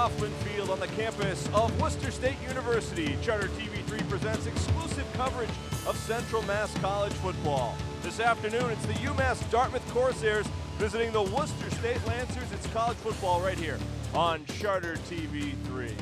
Coughlin Field on the campus of Worcester State University. Charter TV3 presents exclusive coverage of Central Mass College football. This afternoon, it's the UMass Dartmouth Corsairs visiting the Worcester State Lancers. It's college football right here on Charter TV3.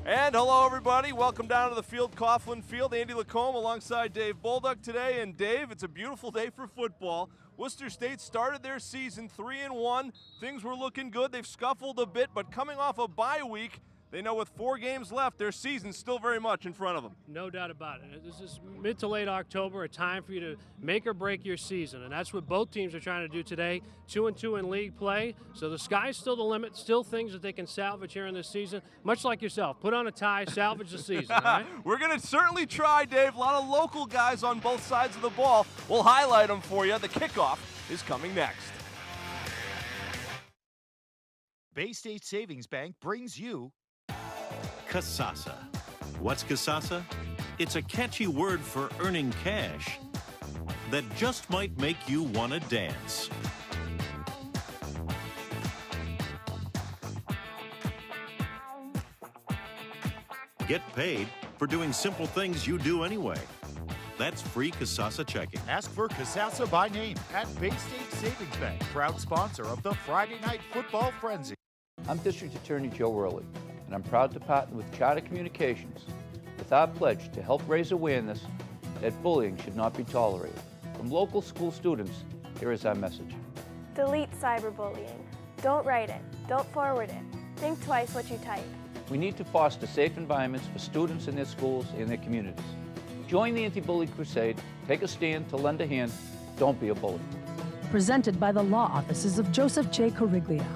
And hello, everybody. Welcome down to the field, Coughlin Field. Andy Lacombe alongside Dave Bolduc today. And Dave, it's a beautiful day for football. Worcester State started their season 3-1. Things were looking good. They've scuffled a bit, but coming off a bye week, they know with 4 games left, their season's still very much in front of them. No doubt about it. This is mid to late October, a time for you to make or break your season, and that's what both teams are trying to do today. 2-2 in league play, so the sky's still the limit, still things that they can salvage here in this season, much like yourself. Put on a tie, salvage the season, all right? We're going to certainly try, Dave. A lot of local guys on both sides of the ball. We'll highlight them for you. The kickoff is coming next. Bay State Savings Bank brings you Kasasa. What's Kasasa? It's a catchy word for earning cash that just might make you want to dance. Get paid for doing simple things you do anyway. That's free Kasasa checking. Ask for Kasasa by name at Bay State Savings Bank, proud sponsor of the Friday Night Football Frenzy. I'm District Attorney Joe Worley, and I'm proud to partner with Charter Communications with our pledge to help raise awareness that bullying should not be tolerated. From local school students, here is our message. Delete cyberbullying. Don't write it. Don't forward it. Think twice what you type. We need to foster safe environments for students in their schools and their communities. Join the anti-bully crusade. Take a stand to lend a hand. Don't be a bully. Presented by the law offices of Joseph J. Corriglia.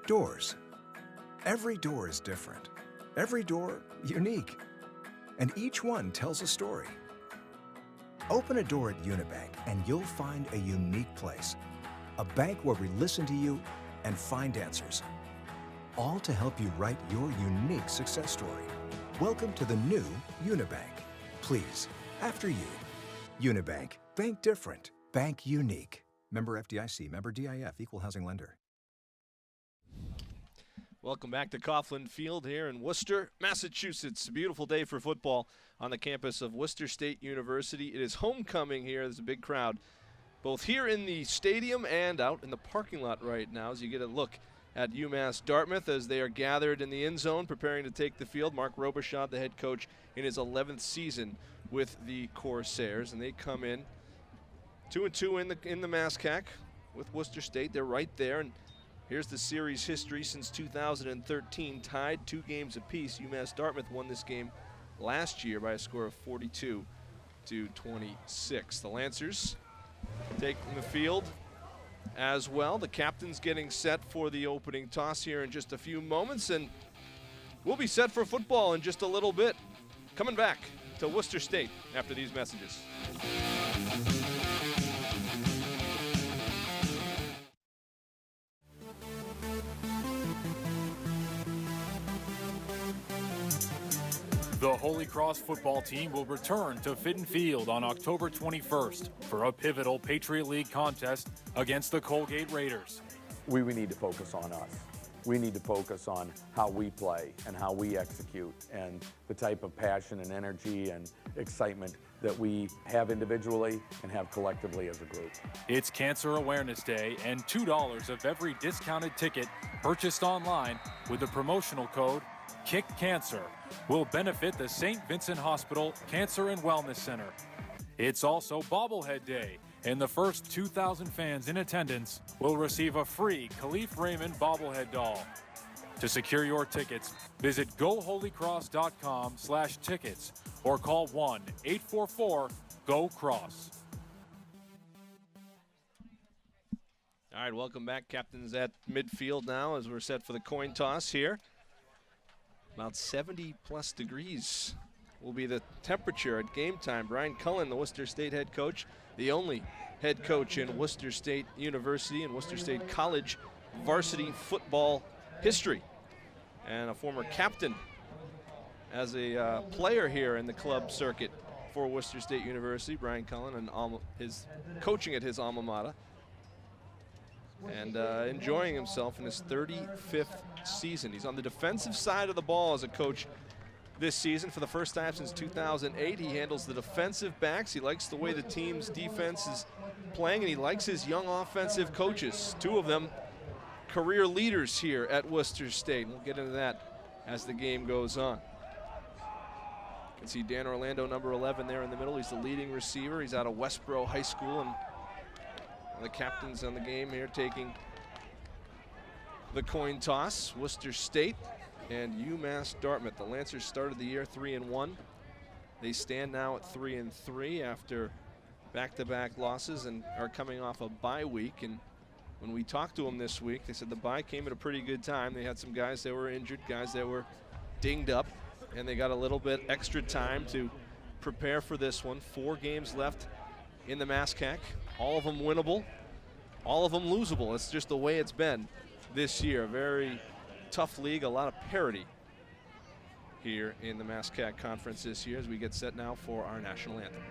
Doors. Every door is different. Every door unique. And each one tells a story. Open a door at Unibank and you'll find a unique place. A bank where we listen to you and find answers. All to help you write your unique success story. Welcome to the new Unibank. Please, after you. Unibank. Bank different. Bank unique. Member FDIC. Member DIF. Equal housing lender. Welcome back to Coughlin Field here in Worcester, Massachusetts. A beautiful day for football on the campus of Worcester State University. It is homecoming here. There's a big crowd, both here in the stadium and out in the parking lot right now as you get a look at UMass Dartmouth as they are gathered in the end zone preparing to take the field. Mark Robichaud, the head coach, in his 11th season with the Corsairs, and they come in 2-2 in the MASCAC with Worcester State. They're right there, and here's the series history since 2013, tied 2 games apiece. UMass Dartmouth won this game last year by a score of 42-26. The Lancers taking the field as well. The captain's getting set for the opening toss here in just a few moments, and we'll be set for football in just a little bit. Coming back to Worcester State after these messages. The Holy Cross football team will return to Fitton Field on October 21st for a pivotal Patriot League contest against the Colgate Raiders. We need to focus on us. We need to focus on how we play and how we execute and the type of passion and energy and excitement that we have individually and have collectively as a group. It's Cancer Awareness Day, and $2 of every discounted ticket purchased online with the promotional code KICKCANCER will benefit the St. Vincent Hospital Cancer and Wellness Center. It's also Bobblehead Day, and the first 2,000 fans in attendance will receive a free Khalif Raymond bobblehead doll. To secure your tickets, visit goholycross.com/tickets or call 1-844-GO-CROSS. All right, welcome back. Captains at midfield now as we're set for the coin toss here. About 70+ degrees will be the temperature at game time. Brian Cullen, the Worcester State head coach, the only head coach in Worcester State University and Worcester State College varsity football history, and a former captain as a player here in the club circuit for Worcester State University. Brian Cullen and his coaching at his alma mater, and enjoying himself in his 35th season. He's on the defensive side of the ball as a coach this season for the first time since 2008. He handles the defensive backs. He likes the way the team's defense is playing, and he likes his young offensive coaches. Two of them career leaders here at Worcester State. We'll get into that as the game goes on. You can see Dan Orlando, number 11 there in the middle. He's the leading receiver. He's out of Westboro High School, and the captains on the game here taking the coin toss. Worcester State and UMass Dartmouth. The Lancers started the year 3-1. They stand now at 3-3 after back-to-back losses and are coming off a bye week. And when we talked to them this week, they said the bye came at a pretty good time. They had some guys that were injured, guys that were dinged up, and they got a little bit extra time to prepare for this one. 4 games left in the MASCAC, all of them winnable, all of them losable. It's just the way it's been this year. Very tough league, a lot of parity here in the MASCAC Conference this year as we get set now for our national anthem.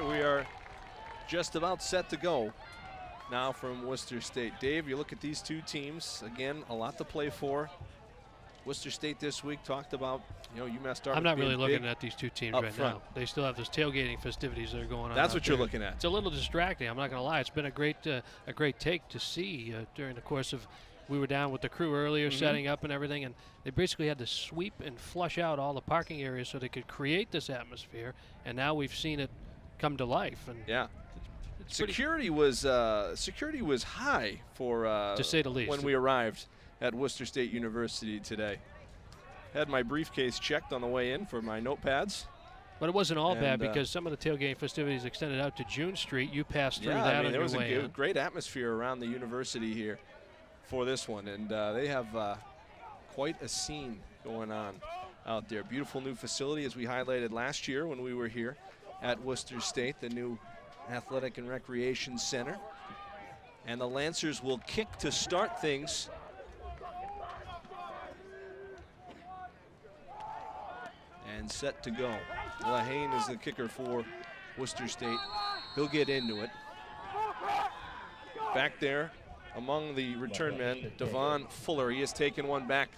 We are just about set to go now from Worcester State. Dave, you look at these two teams, again, a lot to play for. Worcester State this week talked about, UMass Dartmouth. I'm not really looking at these two teams right now. They still have those tailgating festivities that are going on. That's what you're looking at. It's a little distracting. I'm not going to lie. It's been a great take to see during the course of. We were down with the crew earlier, setting up and everything, and they basically had to sweep and flush out all the parking areas so they could create this atmosphere. And now we've seen it come to life. And yeah, security was high for to say the least when we arrived at Worcester State University today. Had my briefcase checked on the way in for my notepads. But it wasn't all bad because some of the tailgating festivities extended out to June Street. You passed through that on your way in. There was a great atmosphere around the university here for this one, and they have quite a scene going on out there. Beautiful new facility, as we highlighted last year when we were here at Worcester State, the new Athletic and Recreation Center. And the Lancers will kick to start things. And set to go. Lahane is the kicker for Worcester State. He'll get into it. Back there among the return men, Devon Fuller. He has taken one back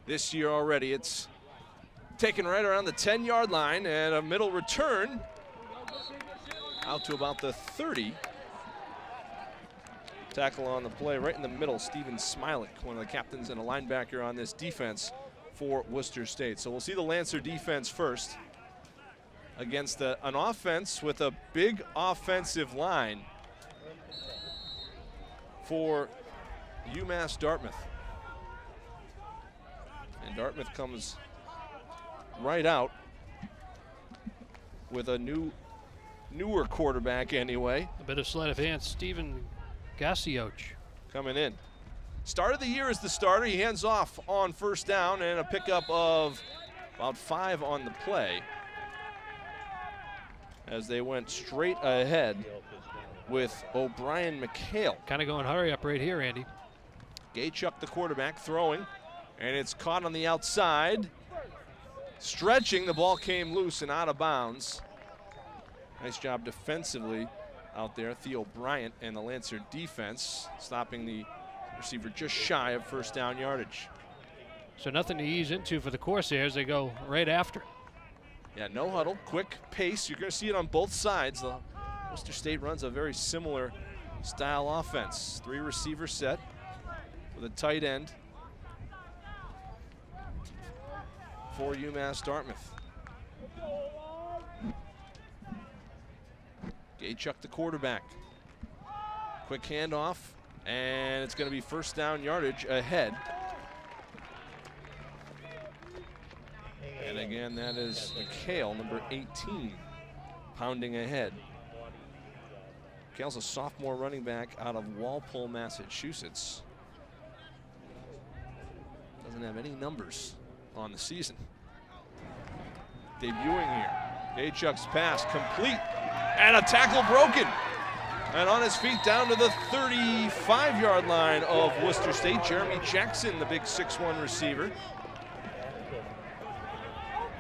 this year already. It's taken right around the 10-yard line, and a middle return out to about the 30. Tackle on the play right in the middle. Steven Smilik, one of the captains and a linebacker on this defense for Worcester State. So we'll see the Lancer defense first against an offense with a big offensive line for UMass Dartmouth. And Dartmouth comes right out with a newer quarterback anyway. A bit of sleight of hand, Stephen Gasioch coming in. Start of the year as the starter. He hands off on first down and a pickup of about 5 on the play. as they went straight ahead with O'Brien McHale. Kind of going hurry up right here, Andy. Gaychuk, the quarterback, throwing, and it's caught on the outside. Stretching, the ball came loose and out of bounds. Nice job defensively out there. Theo Bryant and the Lancer defense stopping the receiver just shy of first down yardage. So nothing to ease into for the Corsairs. They go right after it. Yeah, no huddle, quick pace. You're going to see it on both sides. The Worcester State runs a very similar style offense. 3 receiver set with a tight end for UMass Dartmouth. Gaychuk, the quarterback. Quick handoff, and it's going to be first down yardage ahead. And again, that is McHale, number 18, pounding ahead. McHale's a sophomore running back out of Walpole, Massachusetts. Doesn't have any numbers on the season. Debuting here. Gaychuk's pass complete, and a tackle broken. And on his feet down to the 35-yard line of Worcester State, Jeremy Jackson, the big 6'1" receiver.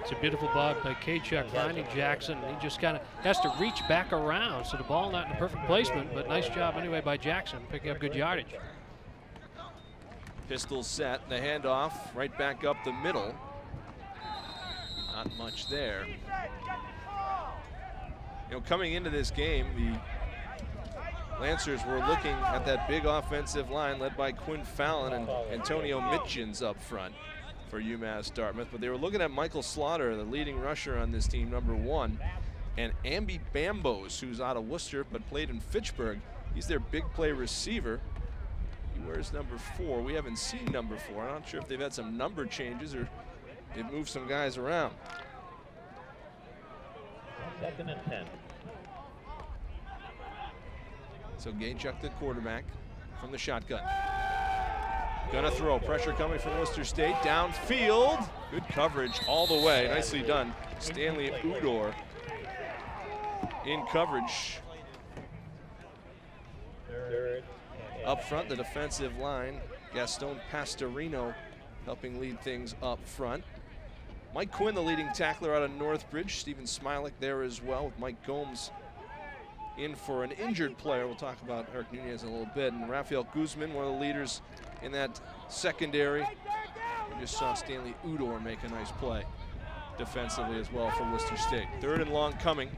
It's a beautiful ball by Gaychuk finding Jackson. He just kind of has to reach back around, so the ball not in the perfect placement, but nice job anyway by Jackson, picking up good yardage. Pistol set, the handoff right back up the middle. Not much there. You know, coming into this game, the Lancers were looking at that big offensive line led by Quinn Fallon and Antonio Mitchins up front for UMass Dartmouth, but they were looking at Michael Slaughter, the leading rusher on this team, number 1, and Amby Bambos, who's out of Worcester but played in Fitchburg. He's their big play receiver. He wears number 4. We haven't seen number 4. I'm not sure if they've had some number changes or they've moved some guys around. 2nd and 10. So Gaychuk, the quarterback, from the shotgun. Gonna throw, pressure coming from Worcester State, downfield. Good coverage all the way, nicely done. Stanley Udor in coverage. Up front, the defensive line, Gaston Pastorino helping lead things up front. Mike Quinn, the leading tackler out of Northbridge. Stephen Smilik there as well, with Mike Gomes in for an injured player. We'll talk about Eric Nunez in a little bit. And Rafael Guzman, one of the leaders in that secondary. We just saw Stanley Udor make a nice play defensively as well for Worcester State. 3rd and long coming.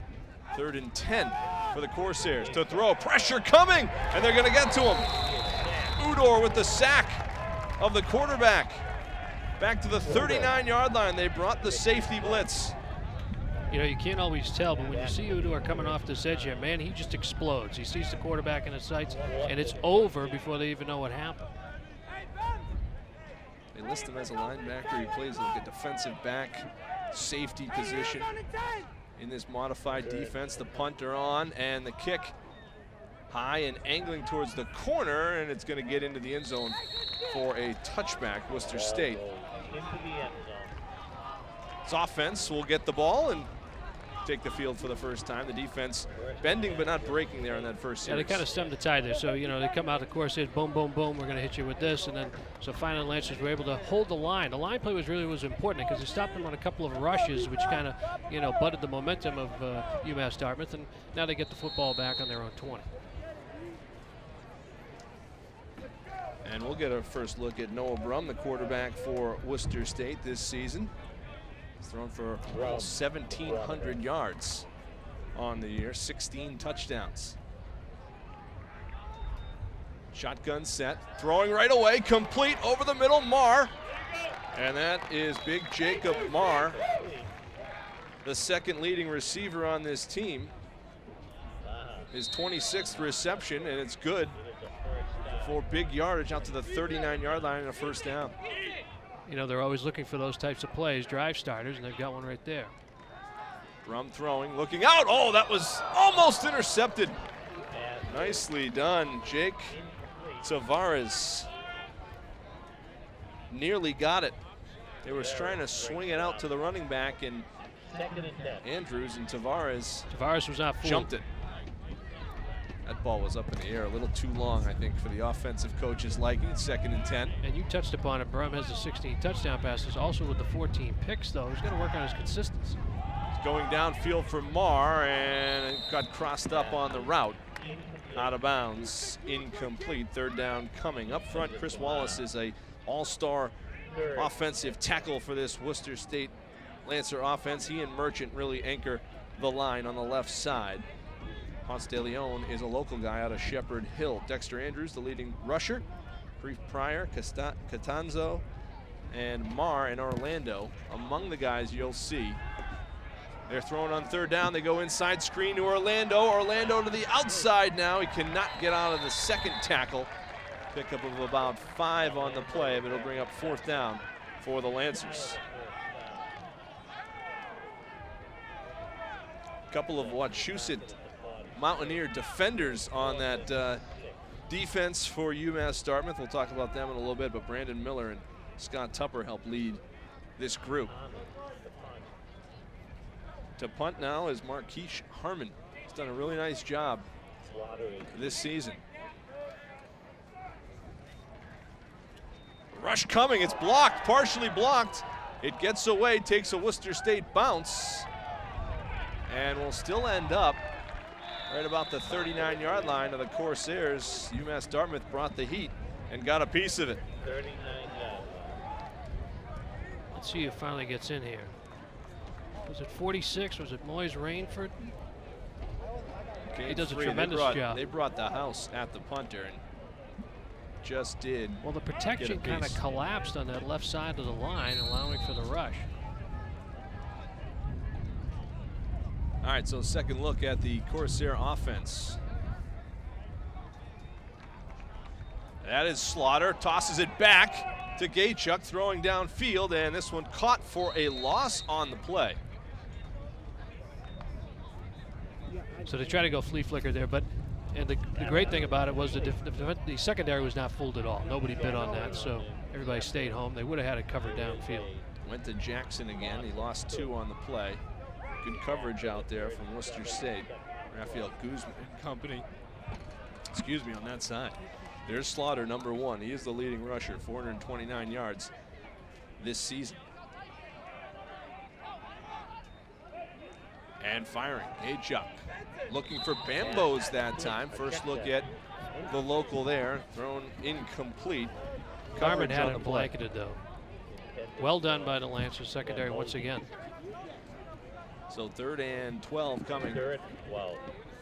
3rd and 10 for the Corsairs to throw. Pressure coming, and they're going to get to him. Udor with the sack of the quarterback. Back to the 39-yard line. They brought the safety blitz. You know, you can't always tell, but when you see Udor coming off this edge here, man, he just explodes. He sees the quarterback in his sights, and it's over before they even know what happened. They list him as a linebacker. He plays like a defensive back, safety position in this modified defense. The punter on, and the kick high and angling towards the corner, and it's going to get into the end zone for a touchback, Worcester State. This offense will get the ball and take the field for the first time. The defense bending but not breaking there on that first series. Yeah, they kind of stemmed the tide there. So, you know, they come out, of course, said boom, boom, boom, we're going to hit you with this. And then, so finally the Lancers were able to hold the line. The line play was important because they stopped them on a couple of rushes, which kind of, you know, budded the momentum of UMass Dartmouth. And now they get the football back on their own 20. And we'll get a first look at Noah Brum, the quarterback for Worcester State this season. He's thrown for almost 1,700 yards on the year, 16 touchdowns. Shotgun set, throwing right away, complete over the middle, Marr. And that is big Jacob Marr, the second leading receiver on this team. His 26th reception, and it's good for big yardage out to the 39-yard line and a first down. You know, they're always looking for those types of plays, drive starters, and they've got one right there. Brum throwing, looking out. Oh, that was almost intercepted. Nicely done, Jake Tavares. Nearly got it. They were trying to swing it out to the running back, and Andrews, and Tavares was not fooled. jumped it. That ball was up in the air a little too long, I think, for the offensive coach's liking. 2nd and 10. And you touched upon it. Brum has the 16 touchdown passes, also with the 14 picks, though. He's got to work on his consistency. Going downfield for Marr, and it got crossed up on the route. Out of bounds, incomplete. 3rd down coming. Up front, Chris Wallace is a all-star offensive tackle for this Worcester State Lancer offense. He and Merchant really anchor the line on the left side. Ponce de Leon is a local guy out of Shepherd Hill. Dexter Andrews, the leading rusher. Preef Pryor, Catanzo, and Marr in Orlando among the guys you'll see. They're thrown on 3rd down. They go inside screen to Orlando. Orlando to the outside now. He cannot get out of the 2nd tackle. Pickup of about 5 on the play, but it'll bring up 4th down for the Lancers. Couple of Wachusett Mountaineer defenders on that defense for UMass Dartmouth. We'll talk about them in a little bit, but Brandon Miller and Scott Tupper help lead this group. To punt now is Marquise Harmon. He's done a really nice job this season. Rush coming, it's blocked, partially blocked. It gets away, takes a Worcester State bounce, and will still end up right about the 39-yard line of the Corsairs. UMass Dartmouth brought the heat and got a piece of it. 39 yards. Let's see who finally gets in here. Was it 46? Was it Moyes Rainford? He does a tremendous job. They brought the house at the punter and just did. Well, the protection kind of collapsed on that left side of the line, allowing for the rush. All right, so 2nd look at the Corsair offense. That is Slaughter, tosses it back to Gaychuk, throwing downfield, and this one caught for a loss on the play. So they try to go flea flicker there, but and the great thing about it was the secondary was not fooled at all. Nobody bid on that, so everybody stayed home. They would have had it covered downfield. Went to Jackson again. He lost 2 on the play. Good coverage out there from Worcester State. Raphael Guzman and company, excuse me, on that side. There's Slaughter, number 1. He is the leading rusher, 429 yards this season. And firing, Gaychuk. Looking for Bambos that time. First look at the local there, thrown incomplete. Carmen had him blanketed though. Well done by the Lancers secondary once again. So 3rd and 12 coming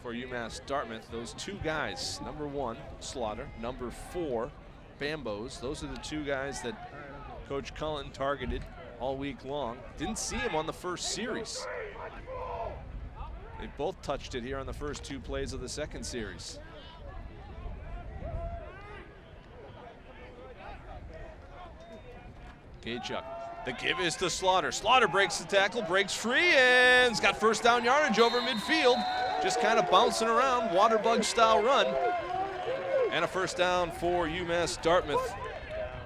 for UMass Dartmouth. Those 2 guys, number 1, Slaughter, number 4, Bambos. Those are the 2 guys that Coach Cullen targeted all week long. Didn't see him on the first series. They both touched it here on the first 2 plays of the 2nd series. Gaychuk. The give is to Slaughter. Slaughter breaks the tackle, breaks free, and has got 1st down yardage over midfield. Just kind of bouncing around, water bug style run. And a 1st down for UMass Dartmouth.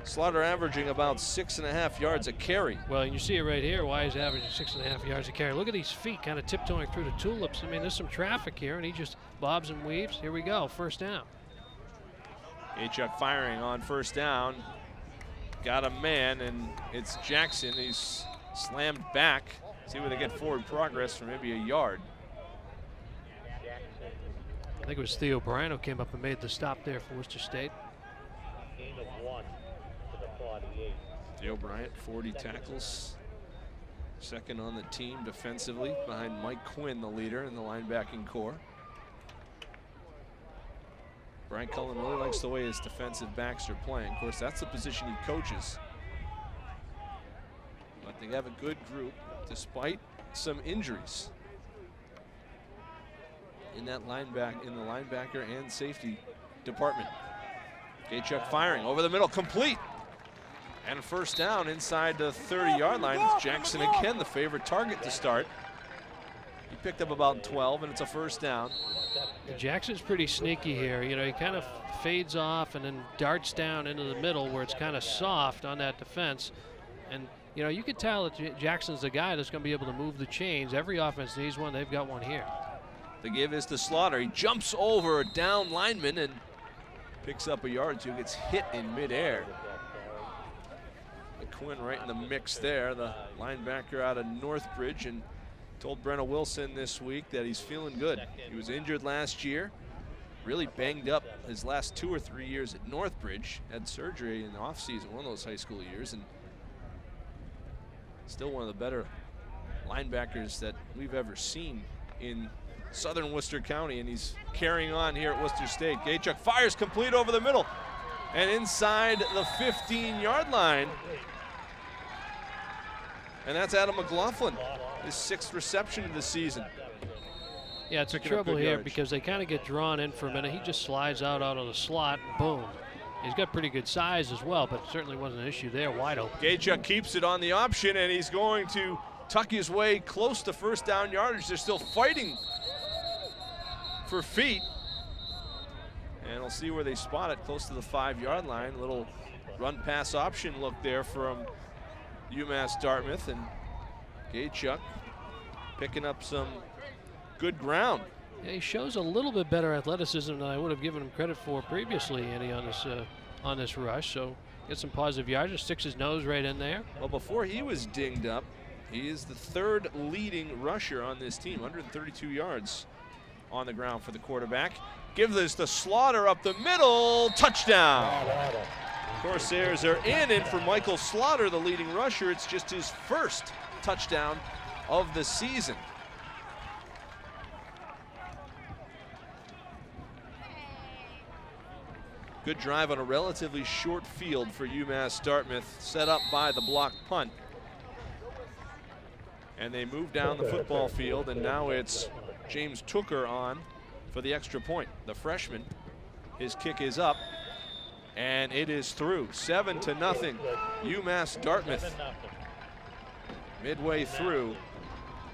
Slaughter averaging about 6.5 yards a carry. Well, you see it right here, why he's averaging 6.5 yards a carry. Look at these feet kind of tiptoeing through the tulips. I mean, there's some traffic here, and he just bobs and weaves. Here we go, 1st down. Gaychuk firing on 1st down. Got a man, and it's Jackson. He's slammed back. See where they get forward progress for maybe a yard. I think it was Theo Bryan who came up and made the stop there for Worcester State. Theo Bryant, 40 tackles. 2nd on the team defensively behind Mike Quinn, the leader in the linebacking core. Brian Cullen really likes the way his defensive backs are playing. Of course, that's the position he coaches. But they have a good group despite some injuries in that linebacker and safety department. Gaychuk firing over the middle, complete. And a 1st down inside the 30-yard line. It's Jackson again, the favorite target to start. He picked up about 12, and it's a 1st down. Jackson's pretty sneaky here. You know, he kind of fades off and then darts down into the middle where it's kind of soft on that defense. And you know, you could tell that Jackson's the guy that's going to be able to move the chains. Every offense needs one. They've got one here. The give is to Slaughter. He jumps over a down lineman and picks up a yard or two, gets hit in midair. McQuinn right in the mix there, the linebacker out of Northbridge, and told Brenna Wilson this week that he's feeling good. He was injured last year, really banged up his last 2 or 3 years at Northbridge, had surgery in the offseason, one of those high school years, and still one of the better linebackers that we've ever seen in Southern Worcester County, and he's carrying on here at Worcester State. Gaychuk fires complete over the middle and inside the 15-yard line. And that's Adam McLaughlin, his 6th reception of the season. Yeah, it's a trouble here because they kind of get drawn in for a minute. He just slides out of the slot, boom. He's got pretty good size as well, but certainly wasn't an issue there, wide open. Gaychuk keeps it on the option, and he's going to tuck his way close to first down yardage. They're still fighting for feet. And we'll see where they spot it, close to the 5-yard line. Little run pass option look there from UMass Dartmouth, and Gaychuk picking up some good ground. Yeah, he shows a little bit better athleticism than I would have given him credit for previously, Andy, on this rush. So gets some positive yardage, sticks his nose right in there. Well, before he was dinged up, he is the 3rd leading rusher on this team, 132 yards on the ground for the quarterback. Give this to Slaughter up the middle, touchdown. Corsairs are in for Michael Slaughter, the leading rusher. It's just his 1st touchdown of the season. Good drive on a relatively short field for UMass Dartmouth, set up by the block punt. And they move down the football field, and now it's James Tooker on for the extra point. The freshman, his kick is up, and it is through. 7-0, UMass Dartmouth. Midway through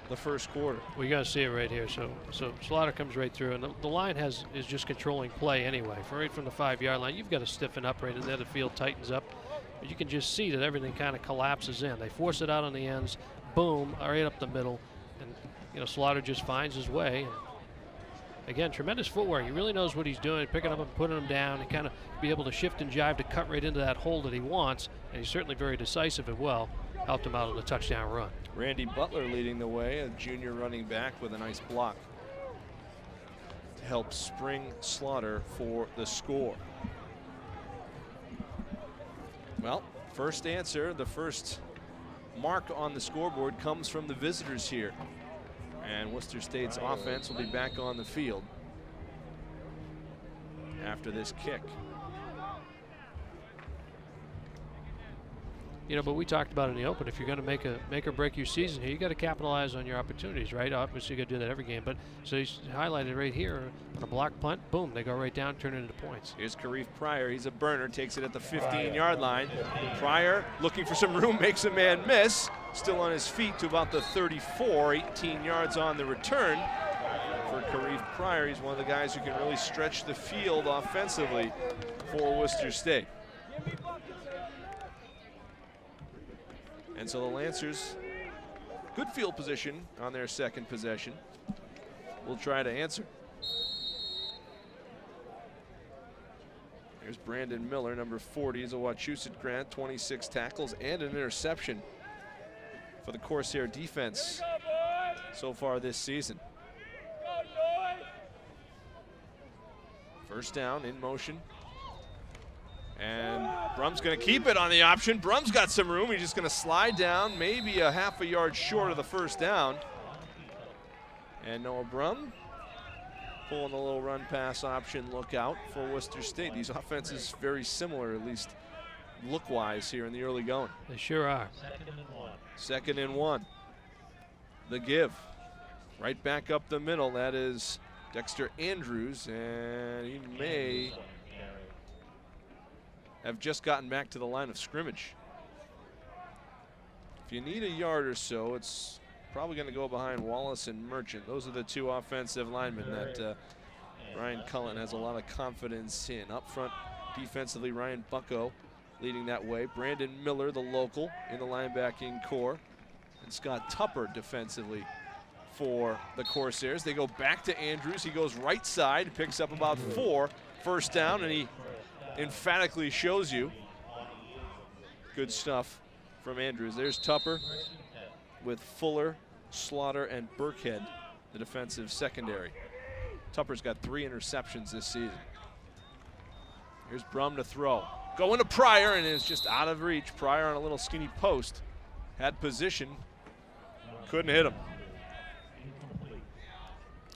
the first quarter. We got to see it right here. So Slaughter comes right through, and the line is just controlling play anyway. Right from the 5-yard line, you've got to stiffen up right in there. The field tightens up. But you can just see that everything kind of collapses in. They force it out on the ends, boom, right up the middle, and you know Slaughter just finds his way. And again, tremendous footwork. He really knows what he's doing, picking up and putting him down, and kind of be able to shift and jive to cut right into that hole that he wants. And he's certainly very decisive as well. Helped him out on the touchdown run. Randy Butler leading the way, a junior running back with a nice block to help spring Slaughter for the score. Well, first answer, the first mark on the scoreboard comes from the visitors here. And Worcester State's offense will be back on the field after this kick. You know, but we talked about in the open, if you're going to make or break your season here, you got to capitalize on your opportunities, right? Obviously, you got to do that every game. But so he's highlighted right here on a block punt. Boom, they go right down, turn it into points. Here's Kharif Pryor. He's a burner, takes it at the 15-yard line. Pryor looking for some room, makes a man miss. Still on his feet to about the 34, 18 yards on the return for Kharif Pryor. He's one of the guys who can really stretch the field offensively for Worcester State. And so the Lancers, good field position on their second possession. We'll try to answer. Here's Brandon Miller, number 40. He's a Wachusett grad, 26 tackles and an interception for the Corsair defense so far this season. First down, in motion. And Brum's going to keep it on the option. Brum's got some room. He's just going to slide down, maybe a half a yard short of the first down. And Noah Brum pulling a little run pass option look out for Worcester State. These offenses very similar, at least look-wise, here in the early going. They sure are. 2nd and 1. The give. Right back up the middle. That is Dexter Andrews, and he may have just gotten back to the line of scrimmage. If you need a yard or so, it's probably going to go behind Wallace and Merchant. Those are the two offensive linemen that Ryan Cullen has a lot of confidence in. Up front, defensively, Ryan Bucko leading that way. Brandon Miller, the local, in the linebacking core. And Scott Tupper defensively for the Corsairs. They go back to Andrews. He goes right side, picks up about 4. First down, and he emphatically shows you. Good stuff from Andrews. There's Tupper with Fuller, Slaughter, and Burkhead, the defensive secondary. Tupper's got 3 interceptions this season. Here's Brum to throw. Going to Pryor, and is just out of reach. Pryor on a little skinny post. Had position. Couldn't hit him.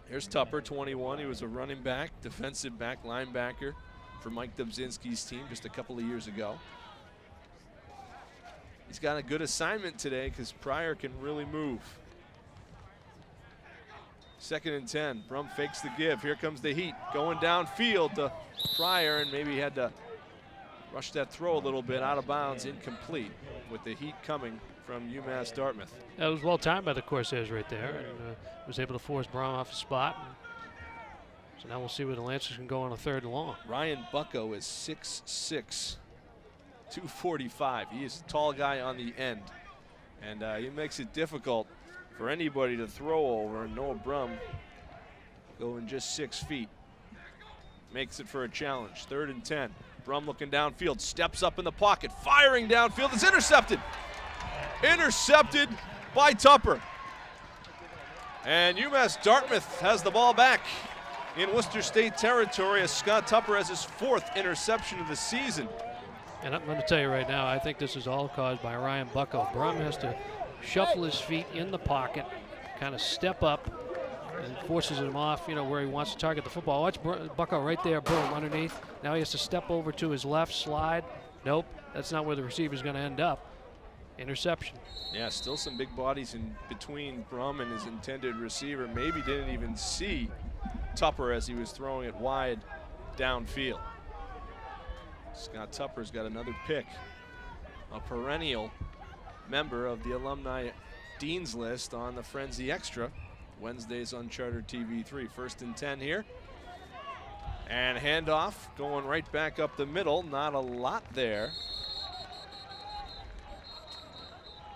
Here's Tupper, 21. He was a running back, defensive back, linebacker for Mike Dubzinski's team just a couple of years ago. He's got a good assignment today because Pryor can really move. 2nd and 10. Brum fakes the give. Here comes the heat. Going downfield to Pryor, and maybe he had to rush that throw a little bit out of bounds, incomplete, with the heat coming from UMass Dartmouth. That was well timed by the Corsairs right there, and was able to force Brum off the spot. So now we'll see where the Lancers can go on a 3rd and long. Ryan Bucko is 6'6", 245. He is a tall guy on the end, and he makes it difficult for anybody to throw over. And Noah Brum, going just 6 feet, makes it for a challenge. 3rd and 10. Brum looking downfield, steps up in the pocket, firing downfield. It's intercepted. Intercepted by Tupper. And UMass Dartmouth has the ball back in Worcester State territory as Scott Tupper has his 4th interception of the season. And I'm going to tell you right now, I think this is all caused by Ryan Bucko. Brum has to shuffle his feet in the pocket, kind of step up, and forces him off, you know, where he wants to target the football. Watch Bucko right there, boom, underneath. Now he has to step over to his left, slide. Nope, that's not where the receiver's going to end up. Interception. Yeah, still some big bodies in between Brum and his intended receiver. Maybe didn't even see Tupper as he was throwing it wide downfield. Scott Tupper's got another pick, a perennial member of the alumni Dean's List on the Frenzy Extra, Wednesdays on Charter TV3. 1st and 10 here. And handoff going right back up the middle. Not a lot there.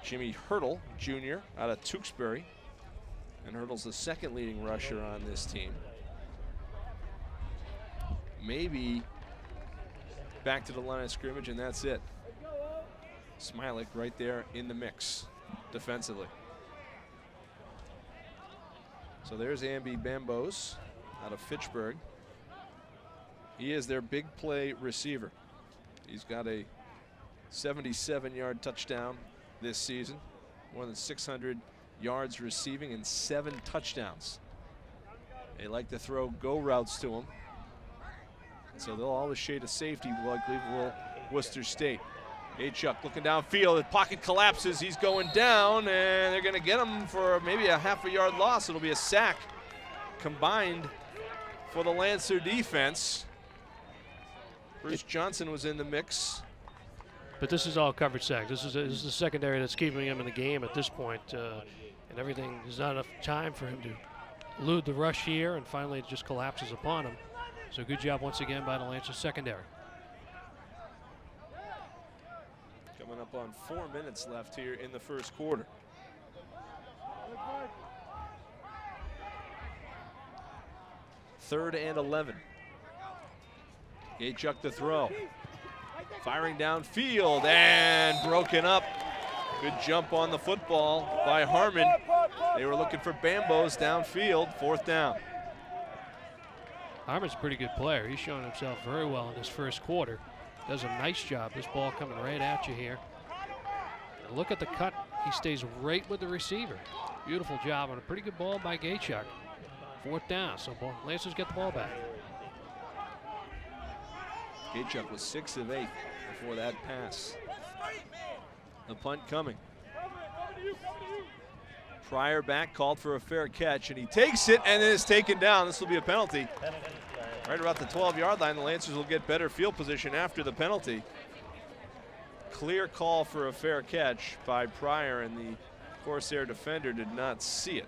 Jimmy Hurdle, Jr., out of Tewksbury. And Hurdle's the 2nd leading rusher on this team. Maybe back to the line of scrimmage, and that's it. Smilik right there in the mix defensively. So there's Ambi Bambos out of Fitchburg. He is their big play receiver. He's got a 77-yard touchdown this season, more than 600 yards receiving and 7 touchdowns. They like to throw go routes to him, so they'll always shade a safety like will Worcester State. Achuk looking downfield, the pocket collapses, he's going down, and they're going to get him for maybe a half-a-yard loss. It'll be a sack combined for the Lancer defense. Bruce Johnson was in the mix. But this is all coverage sack. This is the secondary that's keeping him in the game at this point, and everything. There's not enough time for him to elude the rush here, and finally it just collapses upon him. So good job once again by the Lancers secondary. Coming up on 4 minutes left here in the 1st quarter. Third and 11. Gachuk to throw. Firing downfield and broken up. Good jump on the football by Harmon. They were looking for Bambos downfield. 4th down. Harmon's a pretty good player. He's shown himself very well in this 1st quarter. Does a nice job. This ball coming right at you here. And look at the cut. He stays right with the receiver. Beautiful job on a pretty good ball by Gachuk. 4th down, so Lancers get the ball back. Gachuk was 6 of 8 before that pass. The punt coming. Pryor back, called for a fair catch, and he takes it and is taken down. This will be a penalty. Right about the 12-yard line, the Lancers will get better field position after the penalty. Clear call for a fair catch by Pryor, and the Corsair defender did not see it.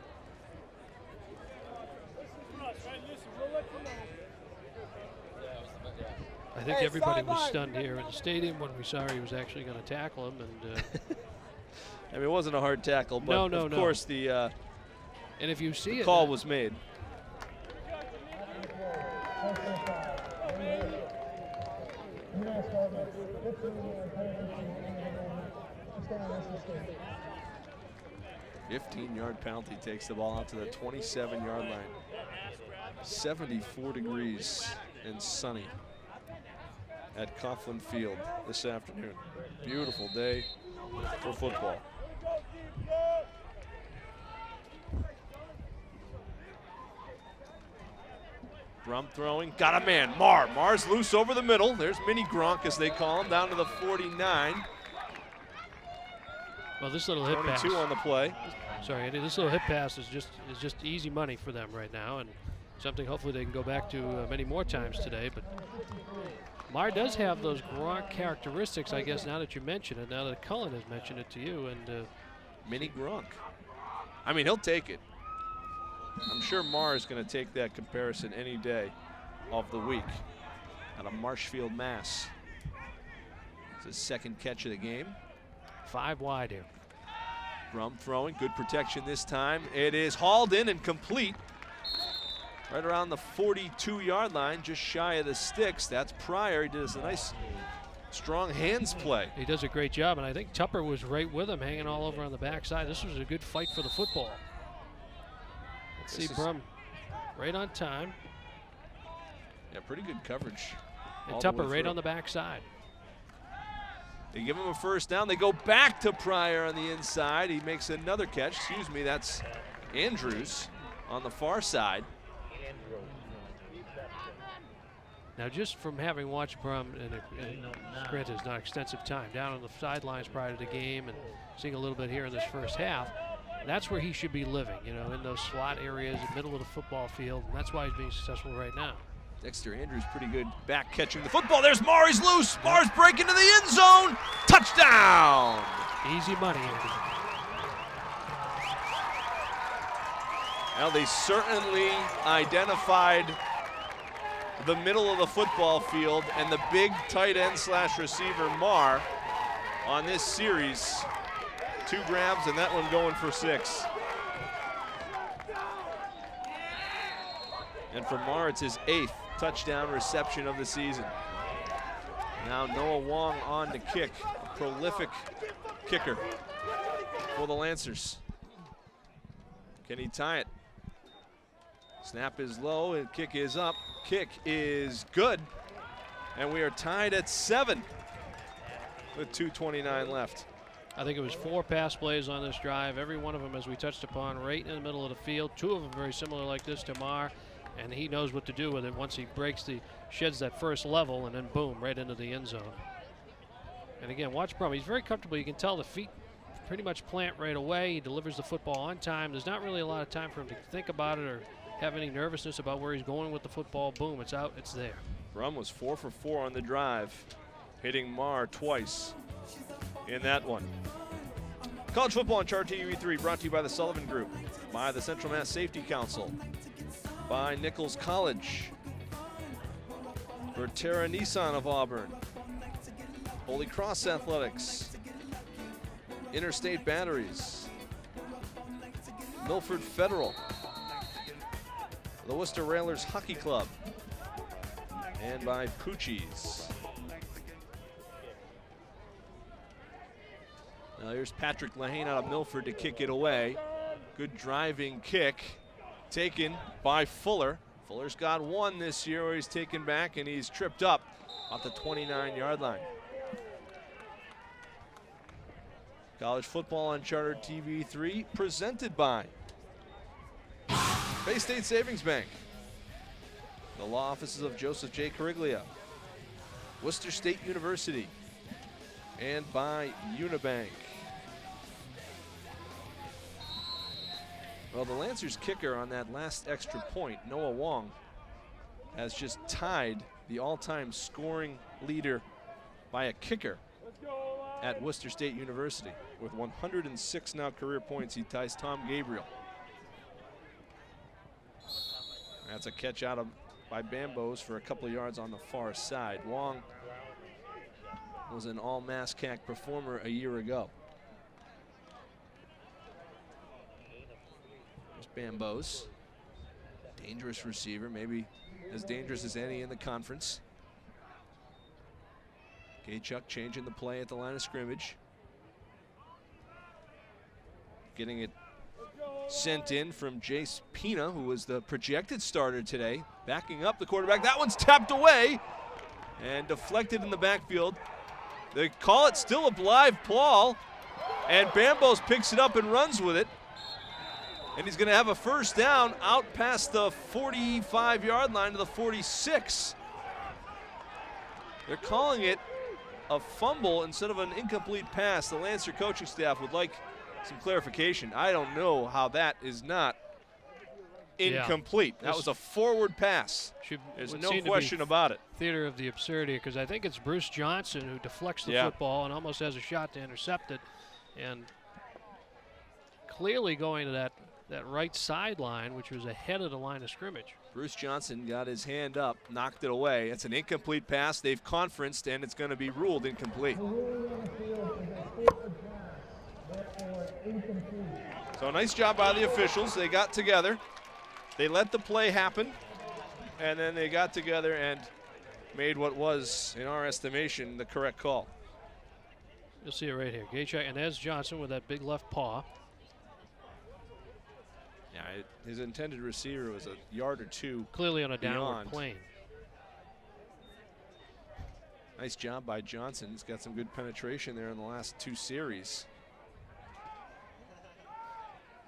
I think everybody was stunned here in the stadium when we saw he was actually going to tackle him. And I mean, it wasn't a hard tackle, but of course the and if you see the call was made. "15-yard penalty takes the ball out to the 27-yard line. 74 degrees and sunny at Coughlin Field this afternoon. Beautiful day for football. Brum throwing, got a man, Marr's loose over the middle. There's Mini Gronk, as they call him, down to the 49. Well, this little hit pass. 22 on the play. Sorry, Andy, this little hit pass is just easy money for them right now, and something hopefully they can go back to many more times today. But Marr does have those Gronk characteristics, I guess, now that you mention it, now that Cullen has mentioned it to you. And Mini Gronk. I mean, he'll take it. I'm sure Marr is going to take that comparison any day of the week out of Marshfield, Mass. It's his second catch of the game. 5 wide here. Brum throwing, good protection this time. It is hauled in and complete. Right around the 42-yard line, just shy of the sticks. That's Pryor. He does a nice, strong hands play. He does a great job, and I think Tupper was right with him, hanging all over on the backside. This was a good fight for the football. Let's see Brum right on time. Yeah, pretty good coverage. And Tupper right on the backside. They give him a first down. They go back to Pryor on the inside. He makes another catch. Excuse me, that's Andrews on the far side. Now, just from having watched Brum, and granted it's not extensive time, down on the sidelines prior to the game and seeing a little bit here in this first half, that's where he should be living, you know, in those slot areas, in the middle of the football field, and that's why he's being successful right now. Dexter Andrews pretty good back catching the football. There's Marr, he's loose. Marr's breaking to the end zone. Touchdown. Easy money, Andy. Well, they certainly identified the middle of the football field and the big tight end / receiver Marr on this series. 2 grabs and that one going for 6. And for Marr, it's his 8th touchdown reception of the season. Now Noah Wong on to kick, a prolific kicker for the Lancers. Can he tie it? Snap is low and kick is up. Kick is good. And we are tied at 7 with 2:29 left. I think it was 4 pass plays on this drive. Every one of them, as we touched upon, right in the middle of the field. 2 of them very similar like this to Marr. And he knows what to do with it once he sheds that first level, and then boom, right into the end zone. And again, watch Brum. He's very comfortable. You can tell the feet pretty much plant right away. He delivers the football on time. There's not really a lot of time for him to think about it or have any nervousness about where he's going with the football. Boom, it's out, it's there. Brum was 4 for 4 on the drive, hitting Marr twice in that one. College football on Chart TV3 brought to you by the Sullivan Group, by the Central Mass Safety Council, by Nichols College, Verterra Nissan of Auburn, Holy Cross Athletics, Interstate Batteries, Milford Federal, the Worcester Railers Hockey Club, and by Poochie's. Now here's Patrick Lehane out of Milford to kick it away. Good driving kick. Taken by Fuller. Fuller's got 1 this year where he's taken back and he's tripped up off the 29-yard line. College football on Charter TV3 presented by Bay State Savings Bank, the law offices of Joseph J. Cariglia, Worcester State University, and by Unibank. Well, the Lancers kicker on that last extra point, Noah Wong, has just tied the all-time scoring leader by a kicker at Worcester State University. With 106 now career points, he ties Tom Gabriel. That's a catch out of by Bambos for a couple of yards on the far side. Wong was an all-Mass CAC performer a year ago. There's Bambos. Dangerous receiver, maybe as dangerous as any in the conference. Gaychuk changing the play at the line of scrimmage. Getting it sent in from Jace Pina, who was the projected starter today. Backing up the quarterback. That one's tapped away and deflected in the backfield. They call it still a live ball, and Bambos picks it up and runs with it. And he's going to have a first down out past the 45-yard line to the 46. They're calling it a fumble instead of an incomplete pass. The Lancer coaching staff would like some clarification. I don't know how that is not incomplete. That was a forward pass. There's no question about it. Theater of the absurdity, because I think it's Bruce Johnson who deflects the football and almost has a shot to intercept it. And clearly going to that right sideline, which was ahead of the line of scrimmage. Bruce Johnson got his hand up, knocked it away. It's an incomplete pass. They've conferenced, and it's going to be ruled incomplete. So nice job by the officials. They got together. They let the play happen, and then they got together and made what was, in our estimation, the correct call. You'll see it right here. Gaychuk, and there's Johnson with that big left paw. Yeah, his intended receiver was a yard or two. Clearly on a downward plane. Nice job by Johnson. He's got some good penetration there in the last two series.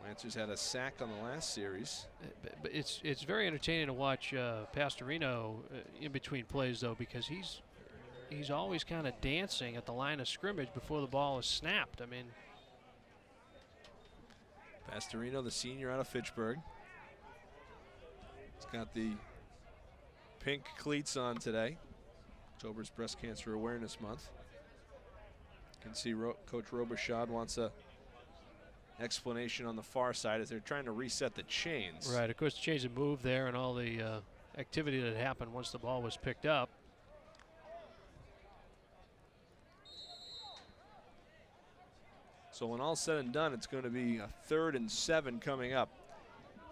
Lancers had a sack on the last series. But it's very entertaining to watch Pastorino in between plays, though, because he's always kind of dancing at the line of scrimmage before the ball is snapped. I mean, Pastorino, the senior out of Fitchburg. He's got the pink cleats on today. October's Breast Cancer Awareness Month. You can see Coach Robichaud wants a explanation on the far side as they're trying to reset the chains. Right, of course, the chains have moved there and all the activity that happened once the ball was picked up. So when all's said and done, it's going to be a 3rd and 7 coming up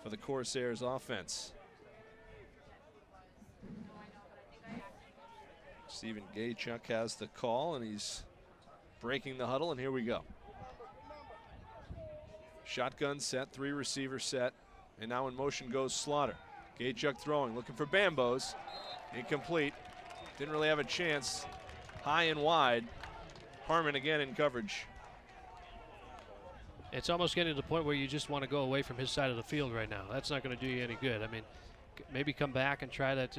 for the Corsairs offense. Stephen Gaychuk has the call, and he's breaking the huddle, and here we go. Shotgun set, 3 receiver set, and now in motion goes Slaughter. Gaychuk throwing, looking for Bambos. Incomplete. Didn't really have a chance. High and wide. Harmon again in coverage. It's almost getting to the point where you just want to go away from his side of the field right now. That's not going to do you any good. I mean, maybe come back and try that,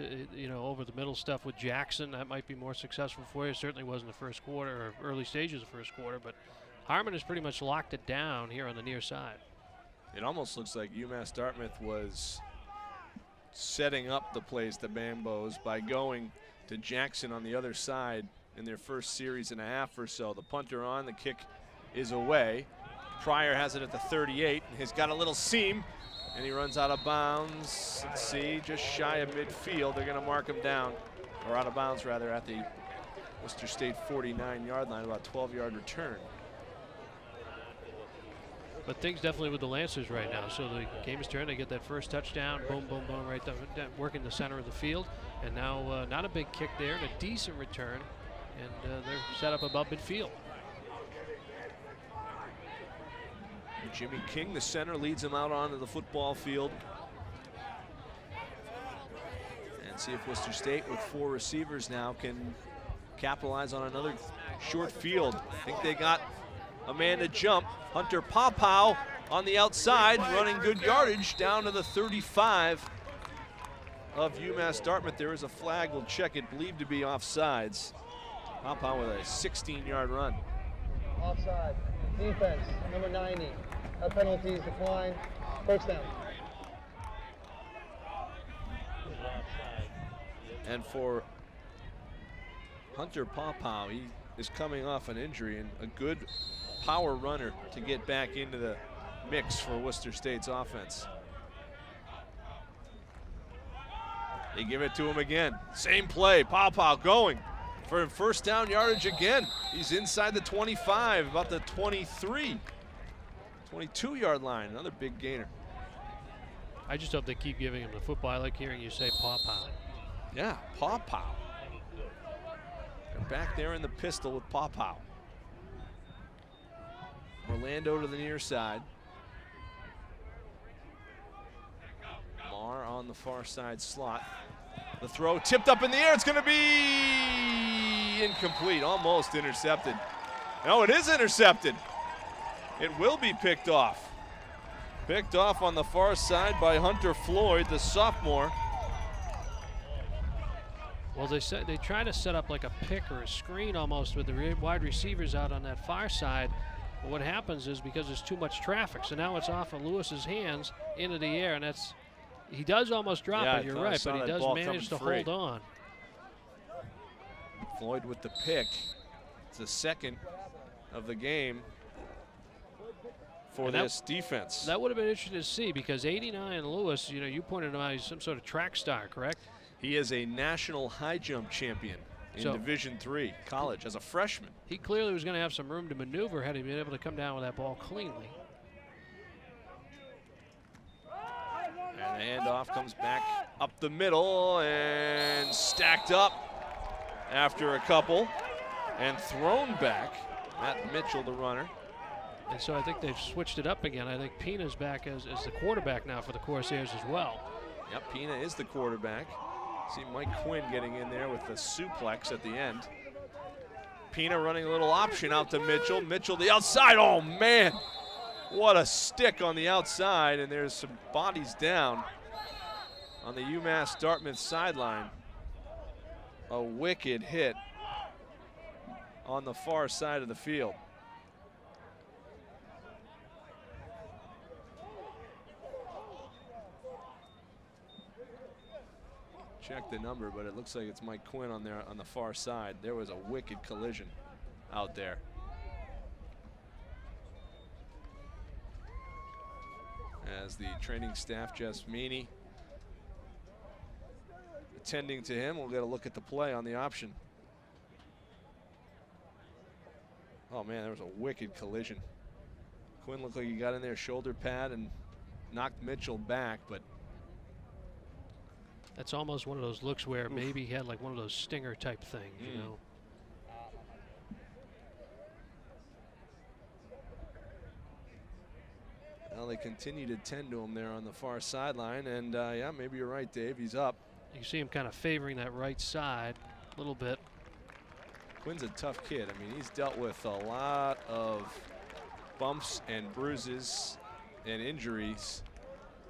over the middle stuff with Jackson. That might be more successful for you. It certainly wasn't the first quarter or early stages of the first quarter, but Harmon has pretty much locked it down here on the near side. It almost looks like UMass Dartmouth was setting up the plays to Bambos by going to Jackson on the other side in their first series and a half or so. The punter on, the kick is away. Pryor has it at the 38. He's got a little seam, and he runs out of bounds. Let's see, just shy of midfield. They're going to mark him down, or out of bounds rather, at the Worcester State 49-yard line, about 12-yard return. But things definitely with the Lancers right now. So the game is turned. They get that first touchdown. Boom, boom, boom, right down, working the center of the field. And now not a big kick there and a decent return. And they're set up above midfield. Jimmy King, the center, leads him out onto the football field. And see if Worcester State, with 4 receivers now, can capitalize on another short field. I think they got a man to jump. Hunter Popow on the outside, running good yardage down to the 35 of UMass Dartmouth. There is a flag. We'll check it, believed to be offsides. Popow with a 16-yard run. Offside. Defense, number 90. Penalties decline. First down. And for Hunter Popow, he is coming off an injury and a good power runner to get back into the mix for Worcester State's offense. They give it to him again. Same play. Pow going for first down yardage again. He's inside the 25, about the 23, 22-yard line. Another big gainer. I just hope they keep giving him the football. I like hearing you say paw. Yeah, paw. They're back there in the pistol with paw. Orlando to the near side. Marr on the far side slot. The throw tipped up in the air. It's going to be incomplete, almost intercepted. No, it is intercepted. It will be picked off. Picked off on the far side by Hunter Floyd, the sophomore. Well, they try to set up like a pick or a screen almost with the wide receivers out on that far side. But what happens is because there's too much traffic, so now it's off of Lewis's hands into the air, and he does almost drop it, you're right, but he does manage to hold on. Floyd with the pick. It's the second of the game for this defense. That would have been interesting to see because 89 Lewis, you pointed him out, he's some sort of track star, correct? He is a national high jump champion in Division III college as a freshman. He clearly was going to have some room to maneuver had he been able to come down with that ball cleanly. And the handoff comes back up the middle and stacked up after a couple and thrown back. Matt Mitchell, the runner. And so I think they've switched it up again. I think Pina's back as the quarterback now for the Corsairs as well. Yep, Pina is the quarterback. See Mike Quinn getting in there with the suplex at the end. Pina running a little option out to Mitchell. Mitchell the outside. Oh, man. What a stick on the outside, and there's some bodies down on the UMass Dartmouth sideline. A wicked hit on the far side of the field. Check the number, but it looks like it's Mike Quinn on there on the far side. There was a wicked collision out there. As the training staff, Jess Meany, attending to him. We'll get a look at the play on the option. Oh man, there was a wicked collision. Quinn looked like he got in there shoulder pad and knocked Mitchell back, but that's almost one of those looks where maybe he had like one of those stinger type things, you know. Well, they continue to tend to him there on the far sideline, and yeah, maybe you're right, Dave. He's up. You see him kind of favoring that right side a little bit. Quinn's a tough kid. I mean, he's dealt with a lot of bumps and bruises and injuries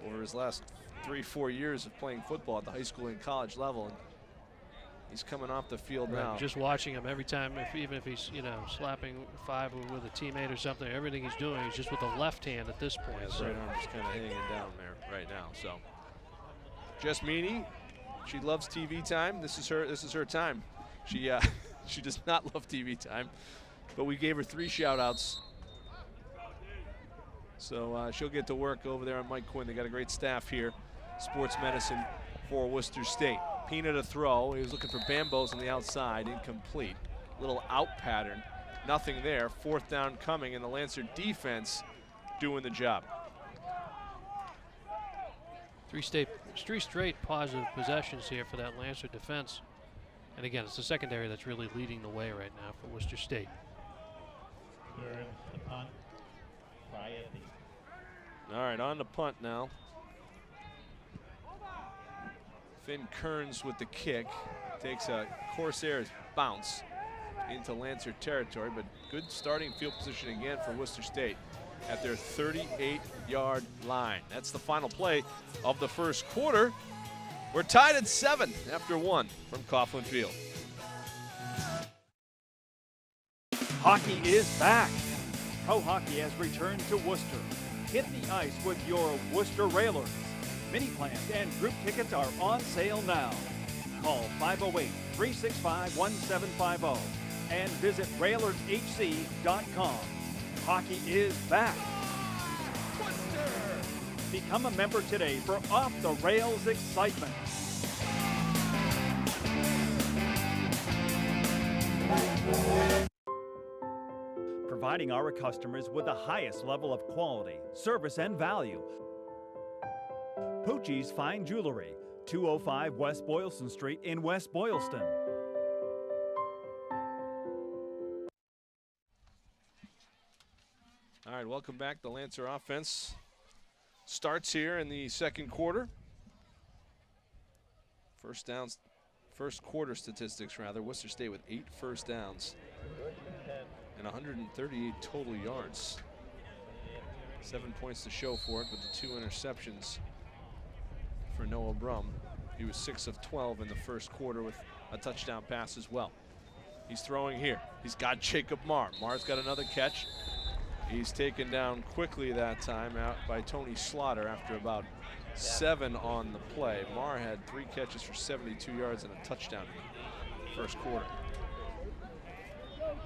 over his last 3-4 years of playing football at the high school and college level, and he's coming off the field now. Just watching him every time, even if he's slapping five with a teammate or something, everything he's doing is just with the left hand at this point. Yeah, his right arm just kind of hanging down there right now. So, Jess Meany, she loves TV time. This is her time. She she does not love TV time, but we gave her 3 shout-outs. So she'll get to work over there on Mike Quinn. They got a great staff here. Sports medicine for Worcester State. Pina to throw. He was looking for Bambos on the outside. Incomplete. Little out pattern. Nothing there. 4th down coming, and the Lancer defense doing the job. 3 straight positive possessions here for that Lancer defense. And again, it's the secondary that's really leading the way right now for Worcester State. The punt. All right, on the punt now. Finn Kearns with the kick. Takes a Corsairs bounce into Lancer territory, but good starting field position again for Worcester State at their 38-yard line. That's the final play of the first quarter. We're tied at 7 after 1 from Coughlin Field. Hockey is back. Pro hockey has returned to Worcester. Hit the ice with your Worcester Railers. Mini plans and group tickets are on sale now. Call 508-365-1750 and visit railershc.com. Hockey is back. Worcester! Become a member today for off-the-rails excitement. providing our customers with the highest level of quality, service, and value. Poochie's Fine Jewelry, 205 West Boylston Street in West Boylston. All right, welcome back. The Lancer offense starts here in the second quarter. First quarter statistics, rather. Worcester State with 8 first downs and 138 total yards. 7 points to show for it with the 2 interceptions for Noah Brum. He was 6 of 12 in the first quarter with a touchdown pass as well. He's throwing here. He's got Jacob Marr. Marr's got another catch. He's taken down quickly that time out by Tony Slaughter after about 7 on the play. Marr had 3 catches for 72 yards and a touchdown in the first quarter.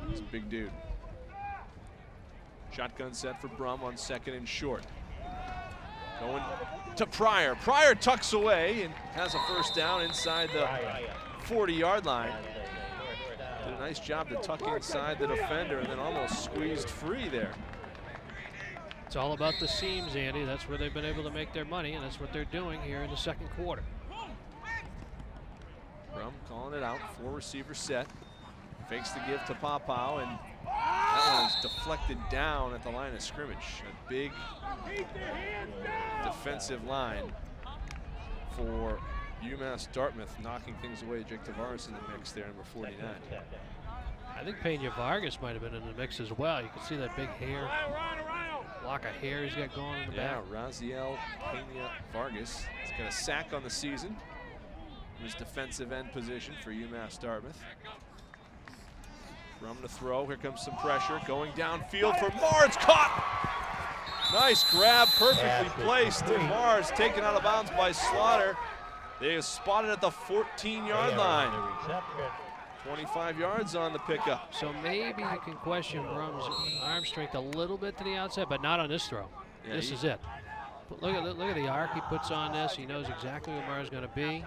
He's a big dude. Shotgun set for Brum on 2nd and short. Going to Pryor. Pryor tucks away and has a first down inside the 40-yard line. Did a nice job to tuck inside the defender and then almost squeezed free there. It's all about the seams, Andy. That's where they've been able to make their money, and that's what they're doing here in the second quarter. Brum calling it out. 4 receiver set. Fakes the give to Papow, and that one is deflected down at the line of scrimmage. A big defensive line for UMass Dartmouth, knocking things away. Jake Tavares in the mix there, number 49. I think Pena Vargas might have been in the mix as well. You can see that big hair, lock of hair he's got going in the back. Yeah, Raziel Pena Vargas. He's got a sack on the season in his defensive end position for UMass Dartmouth. Brum to throw. Here comes some pressure. Going downfield for Marr. It's caught. Nice grab, perfectly placed. Marr is taken out of bounds by Slaughter. They are spotted at the 14-yard line. 25 yards on the pickup. So maybe you can question Brum's arm strength a little bit to the outside, but not on this throw. Yeah, this is it. But look at the arc he puts on this. He knows exactly where Marr's going to be.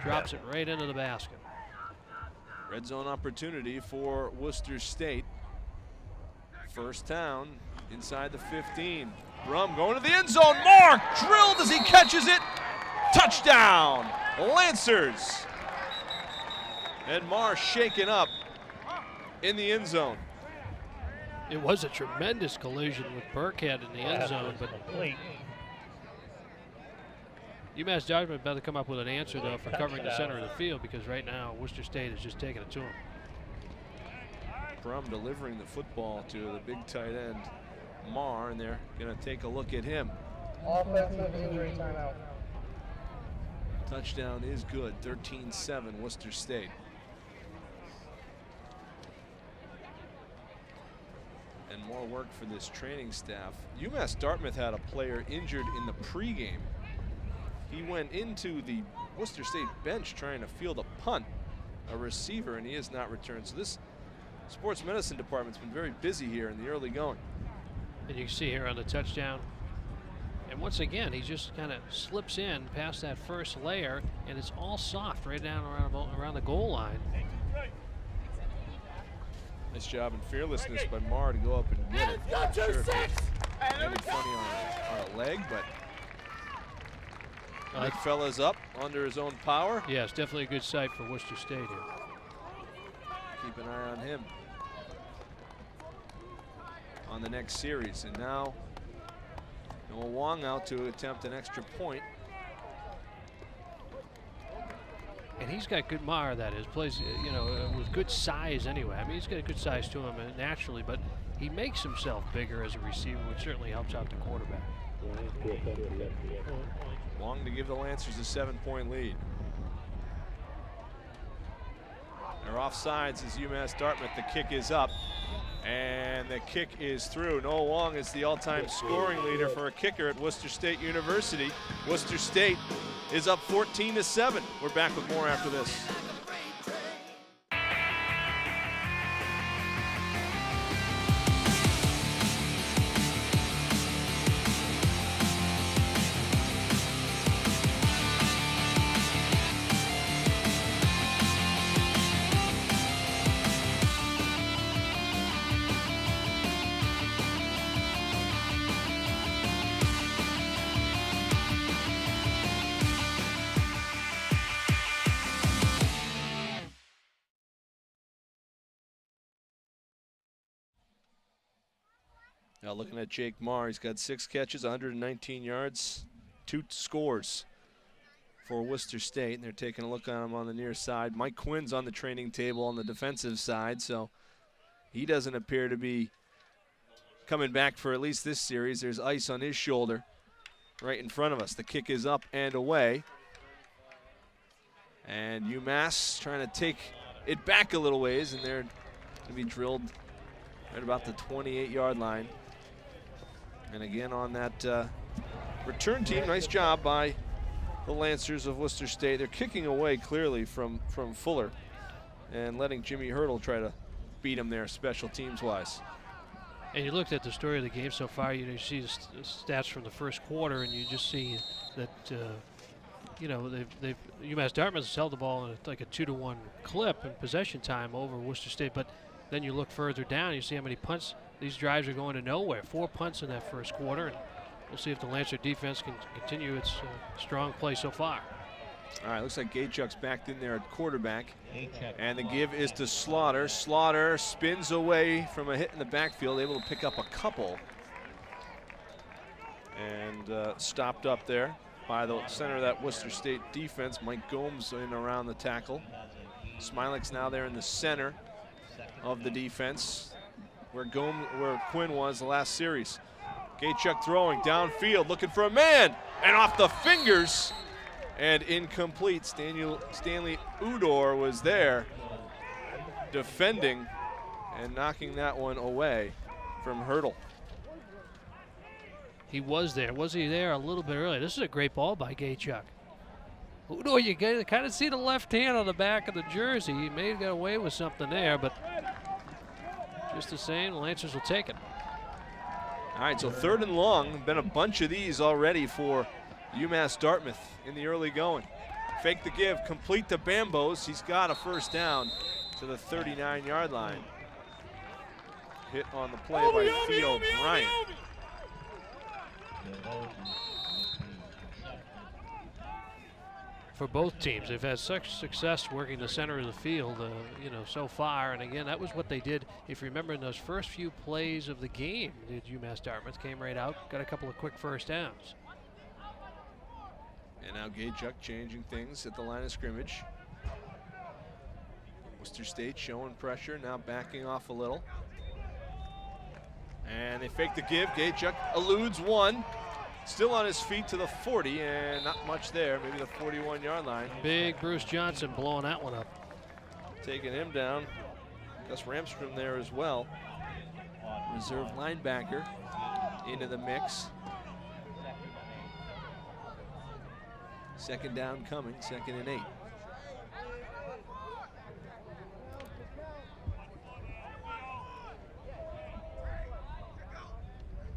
Drops it right into the basket. Red zone opportunity for Worcester State. First down inside the 15. Brum going to the end zone. Marr drilled as he catches it. Touchdown, Lancers. And Marr shaken up in the end zone. It was a tremendous collision with Burkhead in the end zone, but UMass Dartmouth better come up with an answer, though, for covering the center of the field, because right now Worcester State is just taking it to him. Brum delivering the football to the big tight end, Marr, and they're going to take a look at him. Offensive injury timeout. Touchdown is good, 13-7 Worcester State. And more work for this training staff. UMass Dartmouth had a player injured in the pregame. He went into the Worcester State bench trying to field a punt, a receiver, and he has not returned. So this sports medicine department's been very busy here in the early going. And you can see here on the touchdown, and once again, he just kind of slips in past that first layer, and it's all soft right down around the goal line. Nice job and fearlessness by Marr to go up and get it. Not sure if it's any funny on a leg, but big fella's up under his own power. Yeah, it's definitely a good sight for Worcester State here. Keep an eye on him on the next series. And now Noah Wong out to attempt an extra point. And he's got good Marr, that is, plays, you know, with good size anyway. I mean, he's got a good size to him naturally, but he makes himself bigger as a receiver, which certainly helps out the quarterback. Long to give the Lancers a 7-point lead. They're offsides as UMass Dartmouth. The kick is up, and the kick is through. Noah Wong is the all-time scoring leader for a kicker at Worcester State University. Worcester State is up 14-7. We're back with more after this. Now looking at Jake Marr, he's got 6 catches, 119 yards, 2 scores for Worcester State. And they're taking a look at him on the near side. Mike Quinn's on the training table on the defensive side, so he doesn't appear to be coming back for at least this series. There's ice on his shoulder right in front of us. The kick is up and away. And UMass trying to take it back a little ways, and they're going to be drilled right about the 28-yard line. And again on that return team, nice job by the Lancers of Worcester State. They're kicking away clearly from Fuller and letting Jimmy Hurdle try to beat him there special teams-wise. And you looked at the story of the game so far, you see the stats from the first quarter, and you just see that, you know, UMass Dartmouth has held the ball in like a 2-to-1 clip in possession time over Worcester State, but then you look further down, you see how many punts. These drives are going to nowhere. 4 punts in that first quarter, and we'll see if the Lancer defense can continue its strong play so far. All right, looks like Gaychuk's backed in there at quarterback. And the give is to Slaughter. Slaughter spins away from a hit in the backfield, able to pick up a couple. And stopped up there by the center of that Worcester State defense. Mike Gomes in around the tackle. Smilek's now there in the center of the defense where Quinn was the last series. Gaychuk throwing downfield, looking for a man, and off the fingers and incomplete. Stanley Udor was there defending and knocking that one away from Hurdle. He was there. Was he there a little bit earlier? This is a great ball by Gaychuk. Udor, you kind of see the left hand on the back of the jersey. He may have got away with something there, but just the same, the Lancers will take it. All right, so 3rd and long. Been a bunch of these already for UMass Dartmouth in the early going. Fake the give, complete to Bambos. He's got a first down to the 39-yard line. Hit on the play by Theo Bryant. For both teams, they've had such success working the center of the field, you know, so far. And again, that was what they did. If you remember, in those first few plays of the game, did UMass Dartmouth came right out, got a couple of quick first downs. And now Gaychuk changing things at the line of scrimmage. Worcester State showing pressure, now backing off a little. And they fake the give. Gaychuk eludes one. Still on his feet to the 40, and not much there, maybe the 41-yard line. Big Bruce Johnson blowing that one up. Taking him down. Gus Ramstrom there as well. Reserve linebacker into the mix. 2nd down coming, 2nd and 8.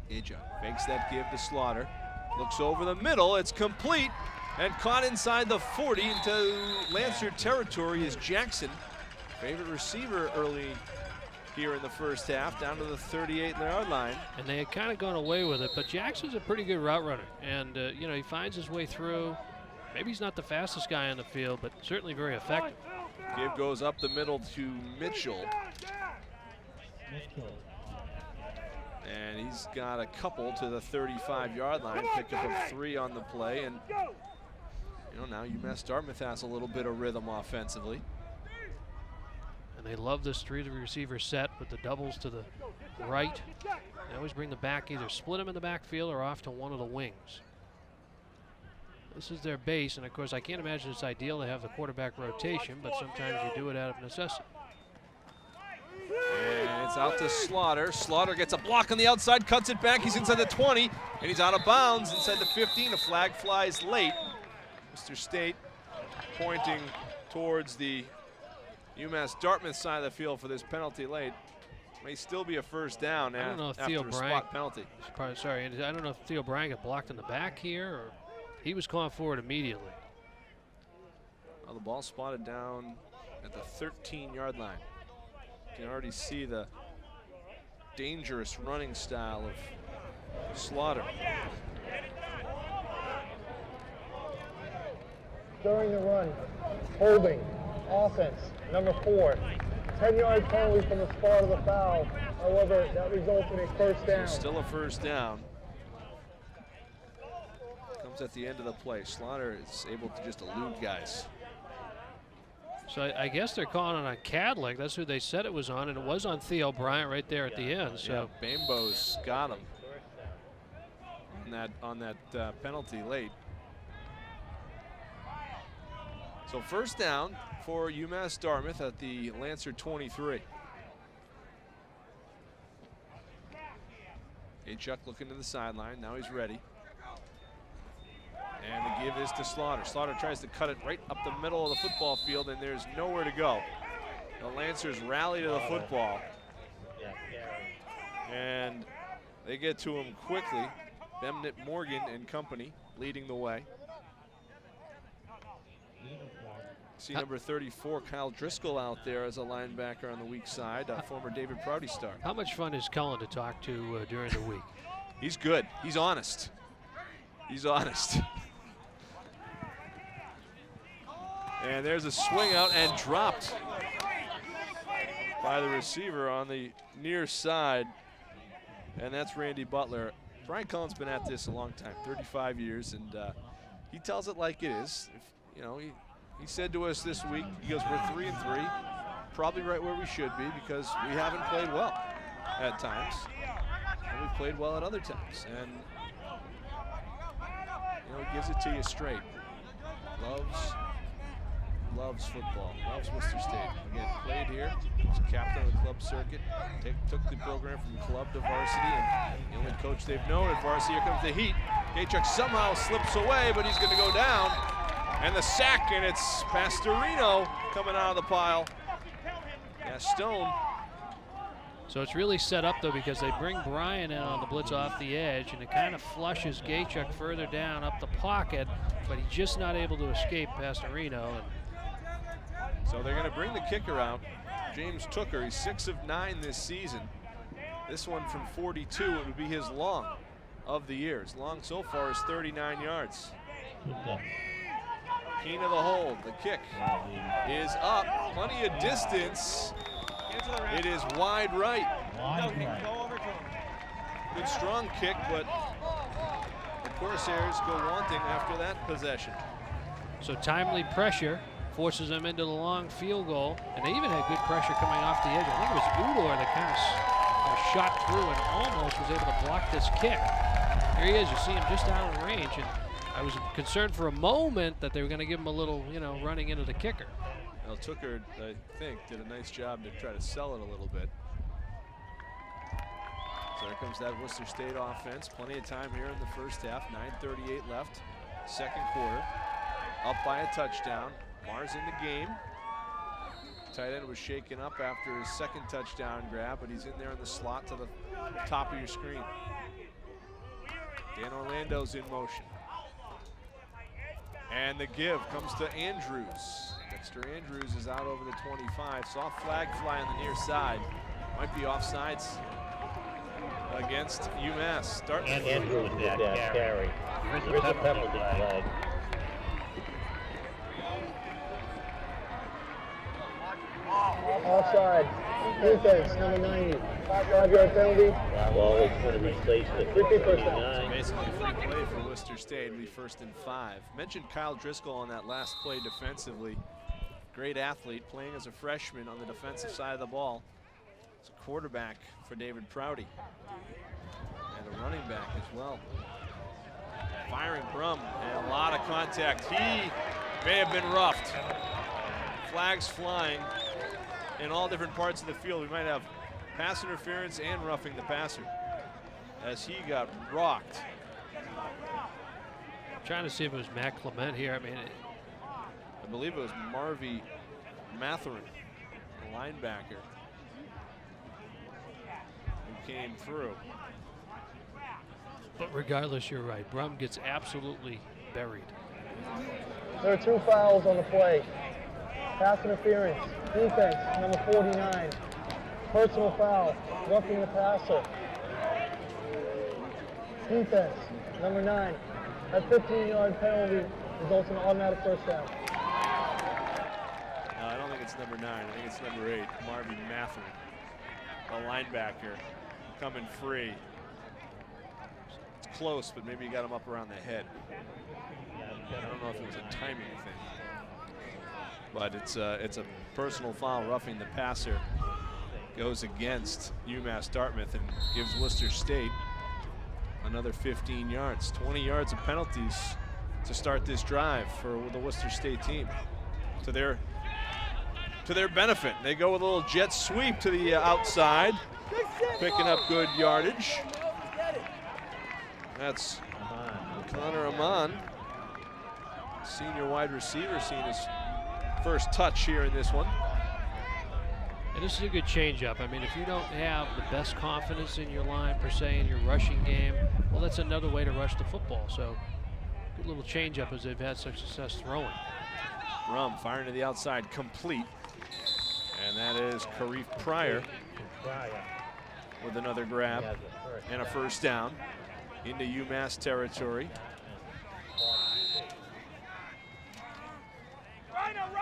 Gaychuk fakes that give to Slaughter. Looks over the middle, it's complete and caught inside the 40 into Lancer territory is Jackson. Favorite receiver early here in the first half, down to the 38-yard line. And they had kind of gone away with it, but Jackson's a pretty good route runner. And, you know, he finds his way through. Maybe he's not the fastest guy on the field, but certainly very effective. Give goes up the middle to Mitchell. And he's got a couple to the 35-yard line. Pickup of 3 on the play. And, you know, now UMass Dartmouth has a little bit of rhythm offensively. And they love this 3 receiver set with the doubles to the right. They always bring the back, either split them in the backfield or off to one of the wings. This is their base, and of course I can't imagine it's ideal to have the quarterback rotation, but sometimes you do it out of necessity. And it's out to Slaughter. Slaughter gets a block on the outside, cuts it back. He's inside the 20, and he's out of bounds inside the 15. A flag flies late. Worcester State pointing towards the UMass Dartmouth side of the field for this penalty late. May still be a first down now after a spot penalty. Sorry, I don't know if Theo Bryant got blocked in the back here, or he was calling for it immediately. Well, the ball spotted down at the 13-yard line. You can already see the dangerous running style of Slaughter. During the run, holding. Offense, number 4. 10-yard penalty from the spot of the foul. However, that results in a first down. Still a first down. Comes at the end of the play. Slaughter is able to just elude guys. So I guess they're calling it on Cadlick. That's who they said it was on, and it was on Theo Bryant right there at the end. So yeah, Bambo's got him on that penalty late. So first down for UMass Dartmouth at the Lancer 23. Chuck looking to the sideline. Now he's ready. And the give is to Slaughter. Slaughter tries to cut it right up the middle of the football field, and there's nowhere to go. The Lancers rally to the football. And they get to him quickly. Bemnit Morgan and company leading the way. See number 34, Kyle Driscoll, out there as a linebacker on the weak side, former David Prouty star. How much fun is Cullen to talk to during the week? He's good. He's honest. He's honest. And there's a swing out and dropped by the receiver on the near side. And that's Randy Butler. Brian Cullen's been at this a long time, 35 years, and he tells it like it is. If, you know, he said to us this week, he goes, we're 3-3, probably right where we should be because we haven't played well at times, and we've played well at other times. And, you know, he gives it to you straight. Loves football, loves Worcester State. Again, played here, was captain of the club circuit, took the program from club to varsity, and the only coach they've known at varsity. Here comes the heat. Gachuk somehow slips away, but he's going to go down. And the sack, and it's Pastorino coming out of the pile. Stone. So it's really set up, though, because they bring Brian in on the blitz off the edge, and it kind of flushes Gachuk further down up the pocket, but he's just not able to escape Pastorino. And so they're going to bring the kicker out, James Tooker. He's 6 of 9 this season. This one from 42, it would be his long of the year. His long so far is 39 yards. Keen of the hold, the kick is up, plenty of distance. It is wide right. Good strong kick, but the Corsairs go wanting after that possession. So timely pressure forces them into the long field goal, and they even had good pressure coming off the edge. I think it was Udor that kind of shot through and almost was able to block this kick. Here he is, you see him just out of range, and I was concerned for a moment that they were going to give him a little, you know, running into the kicker. Well, Tooker, I think, did a nice job to try to sell it a little bit. So here comes that Worcester State offense. Plenty of time here in the first half. 9:38 left, second quarter. Up by a touchdown. Mars in the game. Tight end was shaken up after his second touchdown grab, but he's in there in the slot to the top of your screen. Dan Orlando's in motion. And the give comes to Andrews. Dexter Andrews is out over the 25. Soft flag fly on the near side. Might be offsides against UMass. Dartmouth. And Andrews did that carry. Here's a penalty flag. Offside. Defense, number 90. 5-yard penalty. Well, it's going to replace the 59. Basically free play for Worcester State. It'll be 1st and 5. Mentioned Kyle Driscoll on that last play defensively. Great athlete, playing as a freshman on the defensive side of the ball. It's a quarterback for David Prouty. And a running back as well. Firing Brum, and a lot of contact. He may have been roughed. Flags flying in all different parts of the field. We might have pass interference and roughing the passer as he got rocked. Trying to see if it was Matt Clement here. I mean, I believe it was Marvy Matherin, the linebacker, who came through. But regardless, you're right. Brum gets absolutely buried. There are 2 fouls on the play. Pass interference. Defense, number 49. Personal foul, roughing the passer. Defense, number 9. That 15-yard penalty results in an automatic first down. An number 9. I think it's number 8, Marvin Matherin, a linebacker, coming free. It's close, but maybe he got him up around the head. I don't know if it was a timing thing, but it's a personal foul, roughing the passer. Goes against UMass Dartmouth and gives Worcester State another 15 yards. 20 yards of penalties to start this drive for the Worcester State team. To their benefit. They go with a little jet sweep to the outside, picking up good yardage. That's Connor Amon, senior wide receiver, seeing his first touch here in this one. And this is a good changeup. I mean, if you don't have the best confidence in your line, per se, in your rushing game, well, that's another way to rush the football. So, good little changeup as they've had such success throwing. Rum firing to the outside, complete. And that is Karif Pryor with another grab and a first down into UMass territory.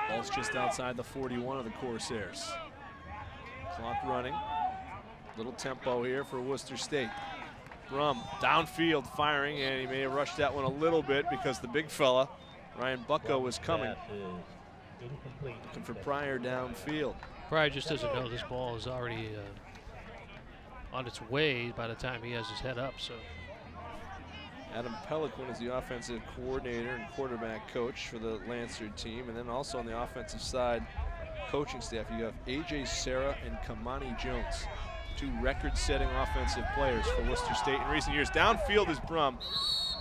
Ball's just outside the 41 of the Corsairs. Clock running. Little tempo here for Worcester State. Brum downfield firing, and he may have rushed that one a little bit because the big fella, Ryan Bucko, was coming. Looking for Pryor downfield. Pryor just doesn't know this ball is already on its way by the time he has his head up. So Adam Peliquin is the offensive coordinator and quarterback coach for the Lansard team. And then also on the offensive side, coaching staff, you have A.J. Sarah and Kamani Jones, 2 record-setting offensive players for Worcester State in recent years. Downfield is Brum,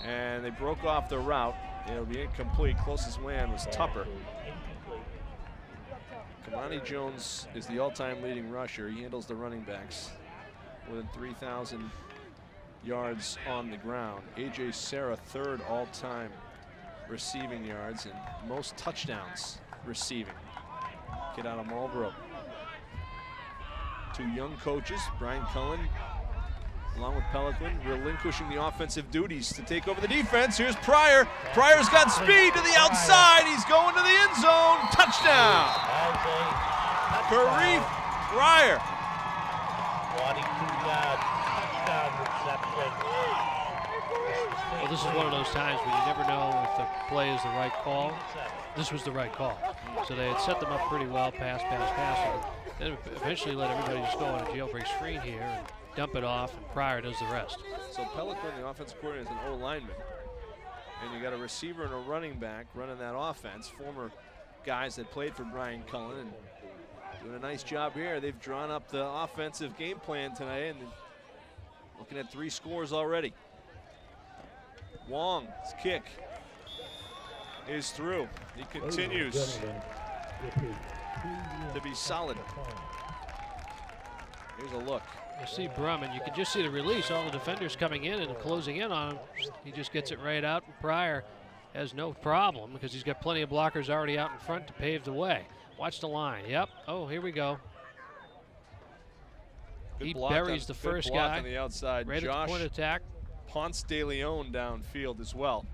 and they broke off the route. It'll be incomplete. Closest man was Tupper. Kamani Jones is the all-time leading rusher. He handles the running backs within 3,000 yards on the ground. A.J. Sarah, 3rd all-time receiving yards and most touchdowns receiving. Kid out of Marlboro. 2 young coaches, Brian Cullen along with Peliquin, relinquishing the offensive duties to take over the defense. Here's Pryor. Pryor's got speed to the outside. He's going to the end zone. Touchdown. Karif Pryor. 42-yard touchdown reception. Well, this is one of those times when you never know if the play is the right call. This was the right call. So they had set them up pretty well, pass. And then eventually let everybody just go on a jailbreak screen here and dump it off, and Pryor does the rest. So Peliquin, the offensive coordinator, is an O-lineman. And you got a receiver and a running back running that offense, former guys that played for Brian Cullen, and doing a nice job here. They've drawn up the offensive game plan tonight, and looking at 3 scores already. Wong's kick is through. He continues to be solid. Here's a look. You see Brum, and you can just see the release. All the defenders coming in and closing in on him. He just gets it right out. And Pryor has no problem because he's got plenty of blockers already out in front to pave the way. Watch the line. Yep. Oh, here we go. Good He block buries on, the first block guy on the outside. right at the point of attack. Ponce de Leon downfield as well,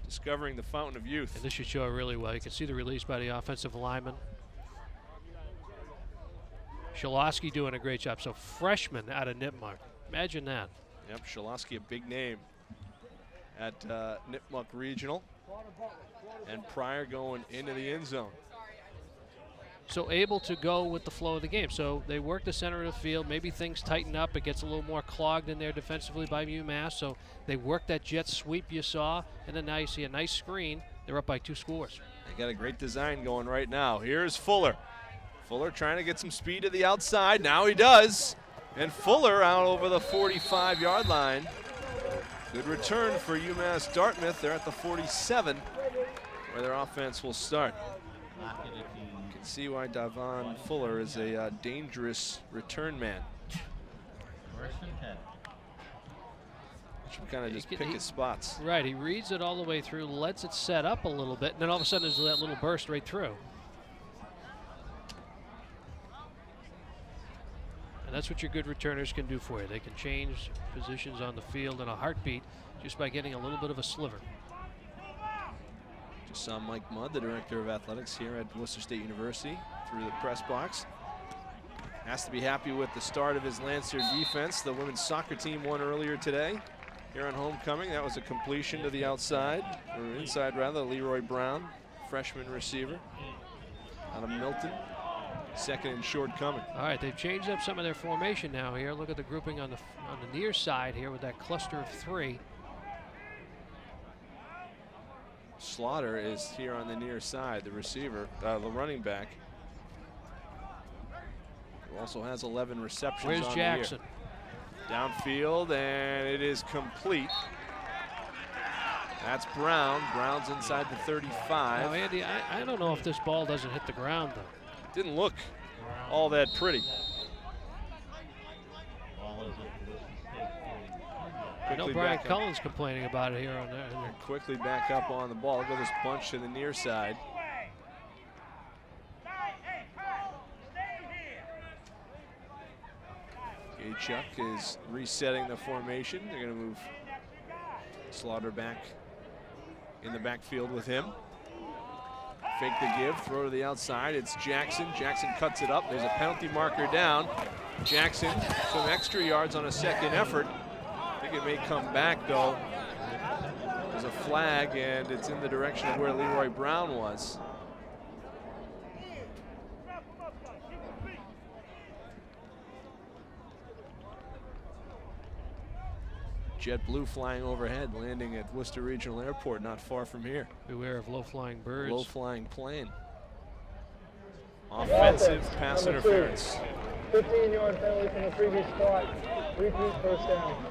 discovering the fountain of youth. And this should show really well. You can see the release by the offensive lineman. Shalosky doing a great job. So freshman out of Nipmuc. Imagine that. Yep, Shalosky, a big name at Nipmuc Regional. And Pryor going into the end zone. So able to go with the flow of the game. So they work the center of the field. Maybe things tighten up. It gets a little more clogged in there defensively by UMass. So they work that jet sweep you saw. And then now you see a nice screen. They're up by 2 scores. They got a great design going right now. Here's Fuller. Fuller trying to get some speed to the outside. Now he does. And Fuller out over the 45-yard line. Good return for UMass Dartmouth. They're at the 47, where their offense will start. You can see why Davon Fuller is a dangerous return man. Should kind of just pick his spots. Right, he reads it all the way through, lets it set up a little bit, and then all of a sudden there's that little burst right through. And that's what your good returners can do for you. They can change positions on the field in a heartbeat just by getting a little bit of a sliver. Just saw Mike Mudd, the director of athletics here at Worcester State University, through the press box. Has to be happy with the start of his Lancer defense. The women's soccer team won earlier today here on homecoming. That was a completion to the outside, or inside rather, Leroy Brown, freshman receiver out of Milton. Second and short coming. All right, they've changed up some of their formation now here. Look at the grouping on the near side here with that cluster of 3. Slaughter is here on the near side, the receiver, the running back. Who also has 11 receptions. Where's on Jackson? The year. Downfield, and it is complete. That's Brown. Brown's inside the 35. Now, Andy, I don't know if this ball doesn't hit the ground, though. Didn't look all that pretty. I know Brian Cullen's complaining about it here on there. Quickly back up on the ball. Look at this bunch to the near side. Gaychuk is resetting the formation. They're going to move Slaughter back in the backfield with him. Fake the give, throw to the outside. It's Jackson. Jackson cuts it up. There's a penalty marker down. Jackson, some extra yards on a second effort. I think it may come back, though. There's a flag, and it's in the direction of where Leroy Brown was. JetBlue flying overhead, landing at Worcester Regional Airport, not far from here. Beware of low-flying birds. Low-flying plane. Offensive pass interference. 15-yard penalty from the previous spot. Repeat first down.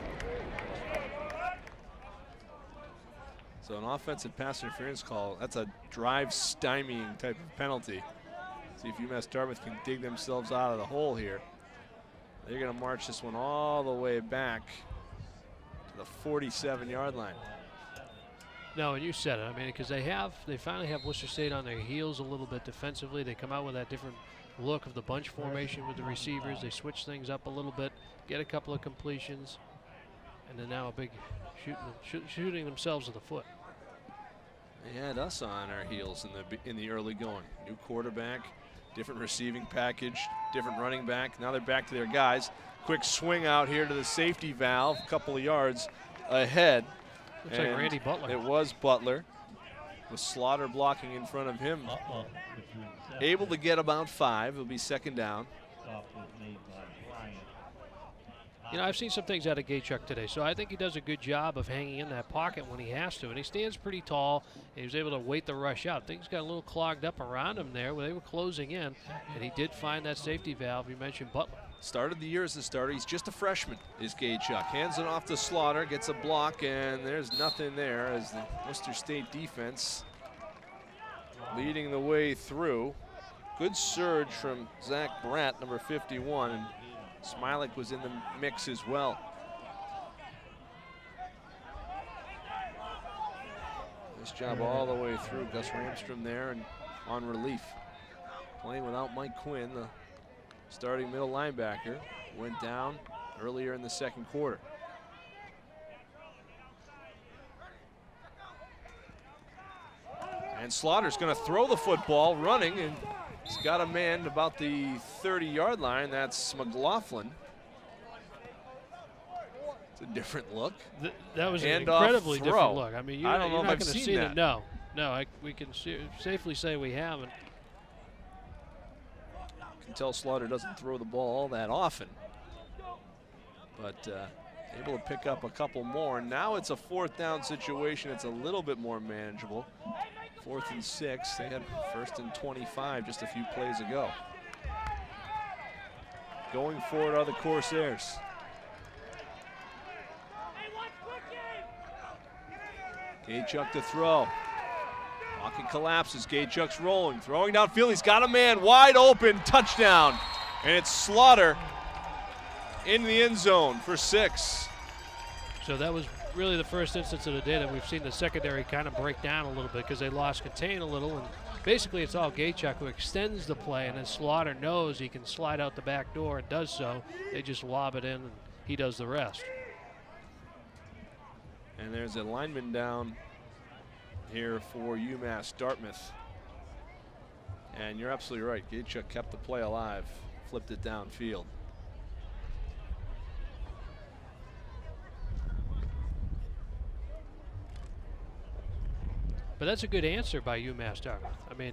So an offensive pass interference call, that's a drive stymieing type of penalty. See if UMass Dartmouth can dig themselves out of the hole here. They're going to march this one all the way back to the 47-yard line. No, and you said it. I mean, because they finally have Worcester State on their heels a little bit defensively. They come out with that different look of the bunch formation with the receivers. They switch things up a little bit, get a couple of completions, and then now a big shooting themselves in the foot. They had us on our heels in the early going. New quarterback, different receiving package, different running back. Now they're back to their guys. Quick swing out here to the safety valve, a couple of yards ahead. Looks like Randy Butler. It was Butler, with Slaughter blocking in front of him. Able to get about 5. It'll be second down. You know, I've seen some things out of Gaychuk today, so I think he does a good job of hanging in that pocket when he has to. And he stands pretty tall, and he was able to wait the rush out. Things got a little clogged up around him there when they were closing in, and he did find that safety valve. You mentioned Butler. Started the year as a starter. He's just a freshman, is Gaychuk. Hands it off to Slaughter, gets a block, and there's nothing there as the Worcester State defense leading the way through. Good surge from Zach Bratt, number 51, and Smilik was in the mix as well. Nice job all the way through. Gus Ramstrom there and on relief. Playing without Mike Quinn, the starting middle linebacker, went down earlier in the second quarter. And Slaughter's going to throw the football, running, and he's got a man about the 30-yard line. That's McLaughlin. It's a different look. That was an Handoff incredibly throw. different look. I mean, you're I don't know not if going I've to seen see that. it. No, we can safely say we haven't. You can tell Slaughter doesn't throw the ball all that often, but able to pick up a couple more. Now it's a 4th down situation. It's a little bit more manageable. 4th and 6. They had 1st and 25 just a few plays ago. Going forward are the Corsairs. Gaychuk to throw. Pocket collapses. Gaychuk's rolling, throwing downfield. He's got a man wide open. Touchdown. And it's Slaughter in the end zone for 6. So that was really the first instance of the day that we've seen the secondary kind of break down a little bit because they lost contain a little. And basically it's all Gaychuk who extends the play, and then Slaughter knows he can slide out the back door and does so. They just lob it in, and he does the rest. And there's a lineman down here for UMass Dartmouth. And you're absolutely right. Gachuk kept the play alive, flipped it downfield. But that's a good answer by UMass Dartmouth. I mean,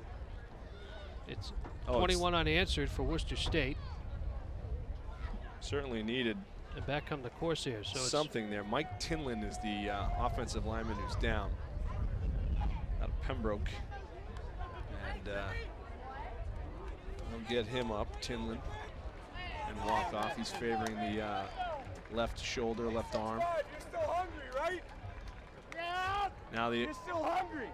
it's 21 unanswered for Worcester State. Certainly needed. And back come the Corsairs. So something there. Mike Tinlin is the offensive lineman who's down out of Pembroke. And they'll get him up, Tinlin, and walk off. He's favoring the left shoulder, left arm. You're still hungry, right? Yeah. Now You're still hungry.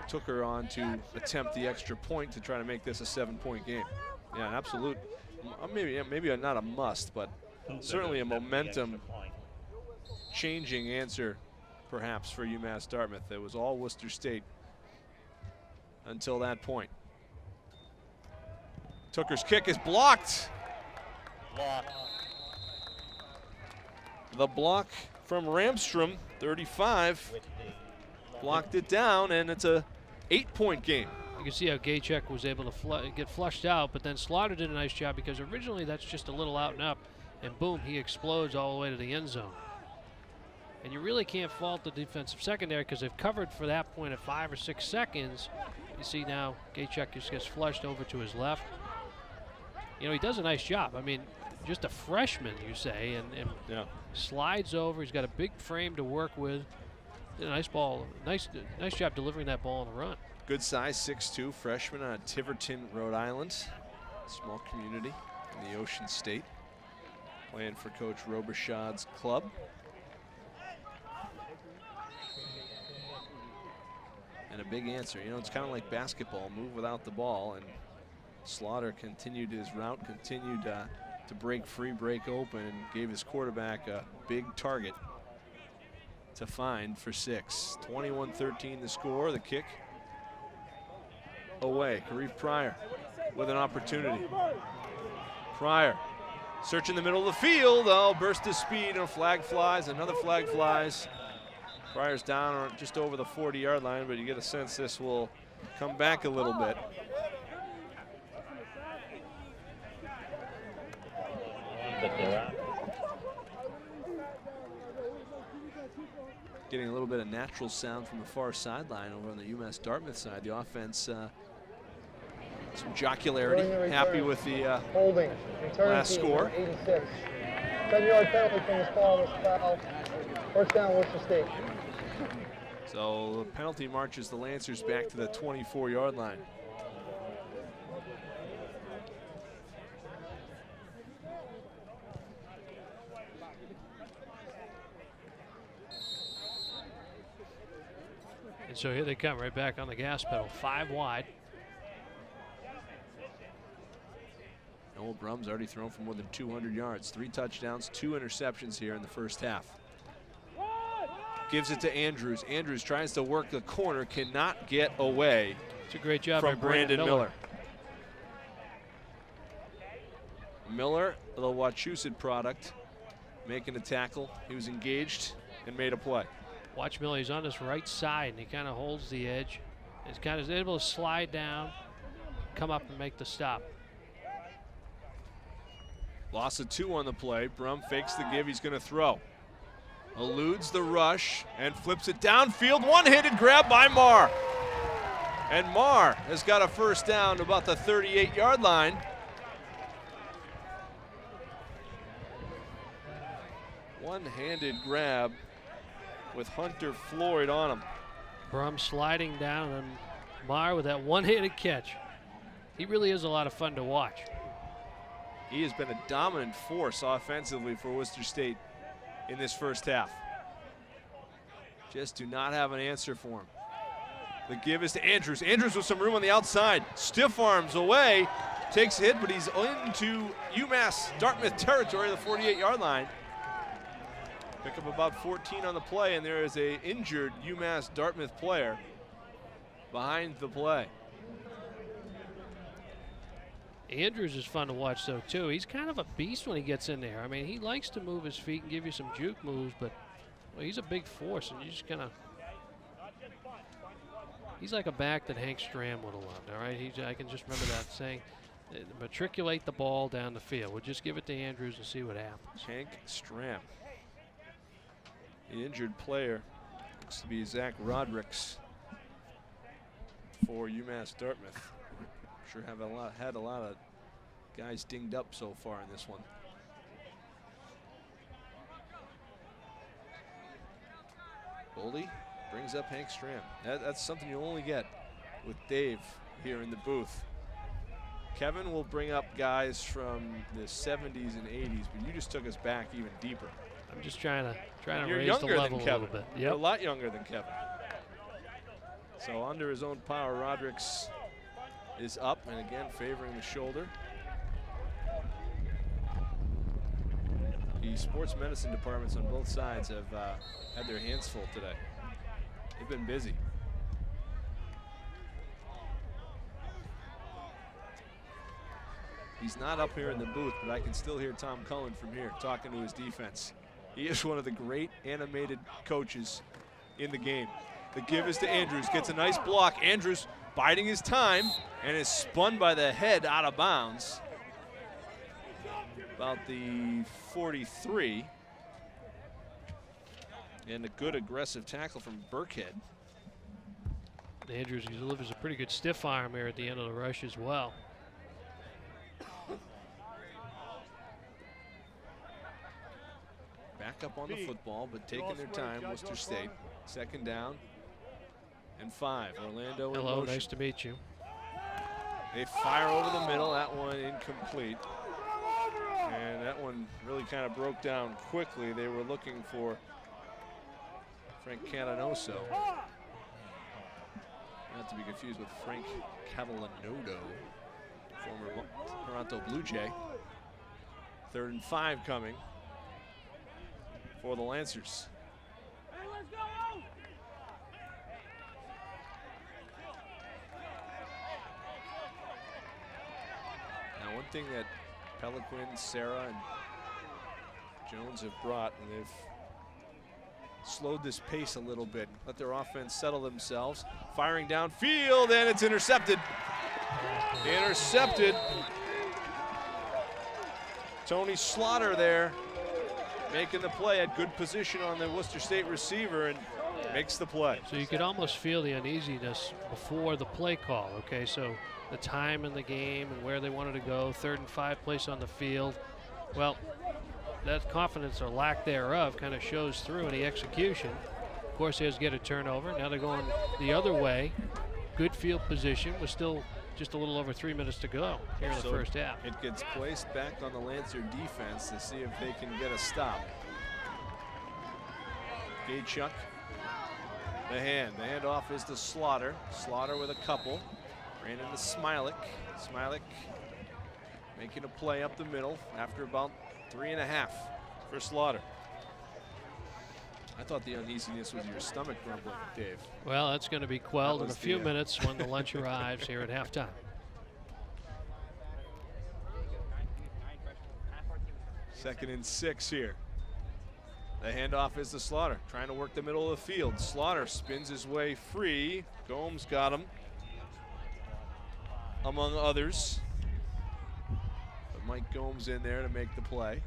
Took her on to attempt the extra point to try to make this a 7-point game. Yeah, an absolute, maybe not a must, but certainly a momentum changing answer perhaps for UMass Dartmouth. It was all Worcester State until that point. Tooker's kick is blocked. The block from Ramstrom, 35, blocked it down, and it's a 8-point game. You can see how Gachuk was able to get flushed out, but then Slaughter did a nice job because originally that's just a little out and up, and boom, he explodes all the way to the end zone. And you really can't fault the defensive secondary because they've covered for that point at 5 or 6 seconds. You see now Gachuk just gets flushed over to his left. You know, he does a nice job. I mean, just a freshman, you say, and yeah, slides over. He's got a big frame to work with. Did a nice ball, nice job delivering that ball on the run. Good size, 6'2", freshman out of Tiverton, Rhode Island. Small community in the Ocean State. Playing for Coach Robichaud's club. And a big answer. You know, it's kind of like basketball, move without the ball, and Slaughter continued his route, continued to break free, break open, and gave his quarterback a big target to find for 6. 21-13 the score. The kick away. Karief Pryor with an opportunity. Pryor searching the middle of the field. Oh, burst his speed, and a flag flies. Another flag flies. Pryor's down just over the 40-yard line, but you get a sense this will come back a little bit. Getting a little bit of natural sound from the far sideline over on the UMass Dartmouth side. The offense, some jocularity. Happy with the holding. last score. 86. 10-yard penalty from the foul. First down, Worcester State. So the penalty marches the Lancers back to the 24-yard line. And so here they come right back on the gas pedal, 5 wide. Noel Brum's already thrown for more than 200 yards, 3 touchdowns, 2 interceptions here in the first half. Gives it to Andrews. Andrews tries to work the corner, cannot get away. It's a great job from by Brandon Miller. Miller, the Wachusett product, making a tackle. He was engaged and made a play. Watch Miller, he's on his right side, and he kind of holds the edge. He's kind of able to slide down, come up and make the stop. Loss of 2 on the play. Brum fakes the give, he's gonna throw. Eludes the rush and flips it downfield. One-handed grab by Marr. And Marr has got a first down to about the 38-yard line. One-handed grab with Hunter Floyd on him. Brum sliding down, and Marr with that one-handed catch. He really is a lot of fun to watch. He has been a dominant force offensively for Worcester State in this first half. Just do not have an answer for him. The give is to Andrews. Andrews with some room on the outside. Stiff arms away. Takes a hit, but he's into UMass Dartmouth territory, the 48-yard line. Pick up about 14 on the play, and there is an injured UMass Dartmouth player behind the play. Andrews is fun to watch, though, too. He's kind of a beast when he gets in there. I mean, he likes to move his feet and give you some juke moves, but well, he's a big force, and you just kind of He's like a back that Hank Stram would have loved, all right? I can just remember that saying, matriculate the ball down the field. We'll just give it to Andrews and see what happens. Hank Stram. The injured player looks to be Zach Rodricks for UMass Dartmouth. Sure have had a lot of guys dinged up so far in this one. Boldy brings up Hank Stram. That's something you only get with Dave here in the booth. Kevin will bring up guys from the 70s and 80s, but you just took us back even deeper. I'm just trying to You're raise younger the level than a Kevin. little bit. You're a lot younger than Kevin. So under his own power, Rodricks is up and again favoring the shoulder. The sports medicine departments on both sides have had their hands full today. They've been busy. He's not up here in the booth, but I can still hear Tom Cullen from here talking to his defense. He is one of the great animated coaches in the game. The give is to Andrews, gets a nice block. Andrews biding his time and is spun by the head out of bounds. About the 43. And a good aggressive tackle from Burkhead. Andrews delivers a pretty good stiff arm here at the end of the rush as well. Back up on the football, but taking their time, Worcester State. Second down and 5. Orlando in motion. Nice to meet you. They fire over the middle, that one incomplete. And that one really kind of broke down quickly. They were looking for Frank Catanoso. Not to be confused with Frank Catalanodo, former Toronto Blue Jay. 3rd and 5 coming for the Lancers. Now, one thing that Peliquin, Sarah, and Jones have brought, and they've slowed this pace a little bit, let their offense settle themselves. Firing downfield, and it's intercepted. Intercepted. Tony Slaughter there, making the play at good position on the Worcester State receiver and makes the play. So you could almost feel the uneasiness before the play call, okay? So the time in the game and where they wanted to go, 3rd and 5 place on the field. Well, that confidence or lack thereof kind of shows through in the execution. Corsairs get a turnover. Now they're going the other way. Good field position with still just a little over 3 minutes to go here in the first half. It gets placed back on the Lancer defense to see if they can get a stop. Gaychuk, the handoff is to Slaughter. Slaughter with a couple. Ran into Smilik. Smilik making a play up the middle after about 3.5 for Slaughter. I thought the uneasiness was your stomach grumbling, Dave. Well, that's going to be quelled in a few minutes when the lunch arrives here at halftime. Second and 6 here. The handoff is to Slaughter, trying to work the middle of the field. Slaughter spins his way free. Gomes got him, among others. But Mike Gomes in there to make the play.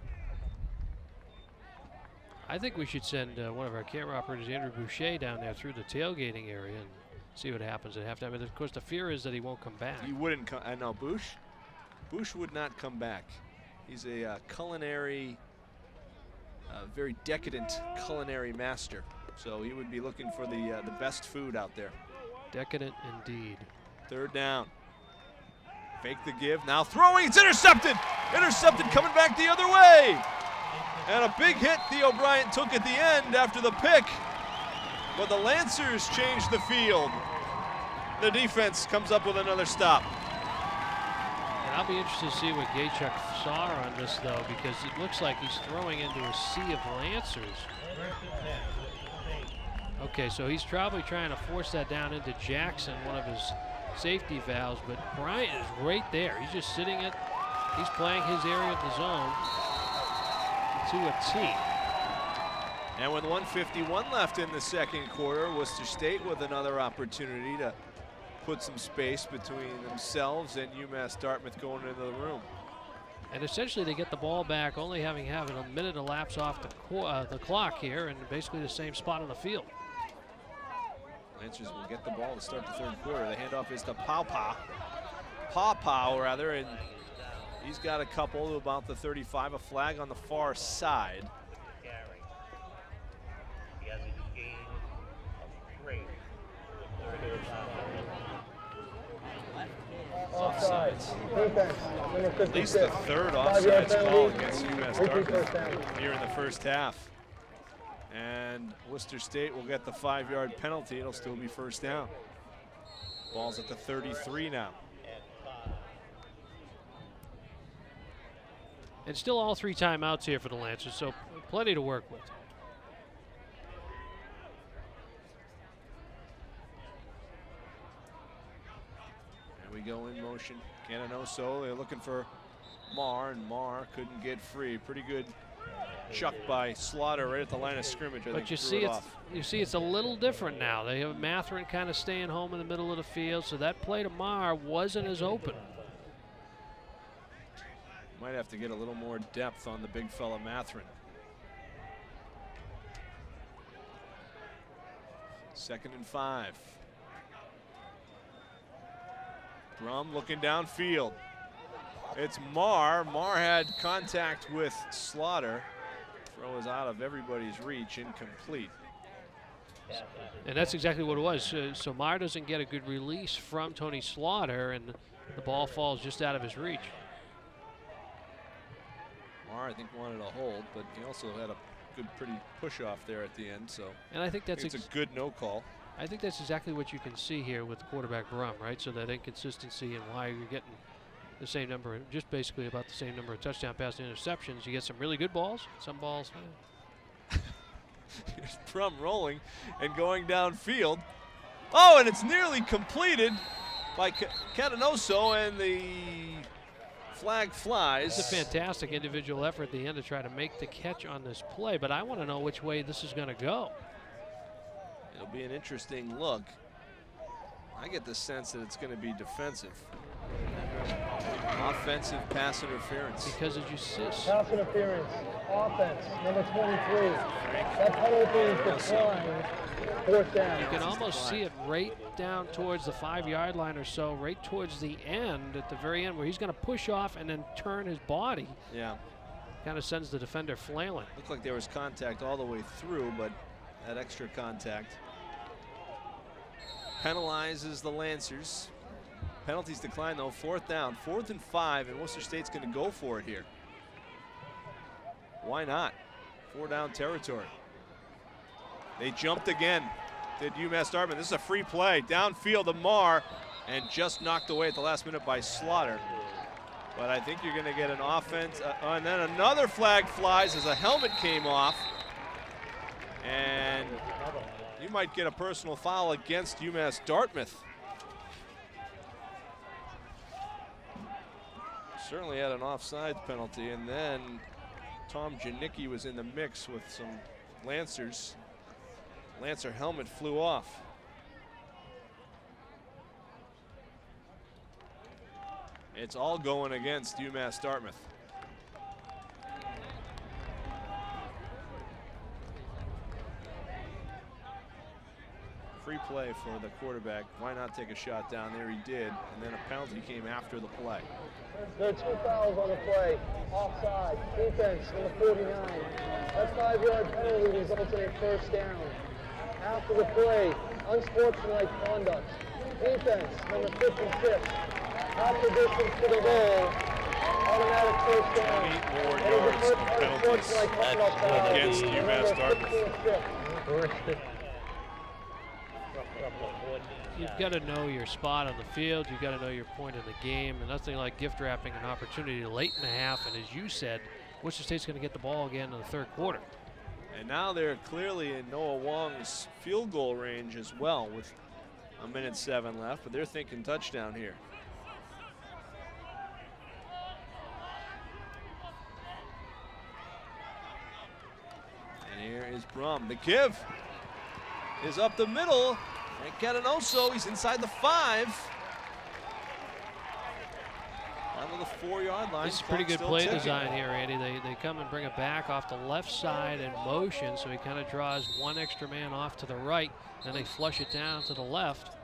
I think we should send one of our camera operators, Andrew Boucher, down there through the tailgating area and see what happens at halftime. And of course, the fear is that he won't come back. He wouldn't come. I know Bush would not come back. He's a culinary, very decadent culinary master. So he would be looking for the best food out there. Decadent indeed. 3rd down. Fake the give. Now throwing. It's intercepted. Intercepted coming back the other way. And a big hit Theo Bryant took at the end after the pick. But the Lancers changed the field. The defense comes up with another stop. And I'll be interested to see what Gaychuk saw on this, though, because it looks like he's throwing into a sea of Lancers. Okay, so he's probably trying to force that down into Jackson, one of his safety valves, but Bryant is right there. He's just sitting he's playing his area of the zone to a T. And with 1:51 left in the second quarter, Worcester State with another opportunity to put some space between themselves and UMass Dartmouth going into the room. And essentially they get the ball back, only having a minute elapse off the clock here, and basically the same spot on the field. Lancers will get the ball to start the third quarter. The handoff is to Pawpaw rather, and he's got a couple to about the 35, a flag on the far side. Offsides. Defense, number 56. At least the third offsides call against UMass Dartmouth here in the first half. And Worcester State will get the 5-yard penalty. It'll still be first down. Ball's at the 33 now. And still all 3 timeouts here for the Lancers, so plenty to work with. We go in motion. Canonoso, they're looking for Marr, and Marr couldn't get free. Pretty good chuck by Slaughter right at the line of scrimmage. But you see, it's a little different now. They have Matherin kind of staying home in the middle of the field, so that play to Marr wasn't as open. Might have to get a little more depth on the big fella Matherin. 2nd and 5. Brum looking downfield. It's Marr. Marr had contact with Slaughter. Throw is out of everybody's reach, incomplete. And that's exactly what it was. So Marr doesn't get a good release from Tony Slaughter, and the ball falls just out of his reach. Marr, I think, wanted a hold, but he also had a good, pretty push off there at the end. So, and I think that's a good no call. I think that's exactly what you can see here with quarterback Brum, right? So that inconsistency and why you're getting the same number, just basically about the same number of touchdown pass and interceptions. You get some really good balls, some balls. Here's Brum rolling and going downfield. Oh, and it's nearly completed by Canonoso, and the flag flies. It's a fantastic individual effort at the end to try to make the catch on this play, but I want to know which way this is going to go. It'll be an interesting look. I get the sense that it's going to be defensive. Offensive pass interference. Because as you see, pass interference, offense, number 23. That penalty declined, 4th down. You can almost see it right down towards the 5-yard line or so, right towards the end, at the very end, where he's going to push off and then turn his body. Yeah. Kind of sends the defender flailing. Looked like there was contact all the way through, but that extra contact penalizes the Lancers. Penalties decline though. 4th down, 4th and 5, and Worcester State's going to go for it here. Why not? 4-down territory. They jumped again. Did UMass Dartmouth. This is a free play. Downfield to Marr, and just knocked away at the last minute by Slaughter. But I think you're going to get an offense. And then another flag flies as a helmet came off. And you might get a personal foul against UMass Dartmouth. Certainly had an offsides penalty, and then Tom Janicki was in the mix with some Lancers. Lancer helmet flew off. It's all going against UMass Dartmouth. Free play for the quarterback. Why not take a shot down there? He did, and then a penalty came after the play. There are 2 fouls on the play. Offside. Defense, number 49. That 5-yard penalty results in a 1st down. After the play, unsportsmanlike conduct. Defense, number 56. Half the distance to the goal. Automatic 1st down. 8 more yards of penalties against UMass Dartmouth. You've got to know your spot on the field. You've got to know your point in the game, and nothing like gift wrapping an opportunity late in the half. And as you said, Worcester State's going to get the ball again in the 3rd quarter. And now they're clearly in Noah Wong's field goal range as well with 1:07 left, but they're thinking touchdown here. And here is Here's Brum. The give is up the middle. And Catanoso, he's inside the 5. Down to the 4-yard line. This is pretty good play design here, Andy. They come and bring it back off the left side in motion, so he kind of draws one extra man off to the right, then they flush it down to the left,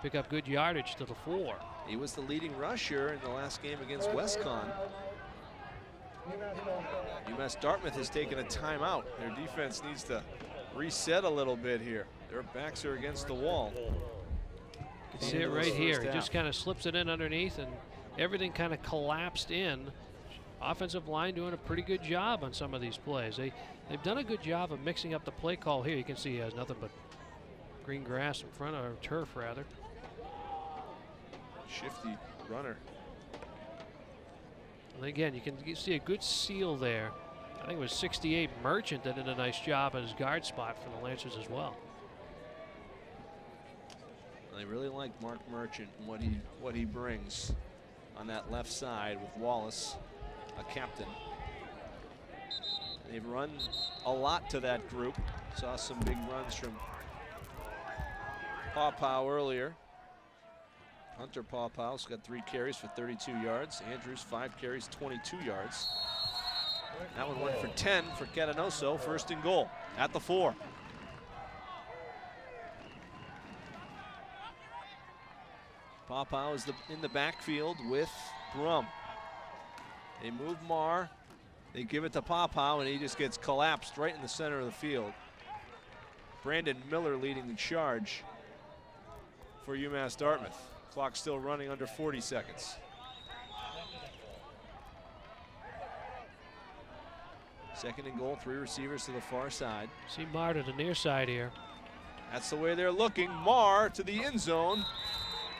pick up good yardage to the 4. He was the leading rusher in the last game against Westcon. UMass Dartmouth has taken a timeout. Their defense needs to reset a little bit here. Their backs are against the wall. You can see it right here. He just kind of slips it in underneath, and everything kind of collapsed in. Offensive line doing a pretty good job on some of these plays. They've done a good job of mixing up the play call here. You can see he has nothing but green grass in front, or turf rather. Shifty runner. And again, you see a good seal there. I think it was 68 Merchant that did a nice job at his guard spot for the Lancers as well. They really like Mark Merchant and what he brings on that left side with Wallace, a captain. They've run a lot to that group. Saw some big runs from Pawpaw earlier. Hunter Pawpaw's got 3 carries for 32 yards. Andrews 5 carries, 22 yards. That one went for 10 for Catanoso. First and goal at the 4. Pawpaw is in the backfield with Brum. They move Marr. They give it to Pawpaw, and he just gets collapsed right in the center of the field. Brandon Miller leading the charge for UMass Dartmouth. Clock still running under 40 seconds. Second and goal, 3 receivers to the far side. See Marr to the near side here. That's the way they're looking. Marr to the end zone.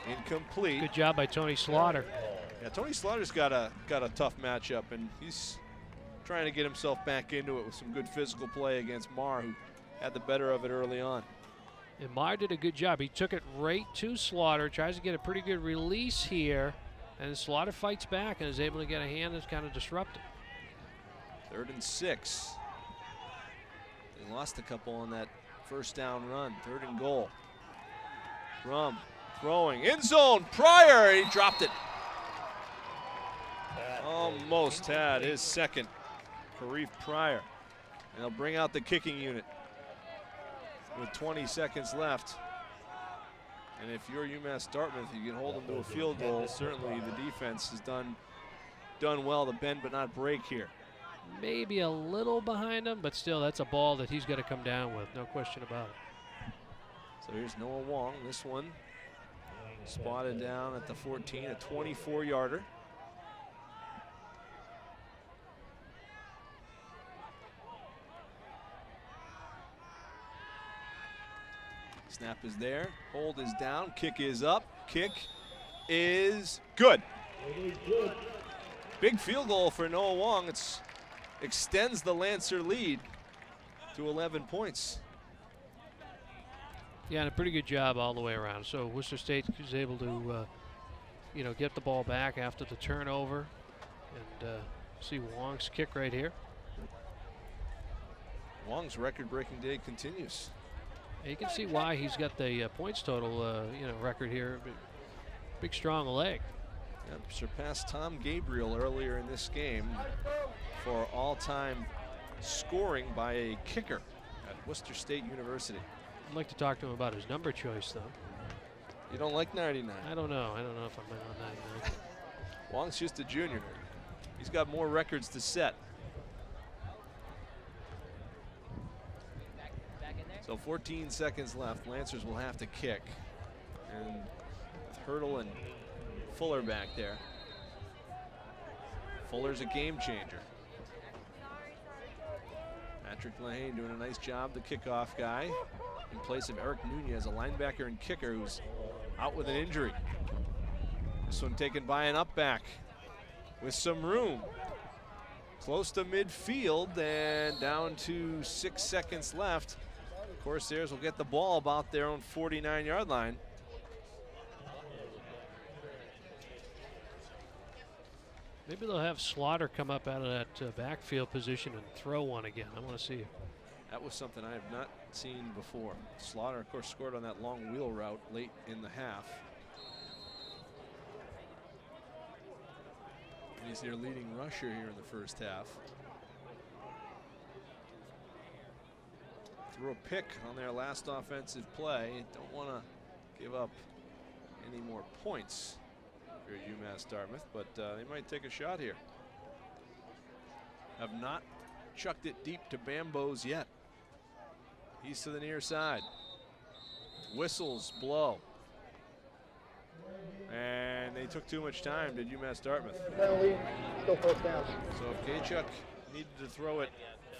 Incomplete. Good job by Tony Slaughter. Yeah, Tony Slaughter's got a tough matchup, and he's trying to get himself back into it with some good physical play against Marr, who had the better of it early on. And Marr did a good job. He took it right to Slaughter, tries to get a pretty good release here, and Slaughter fights back and is able to get a hand that's kind of disrupted. 3rd and 6. They lost a couple on that first down run. 3rd and goal. Brum throwing, end zone, Pryor, he dropped it. Almost had his second. Karif Pryor. And they'll bring out the kicking unit with 20 seconds left. And if you're UMass Dartmouth, you can hold them to a field goal. Certainly the defense has done well to bend but not break here. Maybe a little behind him, but still that's a ball that he's got to come down with, no question about it. So here's Noah Wong. This one spotted down at the 14, a 24-yarder. Snap is there, hold is down, kick is up, kick is good. Big field goal for Noah Wong. It extends the Lancer lead to 11 points. Yeah, and a pretty good job all the way around. So Worcester State is able to, get the ball back after the turnover, and see Wong's kick right here. Wong's record-breaking day continues. You can see why he's got the points total, record here. Big, strong leg. Yep, surpassed Tom Gabriel earlier in this game for all-time scoring by a kicker at Worcester State University. I'd like to talk to him about his number choice, though. You don't like 99? I don't know. I don't know if I'm on 99. Wong's just a junior. He's got more records to set. So 14 seconds left. Lancers will have to kick. And with Hurdle and Fuller back there. Fuller's a game changer. Patrick Lehane doing a nice job, the kickoff guy, in place of Eric Nunez, a linebacker and kicker who's out with an injury. This one taken by an up back with some room. Close to midfield and down to 6 seconds left. Corsairs will get the ball about their own 49-yard line. Maybe they'll have Slaughter come up out of that backfield position and throw one again. I want to see That was something I have not seen before. Slaughter, of course, scored on that long wheel route late in the half. And he's their leading rusher here in the first half. Threw a pick on their last offensive play. Don't want to give up any more points for UMass Dartmouth, but they might take a shot here. Have not chucked it deep to Bambos yet. He's to the near side. Whistles blow. And they took too much time, did UMass Dartmouth. Penalty, still first down. So if Gaychuk needed to throw it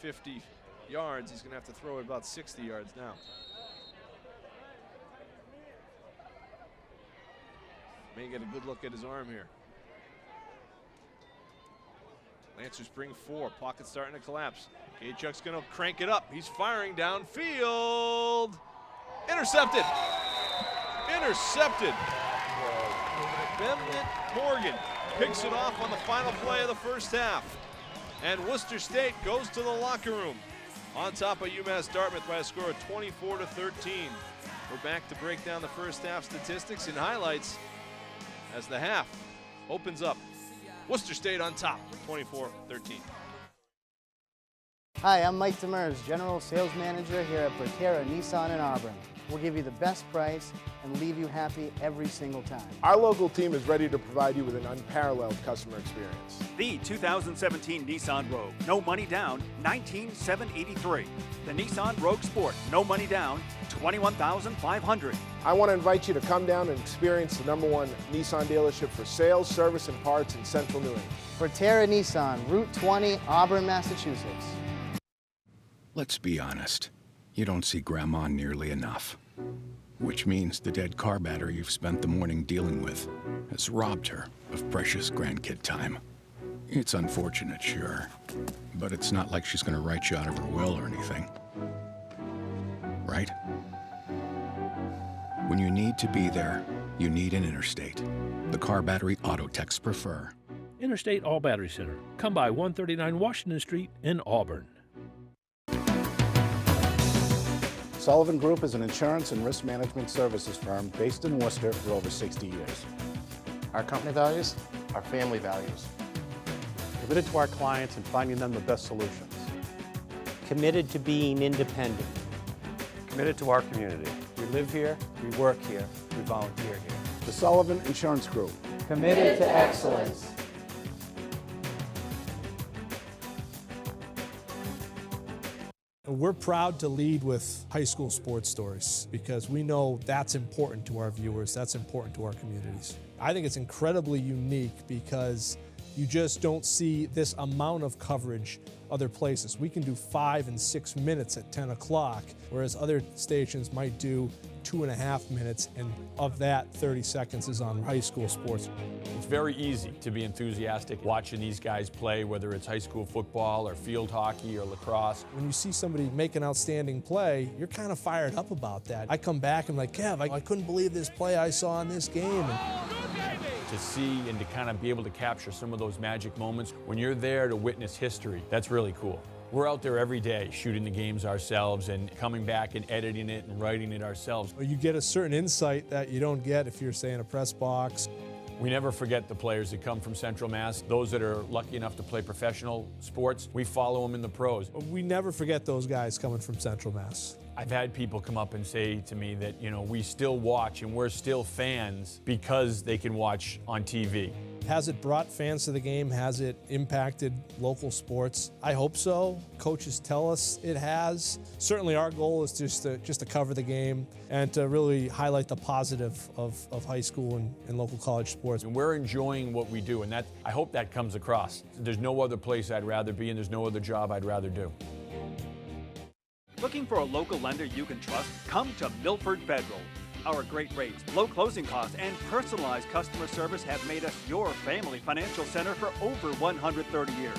50 yards, he's going to have to throw it about 60 yards now. May get a good look at his arm here. Lancers bring 4. Pocket starting to collapse. Gaychuk's going to crank it up. He's firing downfield. Intercepted. Intercepted. Bennett Morgan picks it off on the final play of the first half. And Worcester State goes to the locker room on top of UMass Dartmouth by a score of 24-13. We're back to break down the first half statistics and highlights as the half opens up. Worcester State on top, 24-13. Hi, I'm Mike Demers, General Sales Manager here at Proterra Nissan in Auburn. We'll give you the best price and leave you happy every single time. Our local team is ready to provide you with an unparalleled customer experience. The 2017 Nissan Rogue, no money down, $19,783. The Nissan Rogue Sport, no money down, $21,500. I want to invite you to come down and experience the #1 Nissan dealership for sales, service, and parts in Central New England. Proterra Nissan, Route 20, Auburn, Massachusetts. Let's be honest. You don't see Grandma nearly enough. Which means the dead car battery you've spent the morning dealing with has robbed her of precious grandkid time. It's unfortunate, sure, but it's not like she's going to write you out of her will or anything. Right? When you need to be there, you need an Interstate. The car battery auto techs prefer. Interstate All Battery Center. Come by 139 Washington Street in Auburn. Sullivan Group is an insurance and risk management services firm based in Worcester for over 60 years. Our company values are family values. Committed to our clients and finding them the best solutions. Committed to being independent. Committed to our community. We live here, we work here, we volunteer here. The Sullivan Insurance Group. Committed to excellence. We're proud to lead with high school sports stories because we know that's important to our viewers, that's important to our communities. I think it's incredibly unique because you just don't see this amount of coverage other places. We can do 5 and 6 minutes at 10 o'clock, whereas other stations might do 2.5 minutes, and of that, 30 seconds is on high school sports. It's very easy to be enthusiastic watching these guys play, whether it's high school football or field hockey or lacrosse. When you see somebody make an outstanding play, you're kind of fired up about that. I come back and I'm like, Kev, I couldn't believe this play I saw in this game. To see and to kind of be able to capture some of those magic moments when you're there to witness history, that's really cool. We're out there every day shooting the games ourselves and coming back and editing it and writing it ourselves. You get a certain insight that you don't get if you're, say, in a press box. We never forget the players that come from Central Mass, those that are lucky enough to play professional sports. We follow them in the pros. We never forget those guys coming from Central Mass. I've had people come up and say to me that, we still watch and we're still fans because they can watch on TV. Has it brought fans to the game? Has it impacted local sports? I hope so. Coaches tell us it has. Certainly our goal is just to cover the game and to really highlight the positive of high school and local college sports. And we're enjoying what we do, and I hope that comes across. There's no other place I'd rather be, and there's no other job I'd rather do. Looking for a local lender you can trust? Come to Milford Federal. Our great rates, low closing costs, and personalized customer service have made us your family financial center for over 130 years.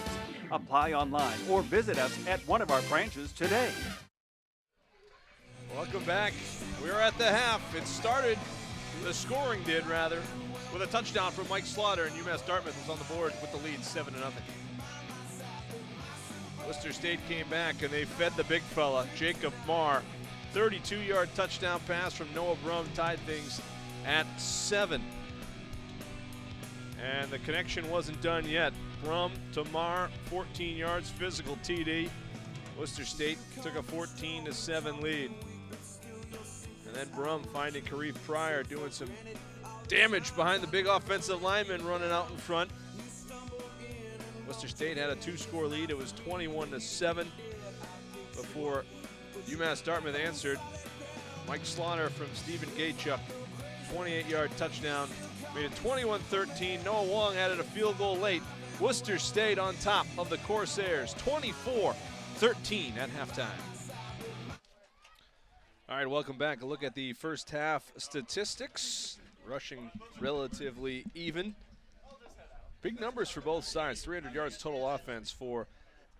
Apply online or visit us at one of our branches today. Welcome back. We're at the half. It started, the scoring did rather, with a touchdown from Mike Slaughter, and UMass Dartmouth was on the board with the lead 7-0. Worcester State came back and they fed the big fella, Jacob Marr. 32-yard touchdown pass from Noah Brum tied things at 7. And the connection wasn't done yet. Brum to Marr, 14 yards, physical TD. Worcester State took a 14-7 lead. And then Brum finding Kharif Pryor doing some damage behind the big offensive lineman running out in front. Worcester State had a 2-score lead. It was 21-7 before UMass Dartmouth answered. Mike Slaughter from Stephen Gaychuk, 28-yard touchdown, made it 21-13. Noah Wong added a field goal late. Worcester State on top of the Corsairs, 24-13 at halftime. All right, welcome back. A look at the first half statistics. Rushing relatively even. Big numbers for both sides. 300 yards total offense for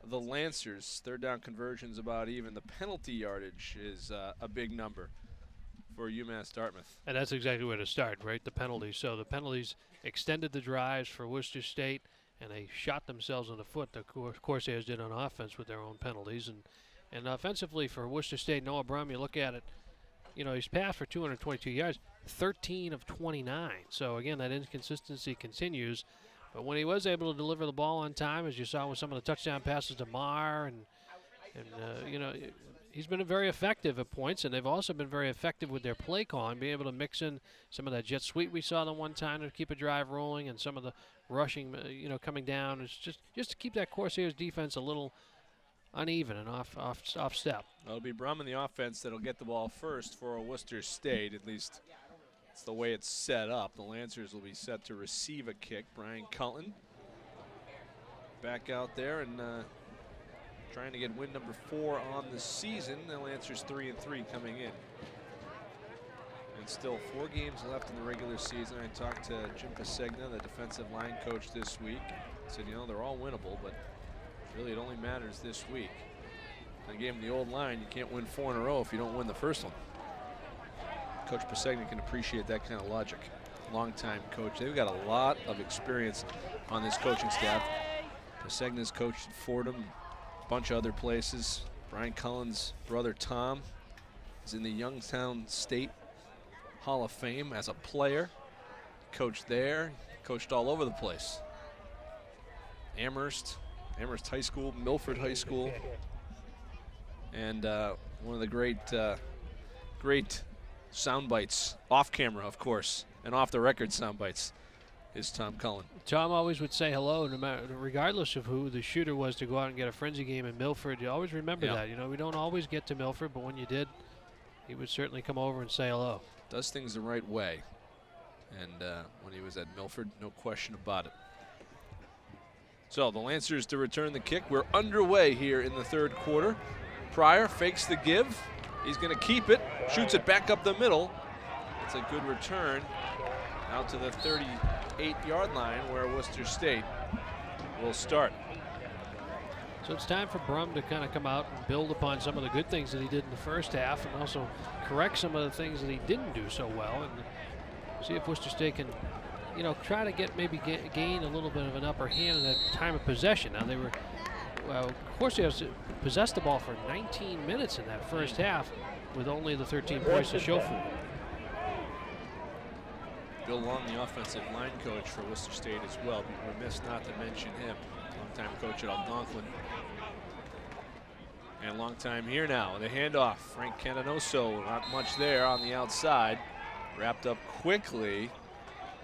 the Lancers. Third down conversions about even. The penalty yardage is a big number for UMass Dartmouth. And that's exactly where to start, right? The penalties. So the penalties extended the drives for Worcester State, and they shot themselves in the foot. The Corsairs did on offense with their own penalties. And offensively for Worcester State, Noah Brum, you look at it, you know, he's passed for 222 yards, 13 of 29. So, again, that inconsistency continues. But when he was able to deliver the ball on time, as you saw with some of the touchdown passes to Marr, and you know, he's been very effective at points, and they've also been very effective with their play calling, being able to mix in some of that jet sweep we saw the one time to keep a drive rolling, and some of the rushing, you know, coming down. It's just to keep that Corsairs defense a little uneven and off step. It'll be Brum in the offense that'll get the ball first for Worcester State. At least it's the way it's set up. The Lancers will be set to receive a kick. Brian Cullen back out there and trying to get win number 4 on the season. The Lancers 3-3 coming in. And still 4 games left in the regular season. I talked to Jim Pasegna, the defensive line coach, this week. Said, you know, they're all winnable, but really it only matters this week. I gave him the old line, you can't win 4 in a row if you don't win the first one. Coach Pasegna can appreciate that kind of logic. Longtime coach. They've got a lot of experience on this coaching staff. Pasegna's coached at Fordham, a bunch of other places. Brian Cullen's brother Tom is in the Youngstown State Hall of Fame as a player. Coached there, coached all over the place. Amherst High School, Milford High School, and one of the great sound bites, off camera, of course, and off the record sound bites, is Tom Cullen. Tom always would say hello, no matter, regardless of who the shooter was, to go out and get a frenzy game in Milford. You always remember that. You know, we don't always get to Milford, but when you did, he would certainly come over and say hello. Does things the right way, and when he was at Milford, no question about it. So the Lancers to return the kick. We're underway here in the third quarter. Pryor fakes the give. He's going to keep it, shoots it back up the middle. It's a good return out to the 38-yard line where Worcester State will start. So it's time for Brum to kind of come out and build upon some of the good things that he did in the first half, and also correct some of the things that he didn't do so well, and see if Worcester State can, you know, try to gain a little bit of an upper hand in that time of possession. Now they were, of course, they possessed the ball for 19 minutes in that first half with only the 13 points to show for it. Bill Long, the offensive line coach for Worcester State as well. We're remiss not to mention him. Longtime coach at Algonquin. And long time here now. The handoff. Frank Candanoso, not much there on the outside. Wrapped up quickly.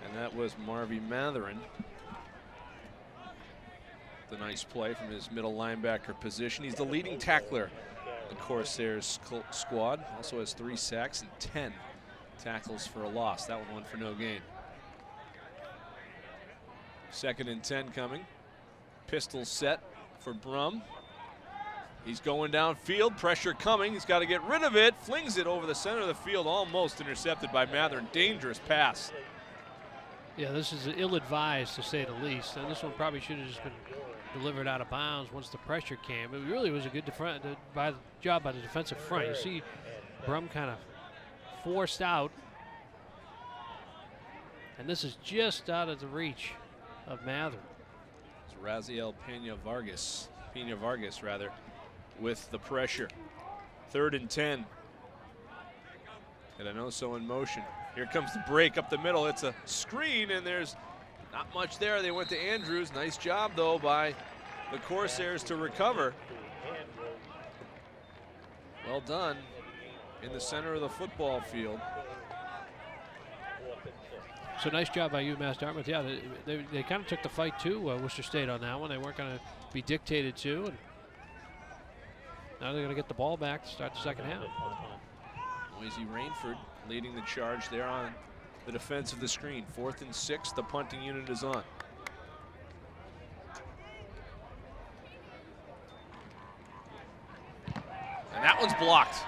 And that was Marvy Matherin. The nice play from his middle linebacker position. He's the leading tackler, the Corsairs squad. Also has 3 sacks and 10 tackles for a loss. That one for no gain. 2nd and 10 coming. Pistol set for Brum. He's going downfield, pressure coming. He's got to get rid of it. Flings it over the center of the field, almost intercepted by Matherin. Dangerous pass. Yeah, this is ill-advised, to say the least. And this one probably should have just been delivered out of bounds once the pressure came. It really was a good job by the defensive front. You see Brum kind of forced out. And this is just out of the reach of Matherin. It's Raziel Pena Vargas Pena Vargas rather, with the pressure. 3rd and 10. Edenoso in motion. Here comes the break up the middle. It's a screen, and there's not much there. They went to Andrews. Nice job, though, by the Corsairs to recover. Well done in the center of the football field. So nice job by UMass Dartmouth. Yeah, they kind of took the fight to Worcester State on that one. They weren't going to be dictated to, and now they're going to get the ball back to start the second half. Moisey Rainford leading the charge there on the defense of the screen. 4th and 6, the punting unit is on. And that one's blocked.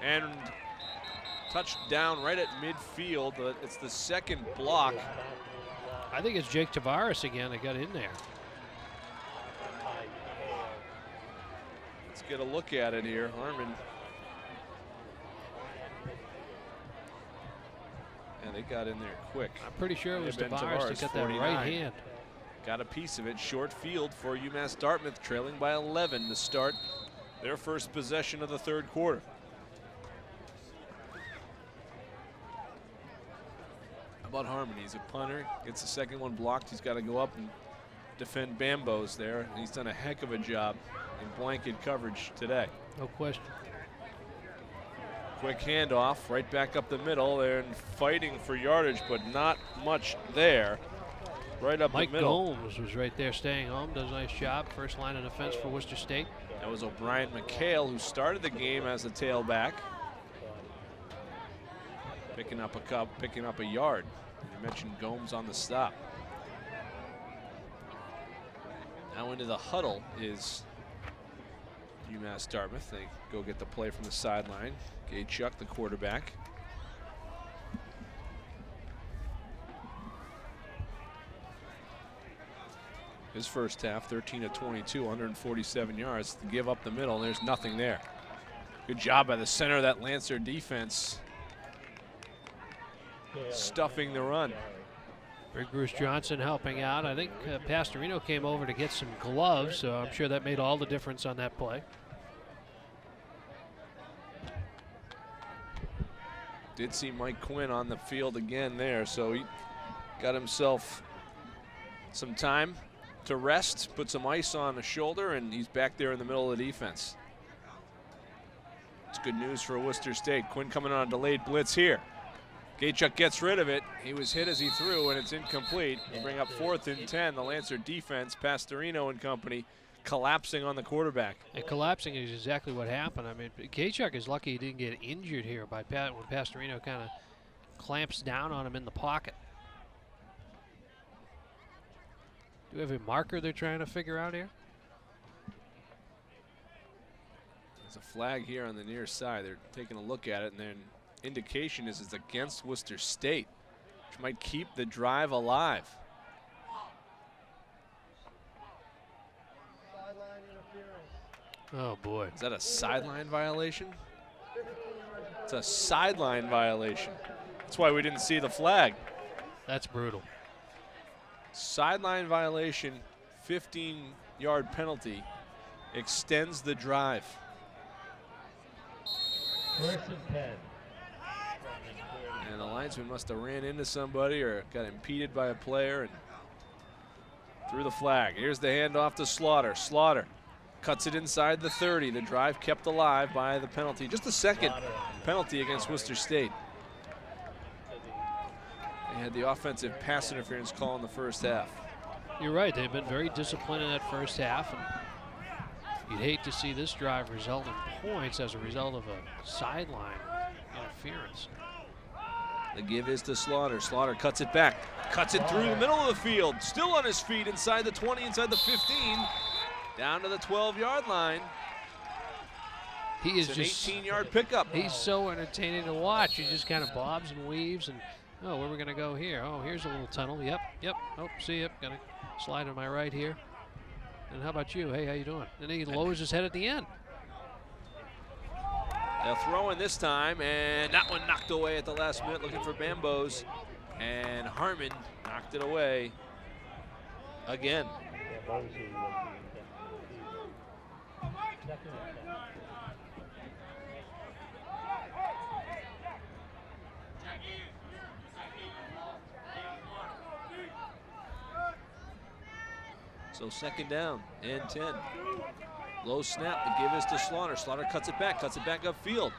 And touched down right at midfield. It's the second block. I think it's Jake Tavares again that got in there. Let's get a look at it here. Harmon. And they got in there quick. I'm pretty sure it was Tavares to get that 49. right hand. Got a piece of it. Short field for UMass Dartmouth, trailing by 11 to start their first possession of the 3rd quarter. How about Harmon? He's a punter, gets the second one blocked. He's got to go up and defend Bambos there. And he's done a heck of a job in blanket coverage today. No question. Quick handoff, right back up the middle. They're fighting for yardage, but not much there. Right up the middle. Mike Gomes was right there staying home, does a nice job. First line of defense for Worcester State. That was O'Brien McHale, who started the game as a tailback. Picking up a yard. You mentioned Gomes on the stop. Now into the huddle is UMass Dartmouth. They go get the play from the sideline. Gaychuk, the quarterback. His first half, 13 of 22, 147 yards. To give up the middle, there's nothing there. Good job by the center of that Lancer defense, stuffing the run. Big Bruce Johnson helping out. I think Pastorino came over to get some gloves, so I'm sure that made all the difference on that play. Did see Mike Quinn on the field again there, so he got himself some time to rest, put some ice on the shoulder, and he's back there in the middle of the defense. It's good news for Worcester State. Quinn coming on a delayed blitz here. Gaychuk gets rid of it. He was hit as he threw, and it's incomplete. They bring up 4th and 10. The Lancer defense, Pastorino and company, collapsing on the quarterback. And collapsing is exactly what happened. I mean, Gaychuk is lucky he didn't get injured here by when Pastorino kind of clamps down on him in the pocket. Do we have a marker they're trying to figure out here? There's a flag here on the near side. They're taking a look at it, and then indication is it's against Worcester State, which might keep the drive alive. Oh boy. Is that a sideline violation? It's a sideline violation. That's why we didn't see the flag. That's brutal. Sideline violation, 15-yard penalty, extends the drive. First and 10. And the linesman must have ran into somebody or got impeded by a player and threw the flag. Here's the handoff to Slaughter. Slaughter cuts it inside the 30. The drive kept alive by the penalty. Just the second penalty against Worcester State. They had the offensive pass interference call in the first half. You're right. They've been very disciplined in that first half. And you'd hate to see this drive result in points as a result of a sideline interference. The give is to Slaughter. Slaughter cuts it back. Cuts it through the middle of the field. Still on his feet inside the 20, inside the 15. Down to the 12-yard line. He is it's an just 18-yard pickup. He's so entertaining to watch. He just kind of bobs and weaves and, oh, where are we going to go here? Oh, here's a little tunnel. Yep. Oh, see it. Going to slide to my right here. And how about you? Hey, how you doing? And then he lowers his head at the end. They'll throw in this time, and that one knocked away at the last minute, looking for Bambos. And Harmon knocked it away again. So second down and 10. Low snap, the give is to Slaughter. Slaughter cuts it back upfield.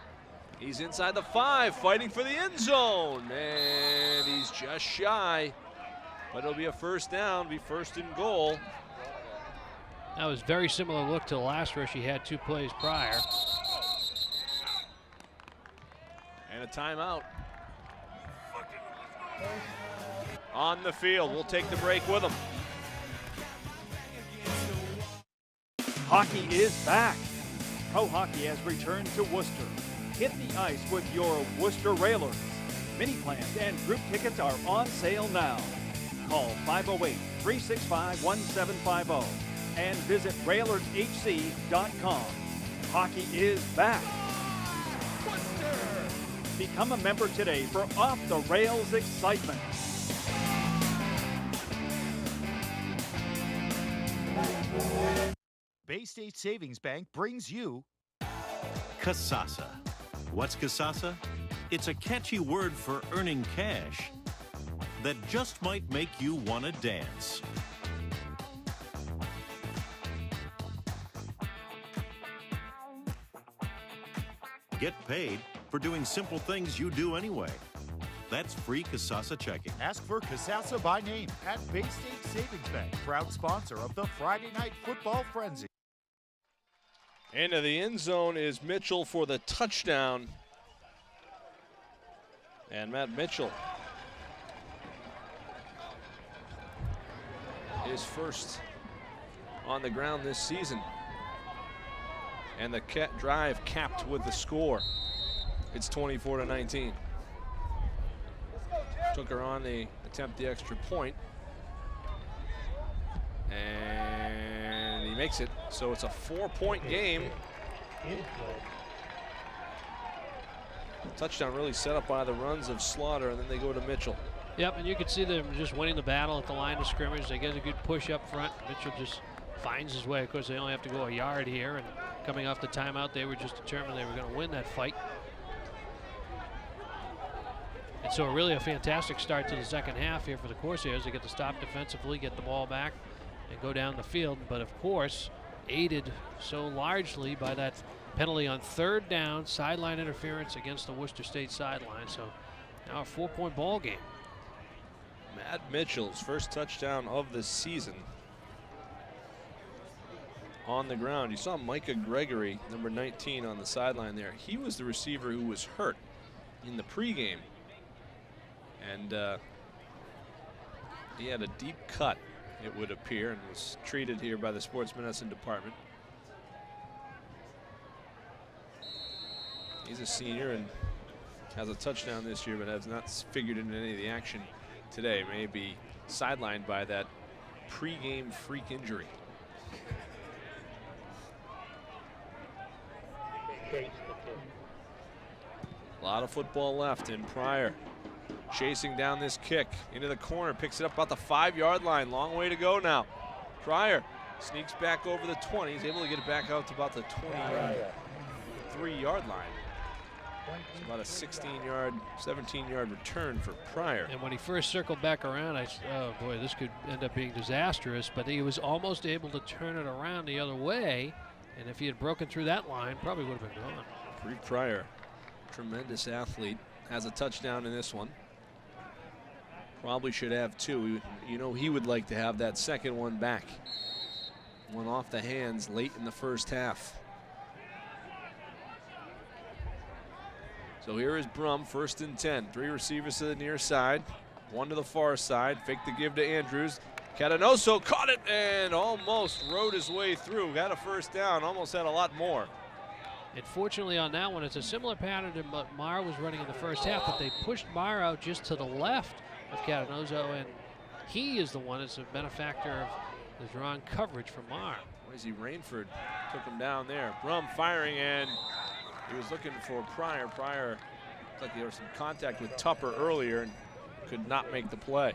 He's inside the 5, fighting for the end zone, and he's just shy. But it'll be a first down, be first and goal. That was very similar look to the last rush he had 2 plays prior. And a timeout. On the field, we'll take the break with him. Hockey is back. Pro hockey has returned to Worcester. Hit the ice with your Worcester Railers. Mini plans and group tickets are on sale now. Call 508-365-1750 and visit railershc.com. Hockey is back. Worcester! Become a member today for off-the-rails excitement. Bay State Savings Bank brings you Kasasa. What's Kasasa? It's a catchy word for earning cash that just might make you want to dance. Get paid for doing simple things you do anyway. That's free Kasasa checking. Ask for Kasasa by name at Bay State Savings Bank, proud sponsor of the Friday Night Football Frenzy. Into the end zone is Mitchell for the touchdown. And Matt Mitchell is first on the ground this season. And the drive capped with the score. It's 24-19. Took her on the attempt the extra point. And he makes it, so it's a 4-point game. Touchdown really set up by the runs of Slaughter, and then they go to Mitchell. Yep, and you can see them just winning the battle at the line of scrimmage. They get a good push up front. Mitchell just finds his way. Of course, they only have to go a yard here, and coming off the timeout, they were just determined they were going to win that fight. And so really a fantastic start to the second half here for the Corsairs. They get to stop defensively, get the ball back, and go down the field. But of course, aided so largely by that penalty on third down, sideline interference against the Worcester State sideline. So now a 4-point ball game. Matt Mitchell's first touchdown of the season on the ground. You saw Micah Gregory, number 19, on the sideline there. He was the receiver who was hurt in the pregame. And he had a deep cut, it would appear, and was treated here by the sports medicine department. He's a senior and has a touchdown this year, but has not figured into any of the action today. May be sidelined by that pregame freak injury. A lot of football left, and Pryor chasing down this kick into the corner, picks it up about the 5-yard line. Long way to go now. Pryor sneaks back over the 20. He's able to get it back out to about the 23-yard line. It's about a 16-yard, 17-yard return for Pryor. And when he first circled back around, I said, oh boy, this could end up being disastrous, but he was almost able to turn it around the other way, and if he had broken through that line, probably would have been gone. Reed Pryor, tremendous athlete, has a touchdown in this one. Probably should have 2. You know, he would like to have that second one back. One off the hands late in the first half. So here is Brum, 1st and 10. 3 receivers to the near side, 1 to the far side. Fake the give to Andrews. Catanoso caught it and almost rode his way through. Got a first down, almost had a lot more. And fortunately on that one, it's a similar pattern to what Marr was running in the first half, but they pushed Marr out just to the left of Catanoso, and he is the one that's a benefactor of the drawn coverage from Marr. Boise Rainford took him down there. Brum firing, and he was looking for Pryor. Pryor looked like there was some contact with Tupper earlier and could not make the play.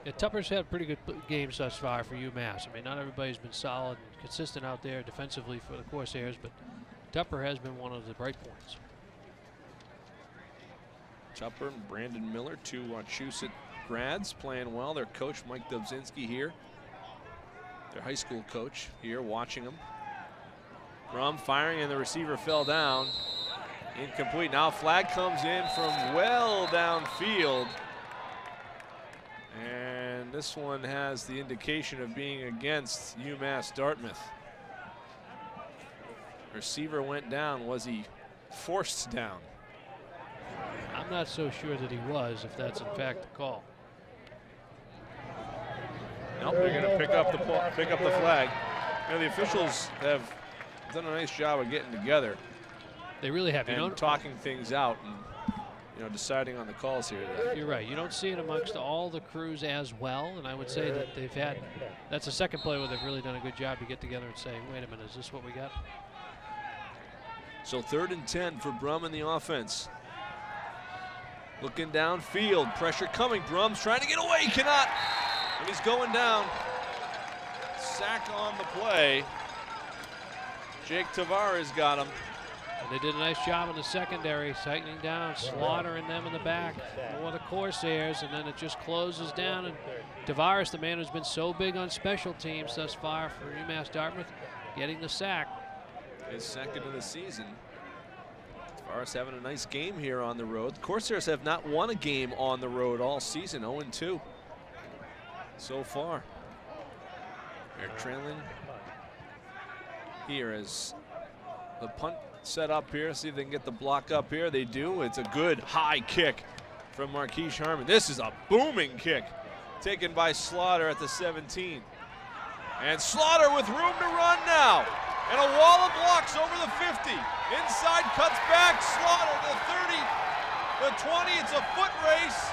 Yeah, Tupper's had pretty good games thus far for UMass. I mean, not everybody's been solid and consistent out there defensively for the Corsairs, but Tupper has been one of the bright points. Tupper and Brandon Miller, two Wachusett grads, playing well. Their coach, Mike Dobzinski, here. Their high school coach here watching them. Brum firing, and the receiver fell down. Incomplete. Now flag comes in from well downfield. And this one has the indication of being against UMass Dartmouth. Receiver went down. Was he forced down? I'm not so sure that he was, if that's in fact the call. Nope, they're going to pick up the flag. You know, the officials have done a nice job of getting together. They really have. And talking things out and, you know, deciding on the calls here. You're right. You don't see it amongst all the crews as well, and I would say that they've had, that's the second play where they've really done a good job to get together and say, wait a minute, is this what we got? So 3rd and 10 for Brum in the offense. Looking downfield, pressure coming. Brum's trying to get away, cannot. And he's going down. Sack on the play. Jake Tavares got him. And they did a nice job in the secondary, tightening down, slaughtering them in the back for the Corsairs, and then it just closes down. And Tavares, the man who's been so big on special teams thus far for UMass Dartmouth, getting the sack. His second of the season. Tavares having a nice game here on the road. The Corsairs have not won a game on the road all season, 0-2 so far. They're trailing here as the punt set up here. See if they can get the block up here. They do. It's a good high kick from Marquise Harmon. This is a booming kick taken by Slaughter at the 17. And Slaughter with room to run now. And a wall of blocks over the 50. Inside, cuts back. Slaughter to the 30, the 20. It's a foot race.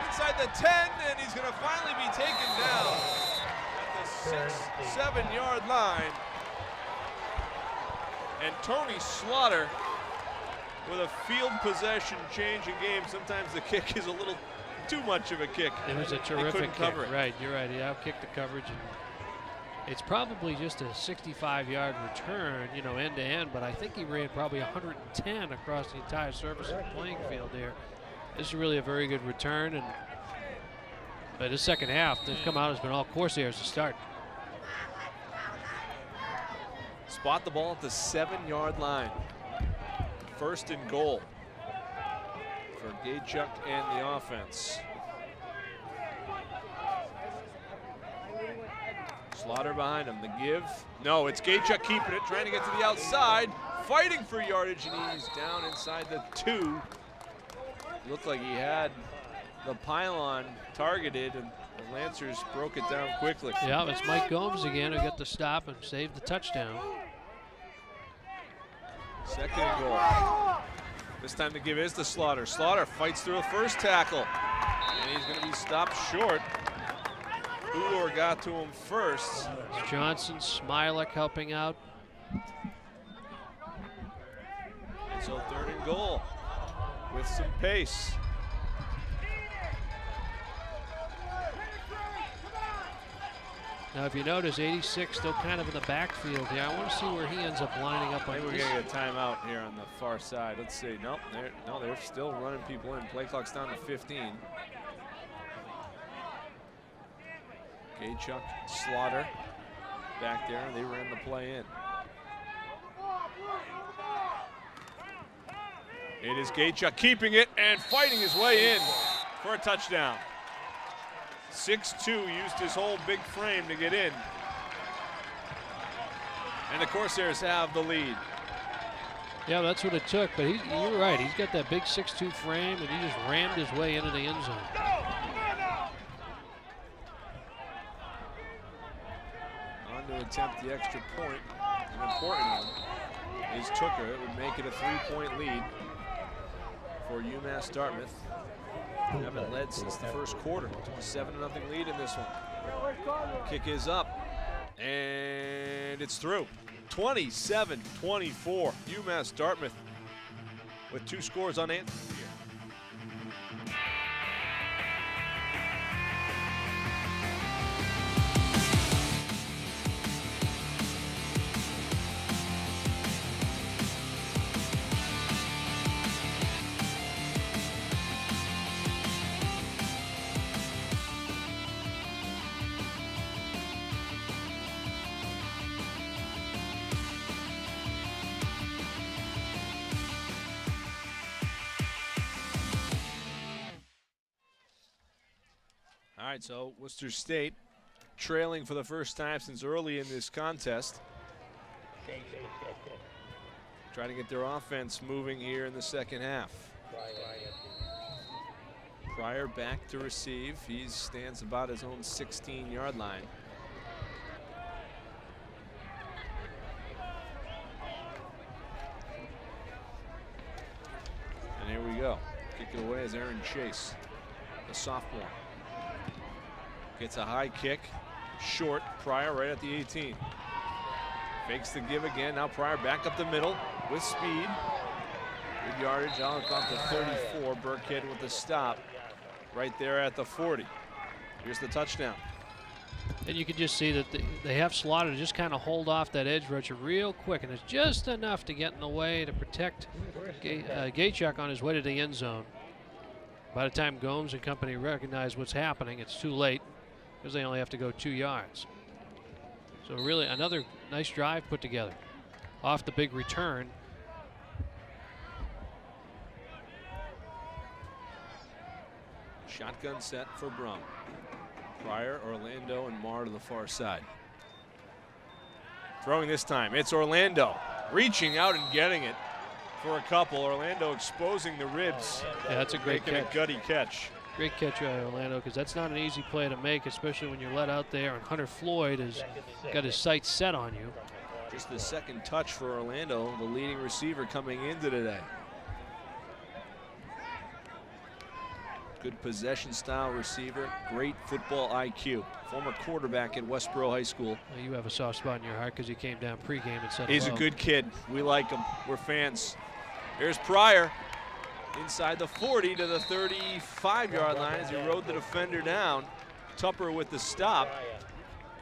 Inside the 10, and he's going to finally be taken down at the 6-7 yard line. And Tony Slaughter with a field possession change in game. Sometimes the kick is a little too much of a kick. It was a terrific kick. Right, you're right. He outkicked the coverage. And it's probably just a 65-yard return, you know, end to end, but I think he ran probably 110 across the entire surface of the playing field there. This is really a very good return, and but the second half, they've come out has been all Corsairs to start. Spot the ball at the 7-yard line. 1st and goal for Gaychuk and the offense. Slaughter behind him. The give. No, it's Gaychuk keeping it, trying to get to the outside, fighting for yardage, and he's down inside the 2. Looked like he had the pylon targeted, and the Lancers broke it down quickly. Yeah, it's Mike Gomes again who got the stop and saved the touchdown. 2nd and goal. This time the give is to Slaughter. Slaughter fights through a first tackle, and he's going to be stopped short. Ullor got to him first. Johnson, Smilek helping out. And so 3rd and goal with some pace. Now, if you notice, 86 still kind of in the backfield here. I want to see where he ends up lining up on Maybe we're this. going to get a timeout here on the far side. Let's see. Nope, they're still running people in. Play clock's down to 15. Gaychuk, Slaughter back there. They ran the play in. It is Gaychuk keeping it and fighting his way in for a touchdown. 6'2", used his whole big frame to get in. And the Corsairs have the lead. Yeah, that's what it took, but you're right. He's got that big 6'2" frame, and he just rammed his way into the end zone. On to attempt the extra point, an important one, is Tooker. It would make it a 3-point lead for UMass Dartmouth. They haven't led since the first quarter. 7-0 lead in this one. Kick is up, and it's through. 27-24. UMass Dartmouth with 2 scores unanswered here. right, so Worcester State trailing for the first time since early in this contest. Trying to get their offense moving here in the second half. Pryor back to receive. He stands about his own 16-yard line. And here we go. Kick it away as Aaron Chase, the sophomore. Gets a high kick, short. Pryor right at the 18. Fakes the give again. Now Pryor back up the middle with speed. Good yardage out about the 34. Burkhead with the stop right there at the 40. Here's the touchdown. And you can just see that they have Slaughter to just kind of hold off that edge rusher real quick, and it's just enough to get in the way to protect Gaychuk on his way to the end zone. By the time Gomes and company recognize what's happening, it's too late because they only have to go 2 yards. So really another nice drive put together off the big return. Shotgun set for Brum. Pryor, Orlando, and Marr to the far side. Throwing this time, it's Orlando. Reaching out and getting it for a couple. Orlando exposing the ribs. Yeah, that's a great catch. A gutty catch. Great catch by Orlando, because that's not an easy play to make, especially when you're let out there and Hunter Floyd has got his sights set on you. Just the second touch for Orlando, the leading receiver coming into today. Good possession style receiver, great football IQ. Former quarterback at Westboro High School. Well, you have a soft spot in your heart because he came down pregame and said he's hello. A good kid. We like him. We're fans. Here's Pryor inside the 40 to the 35-yard line as he rode the defender down. Tupper with the stop.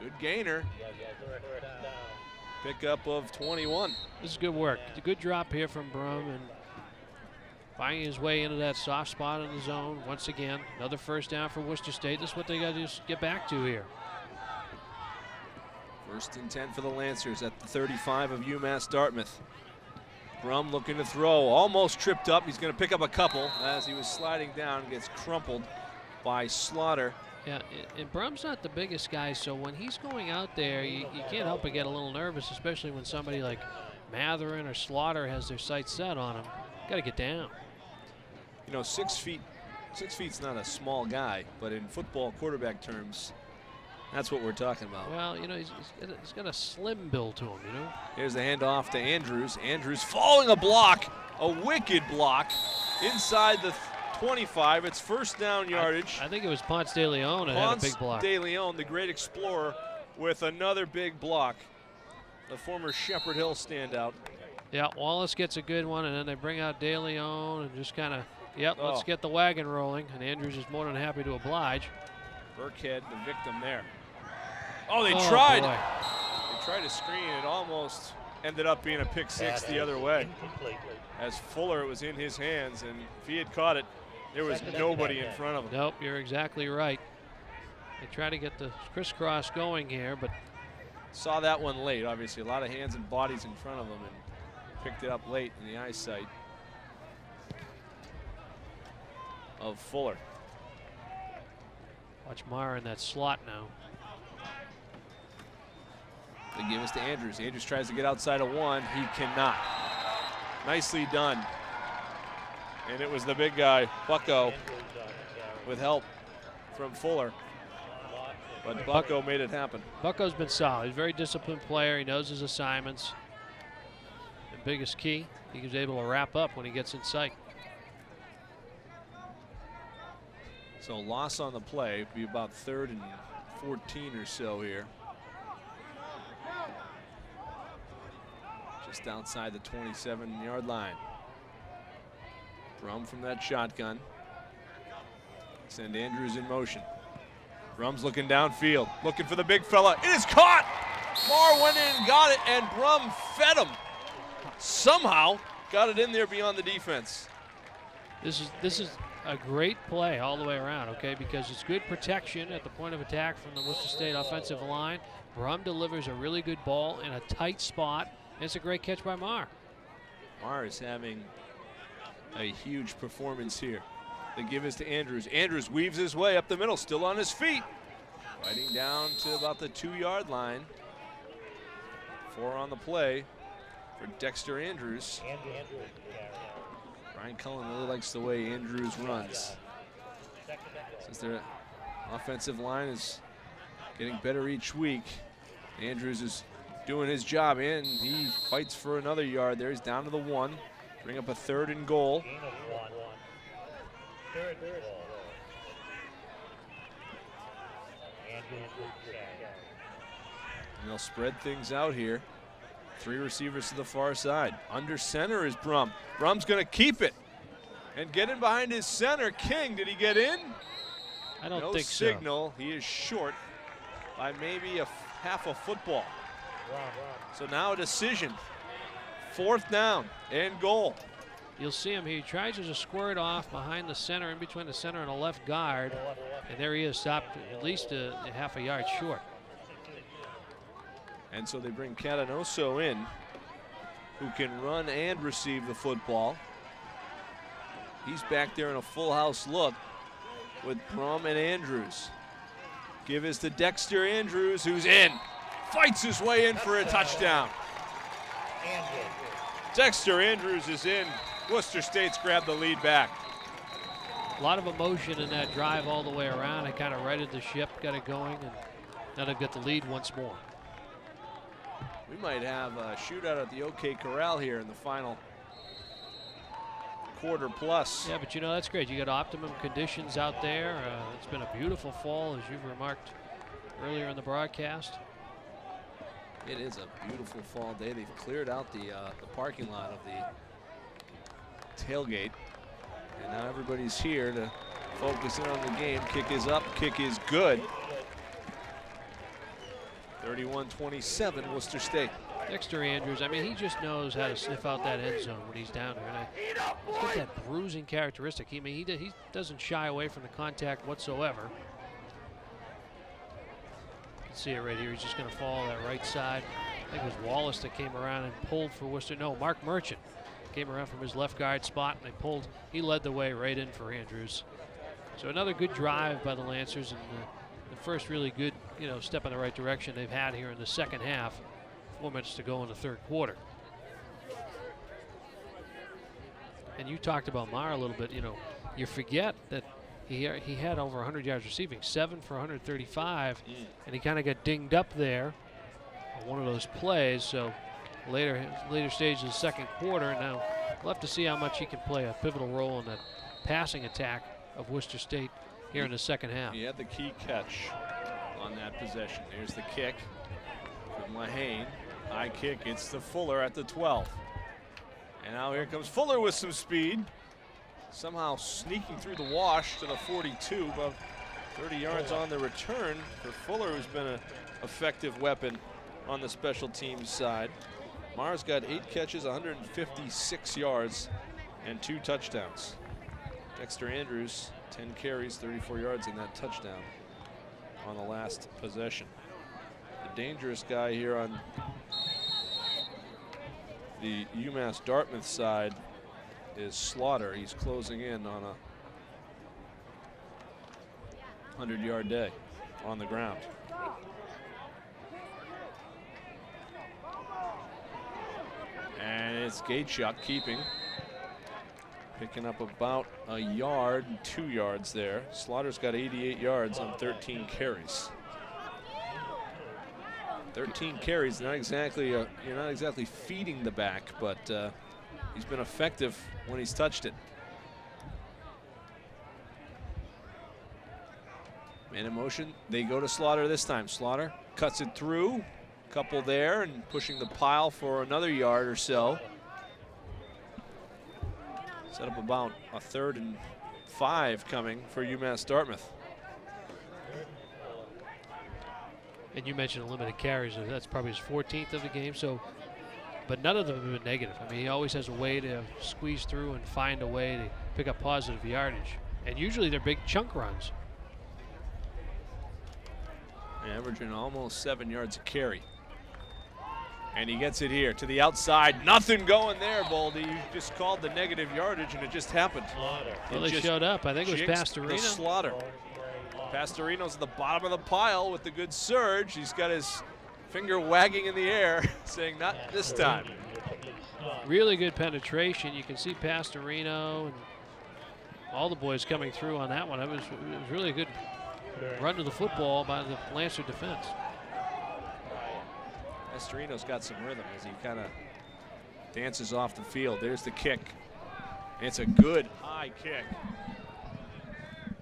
Good gainer. Pickup of 21. This is good work. A good drop here from Brum and finding his way into that soft spot in the zone. Once again, another first down for Worcester State. This is what they got to get back to here. 1st and 10 for the Lancers at the 35 of UMass Dartmouth. Brum looking to throw, almost tripped up. He's going to pick up a couple as he was sliding down, gets crumpled by Slaughter. Yeah, and Brum's not the biggest guy, so when he's going out there, you can't help but get a little nervous, especially when somebody like Matherin or Slaughter has their sights set on him. Got to get down. You know, 6 feet's not a small guy, but in football quarterback terms, that's what we're talking about. Well, you know, he's got a slim build to him, you know. Here's the handoff to Andrews. Andrews following a block, a wicked block inside the 25. It's first down yardage. I think it was Ponce de Leon that had a big block. Ponce de Leon, the great explorer, with another big block. The former Shepherd Hill standout. Yeah, Wallace gets a good one, and then they bring out De Leon and just kind of, let's get the wagon rolling. And Andrews is more than happy to oblige. Burkhead, the victim there. Oh, they tried. Boy. They tried to screen. It almost ended up being a pick six the other way. As Fuller was in his hands, and if he had caught it, there was nobody in front of him. Nope, you're exactly right. They try to get the crisscross going here, but saw that one late. Obviously, a lot of hands and bodies in front of them, and picked it up late in the eyesight of Fuller. Watch Meyer in that slot now. They give us to Andrews. Andrews tries to get outside of one. He cannot. Nicely done. And it was the big guy, Bucko, with help from Fuller. But Bucko made it happen. Bucko's been solid. He's a very disciplined player. He knows his assignments. The biggest key, he was able to wrap up when he gets in sight. So loss on the play, be about 3rd and 14 or so here. Just outside the 27-yard line. Brum from that shotgun. Send Andrews in motion. Brum's looking downfield, looking for the big fella. It is caught! Marr went in and got it, and Brum fed him. Somehow got it in there beyond the defense. This is a great play all the way around, okay, because it's good protection at the point of attack from the Worcester State offensive line. Brum delivers a really good ball in a tight spot, and it's a great catch by Marr. Marr is having a huge performance here. The give is to Andrews. Andrews weaves his way up the middle, still on his feet. Fighting down to about the 2-yard line. 4 on the play for Dexter Andrews. Brian Cullen really likes the way Andrews runs. Since their offensive line is getting better each week, Andrews is doing his job, and he fights for another yard there. He's down to the 1. Bring up a 3rd and goal. And they'll spread things out here. 3 receivers to the far side. Under center is Brum. Brum's going to keep it and get in behind his center. King, did he get in? I don't no think signal. He is short by maybe half a football. So now a decision. 4th down and goal. You'll see him. He tries to just square it off behind the center, in between the center and the left guard. And there he is, stopped at least a half a yard short. And so they bring Catanoso in, who can run and receive the football. He's back there in a full house look with Brum and Andrews. Give is to Dexter Andrews, who's in. Fights his way in for a touchdown. Dexter Andrews is in. Worcester State's grabbed the lead back. A lot of emotion in that drive all the way around. It kind of righted the ship, got it going, and now they've got the lead once more. We might have a shootout at the OK Corral here in the final quarter plus. Yeah, but you know, that's great. You got optimum conditions out there. It's been a beautiful fall, as you've remarked earlier in the broadcast. It is a beautiful fall day. They've cleared out the parking lot of the tailgate. And now everybody's here to focus in on the game. Kick is up, kick is good. 31-27, Worcester State. Dexter Andrews, I mean, he just knows how to sniff out that end zone when he's down there. And he's got that bruising characteristic. He doesn't shy away from the contact whatsoever. You can see it right here. He's just going to fall that right side. I think it was Wallace that came around and pulled for Worcester. No, Mark Merchant came around from his left guard spot, and they pulled. He led the way right in for Andrews. So another good drive by the Lancers, and the first really good, step in the right direction they've had here in the second half. 4 minutes to go in the third quarter. And you talked about Maher a little bit. You forget that he had over 100 yards receiving, 7 for 135, and he kind of got dinged up there on one of those plays. So later stage of the second quarter, now we'll have to see how much he can play a pivotal role in that passing attack of Worcester State here in the second half. He had the key catch on that possession. There's the kick from Lahane. High kick, it's to Fuller at the 12. And now here comes Fuller with some speed. Somehow sneaking through the wash to the 42, about 30 yards on the return for Fuller, who's been an effective weapon on the special teams side. Maher's got 8 catches, 156 yards, and 2 touchdowns. Dexter Andrews, 10 carries, 34 yards in that touchdown on the last possession. The dangerous guy here on the UMass Dartmouth side is Slaughter. He's closing in on a 100-yard day on the ground. And it's Gateshot keeping. Picking up about a yard and 2 yards there. Slaughter's got 88 yards on 13 carries. 13 carries, not exactly you're not exactly feeding the back, but he's been effective when he's touched it. Man in motion, they go to Slaughter this time. Slaughter cuts it through, couple there, and pushing the pile for another yard or so. Set up about a 3rd and 5 coming for UMass Dartmouth. And you mentioned limited carries. That's probably his 14th of the game. But none of them have been negative. I mean, he always has a way to squeeze through and find a way to pick up positive yardage. And usually they're big chunk runs. Averaging almost 7 yards a carry. And he gets it here to the outside. Nothing going there, Baldy. You just called the negative yardage, and it just happened. Well, they showed up. I think it was Pastorino. The slaughter. Pastorino's at the bottom of the pile with the good surge. He's got his finger wagging in the air, saying not this time. Really good penetration. You can see Pastorino and all the boys coming through on that one. It was really a good run to the football by the Lancer defense. Pastorino's got some rhythm as he kind of dances off the field. There's the kick. It's a good high kick.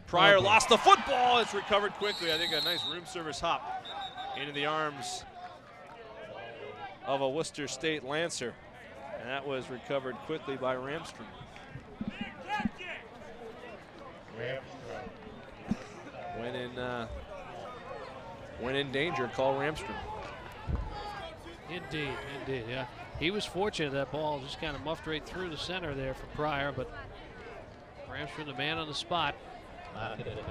Pryor lost the football. It's recovered quickly. I think a nice room service hop into the arms of a Worcester State Lancer. And that was recovered quickly by Ramstrom. When in danger, call Ramstrom. Indeed, yeah. He was fortunate that ball just kind of muffed right through the center there for Pryor, but Ramstrom, the man on the spot,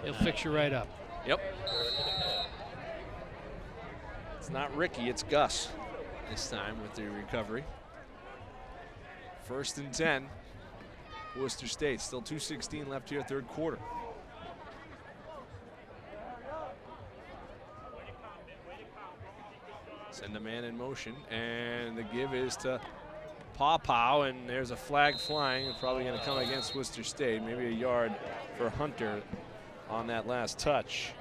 he'll fix you right up. Yep. It's not Ricky, it's Gus this time with the recovery. 1st and 10, Worcester State. Still 2:16 left here, third quarter. Send a man in motion, and the give is to Paw, and there's a flag flying. It's probably going to come against Worcester State. Maybe a yard for Hunter on that last touch.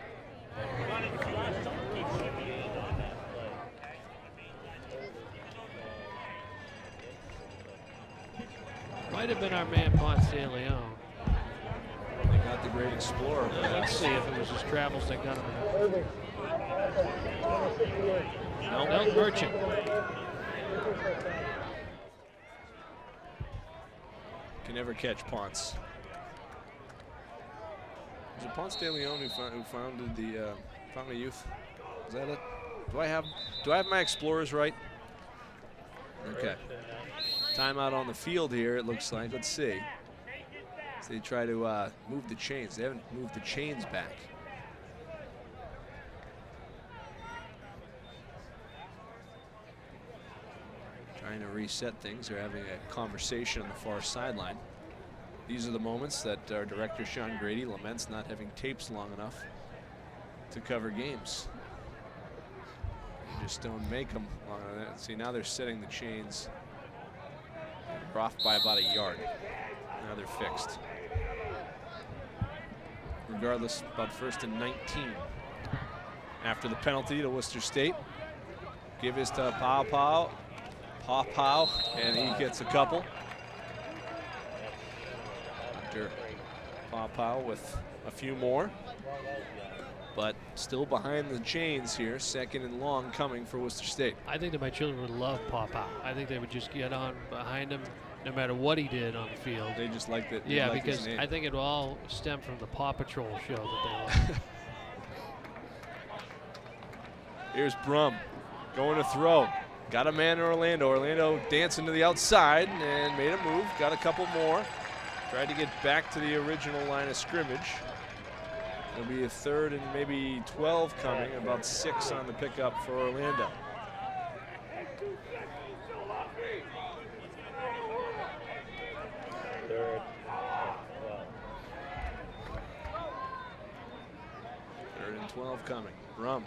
Might have been our man Ponce de Leon. They got the great explorer. Let's see if it was his travels that got him. No, Merchant. Can never catch Ponce. Was it Ponce de Leon who founded the Fountain of Youth? Is that it? Do I have my explorers right? Okay. Timeout on the field here, it looks like. Let's see. So they try to move the chains. They haven't moved the chains back. Trying to reset things. They're having a conversation on the far sideline. These are the moments that our director, Sean Grady, laments not having tapes long enough to cover games. They just don't make them long enough. See, now they're setting the chains. They're off by about a yard. Now they're fixed. Regardless, about 1st and 19. After the penalty to Worcester State. Give is to Paw, and he gets a couple. Hunter Paw with a few more. But still behind the chains here, 2nd and long coming for Worcester State. I think that my children would love Paw. I think they would just get on behind him no matter what he did on the field. They just like that. Yeah, like because I think it will all stem from the Paw Patrol show that they love. Here's Brum going to throw. Got a man in Orlando. Orlando dancing to the outside and made a move. Got a couple more. Tried to get back to the original line of scrimmage. There'll be a 3rd and maybe 12 coming. About 6 on the pickup for Orlando. Third and 12 coming. Brum.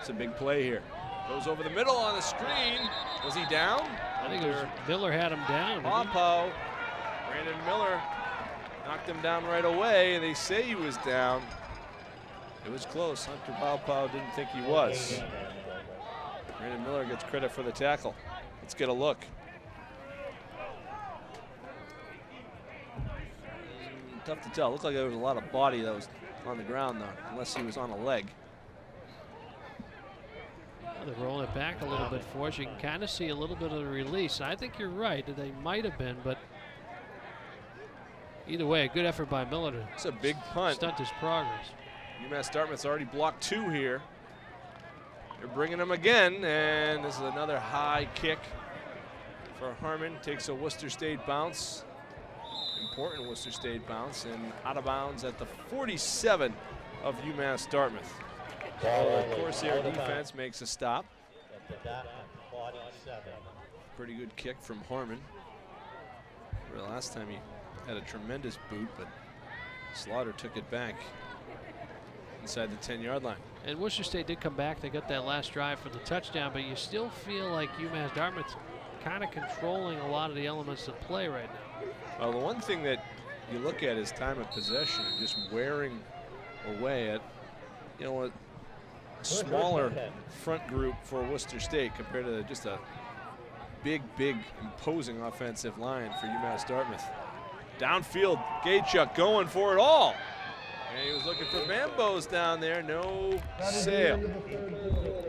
It's a big play here. Goes over the middle on the screen. Was he down? I think it was Miller had him down. Paw. Brandon Miller knocked him down right away. They say he was down. It was close. Hunter Paw didn't think he was. Brandon Miller gets credit for the tackle. Let's get a look. Tough to tell. Looked like there was a lot of body that was on the ground, though, unless he was on a leg. They're rolling it back a little bit for us. You can kind of see a little bit of the release. I think you're right that they might have been, but either way, a good effort by Miller to it's a big punt. Stunt his progress. UMass Dartmouth's already blocked 2 here. They're bringing him again, and this is another high kick for Harmon. Takes a Worcester State bounce. Important Worcester State bounce, and out of bounds at the 47 of UMass Dartmouth. So the Corsair defense makes a stop. Pretty good kick from Harmon. The last time he had a tremendous boot, but Slaughter took it back inside the 10-yard line. And Worcester State did come back. They got that last drive for the touchdown, but you still feel like UMass Dartmouth's kind of controlling a lot of the elements of play right now. Well, the one thing that you look at is time of possession, just wearing away at, a smaller front group for Worcester State compared to just a big, imposing offensive line for UMass Dartmouth. Downfield, Gaychuk going for it all. And he was looking for Bambos down there, no sale.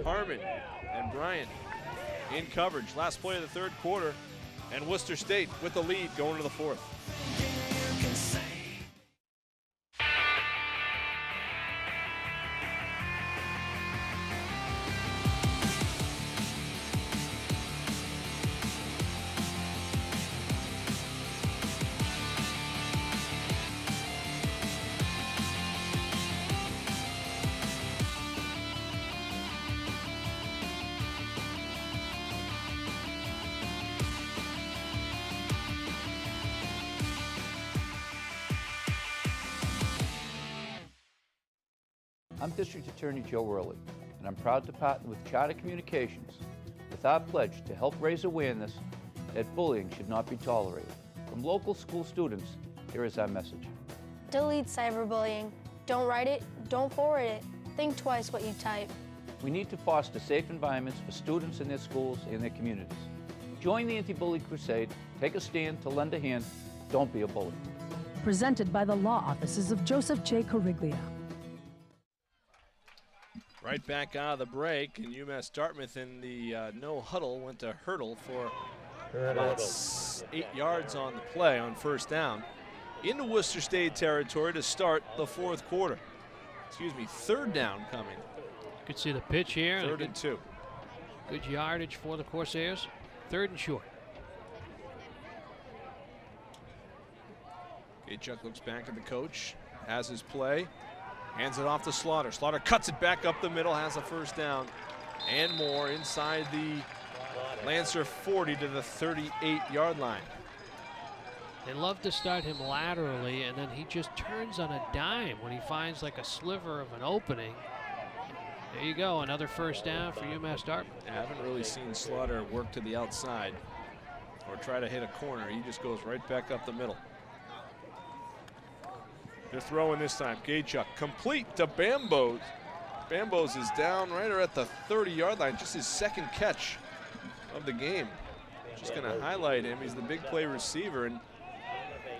Harmon and Bryant in coverage. Last play of the third quarter, and Worcester State with the lead going to the fourth. I'm District Attorney Joe Early, and I'm proud to partner with Charter Communications with our pledge to help raise awareness that bullying should not be tolerated. From local school students, here is our message. Delete cyberbullying. Don't write it, don't forward it. Think twice what you type. We need to foster safe environments for students in their schools and their communities. Join the anti-bully crusade, take a stand to lend a hand, don't be a bully. Presented by the law offices of Joseph J. Corriglia. Right back out of the break, and UMass Dartmouth in the no huddle went to hurdle for about 8 yards on the play on first down. Into Worcester State territory to start the fourth quarter. Third down coming. You could see the pitch here. Third and 2. Good yardage for the Corsairs. Third and short. Gaychuk looks back at the coach, has his play. Hands it off to Slaughter. Slaughter cuts it back up the middle, has a first down and more inside the Lancer 40 to the 38-yard line. They love to start him laterally, and then he just turns on a dime when he finds like a sliver of an opening. There you go, another first down for UMass Dartmouth. I haven't really seen Slaughter work to the outside or try to hit a corner. He just goes right back up the middle. They're throwing this time. Gaychuk complete to Bambos. Bambos is down right at the 30-yard line. Just his second catch of the game. Just going to highlight him. He's the big play receiver and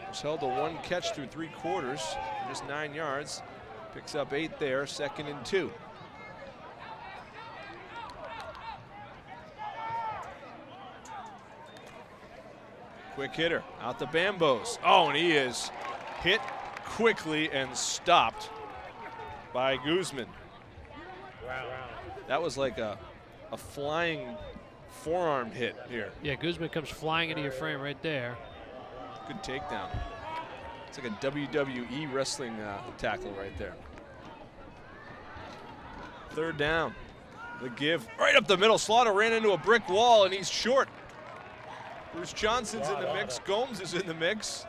was held to one catch through 3 quarters, just 9 yards. Picks up 8 there, 2nd and 2. Quick hitter out to Bambos. Oh, and he is hit quickly and stopped by Guzman. That was like a flying forearm hit here. Yeah, Guzman comes flying into your frame right there. Good takedown. It's like a WWE wrestling tackle right there. Third down. The give right up the middle. Slaughter ran into a brick wall and he's short. Bruce Johnson's in the mix. Gomes is in the mix.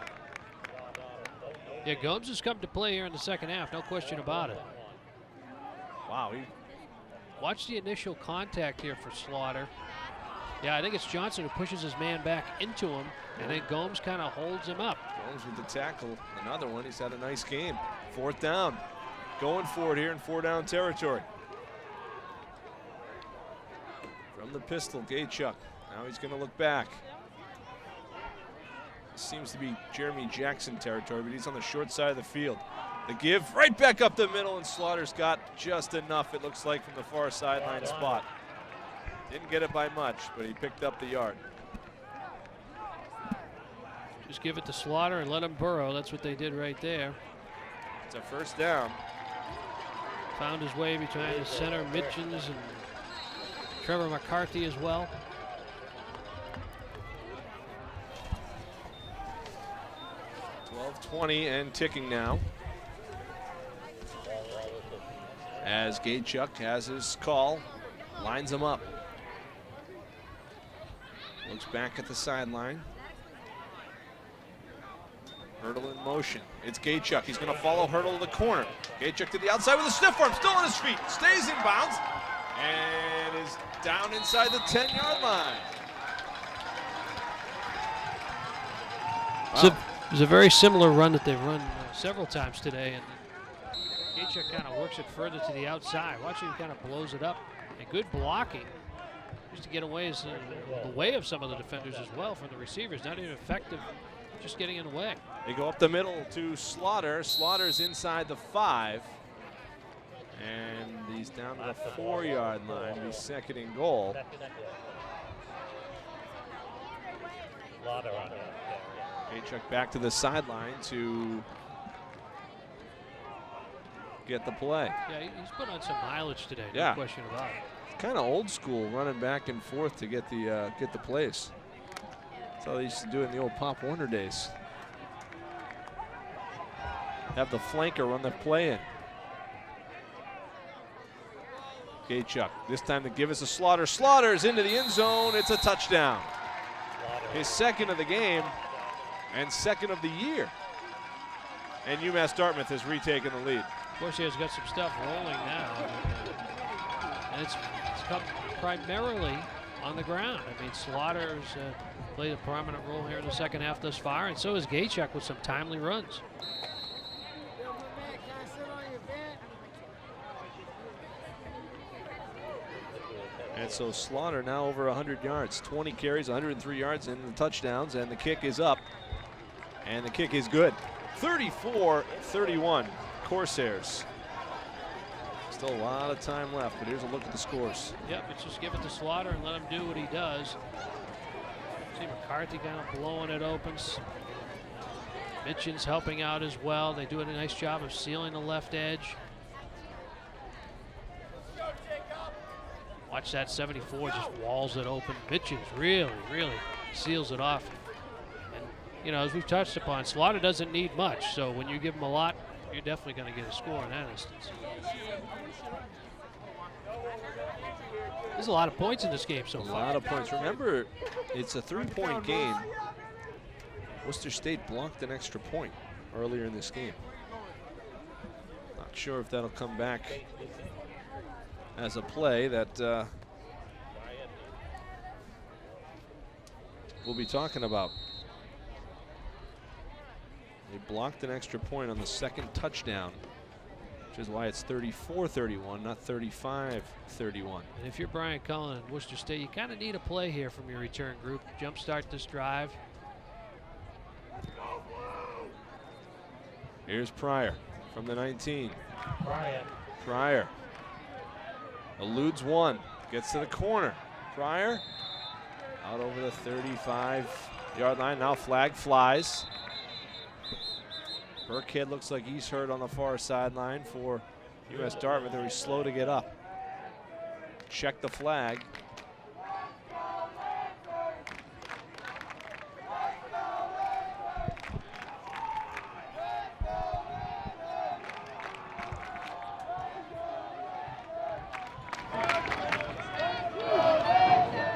Yeah, Gomes has come to play here in the second half, no question about it. Wow. Watch the initial contact here for Slaughter. Yeah, I think it's Johnson who pushes his man back into him, and then Gomes kind of holds him up. Gomes with the tackle. Another one. He's had a nice game. Fourth down. Going for it here in 4-down territory. From the pistol, Gaychuk. Now he's going to look back. Seems to be Jeremy Jackson territory, but he's on the short side of the field. The give right back up the middle, and Slaughter's got just enough, it looks like, from the far sideline spot. Didn't get it by much, but he picked up the yard. Just give it to Slaughter and let him burrow. That's what they did right there. It's a first down. Found his way between the center, Mitchens, and Trevor McCarthy as well. .20 and ticking now. As Gaychuk has his call, lines him up. Looks back at the sideline. Hurdle in motion. It's Gaychuk. He's going to follow Hurdle to the corner. Gaychuk to the outside with a stiff arm. Still on his feet. Stays in bounds. And is down inside the 10-yard line. Wow. It was a very similar run that they've run several times today. And Gaychuk kind of works it further to the outside. Watch him kind of blows it up. And good blocking. Just to get away the way of some of the defenders as well from the receivers. Not even effective, just getting in the way. They go up the middle to Slaughter. Slaughter's inside the 5. And he's down to the 4-yard line. He's second and goal. Gaychuk back to the sideline to get the play. Yeah, he's put on some mileage today, yeah. No question about it. Kind of old school, running back and forth to get the plays. That's how they used to do it in the old Pop Warner days. Have the flanker run the play in. Gaychuk, this time to give us a Slaughter. Slaughter's into the end zone. It's a touchdown. His second of the game and second of the year. And UMass Dartmouth has retaken the lead. Corsairs got some stuff rolling now. And it's come primarily on the ground. I mean, Slaughter's played a prominent role here in the second half thus far, and so is Gaychuk with some timely runs. And so Slaughter now over 100 yards, 20 carries, 103 yards, and the touchdowns, and the kick is up. And the kick is good. 34-31, Corsairs. Still a lot of time left, but here's a look at the scores. Yep, it's just give it to Slaughter and let him do what he does. See McCarthy kind of blowing it open. Mitchin's helping out as well. They do a nice job of sealing the left edge. Watch that 74 just walls it open. Mitchin's really seals it off. And, you know, as we've touched upon, Slaughter doesn't need much. So when you give him a lot, you're definitely going to get a score in that instance. There's a lot of points in this game so far. A lot of points. Remember, it's a 3-point game. Worcester State blocked an extra point earlier in this game. Not sure if that'll come back as a play that we'll be talking about. They blocked an extra point on the second touchdown, which is why it's 34-31, not 35-31. And if you're Brian Cullen and Worcester State, you kind of need a play here from your return group. Jumpstart this drive. Here's Pryor from the 19. Pryor eludes one, gets to the corner. Pryor out over the 35-yard line. Now flag flies. Burkhead looks like he's hurt on the far sideline for UMass Dartmouth. He's slow to get up. Check the flag.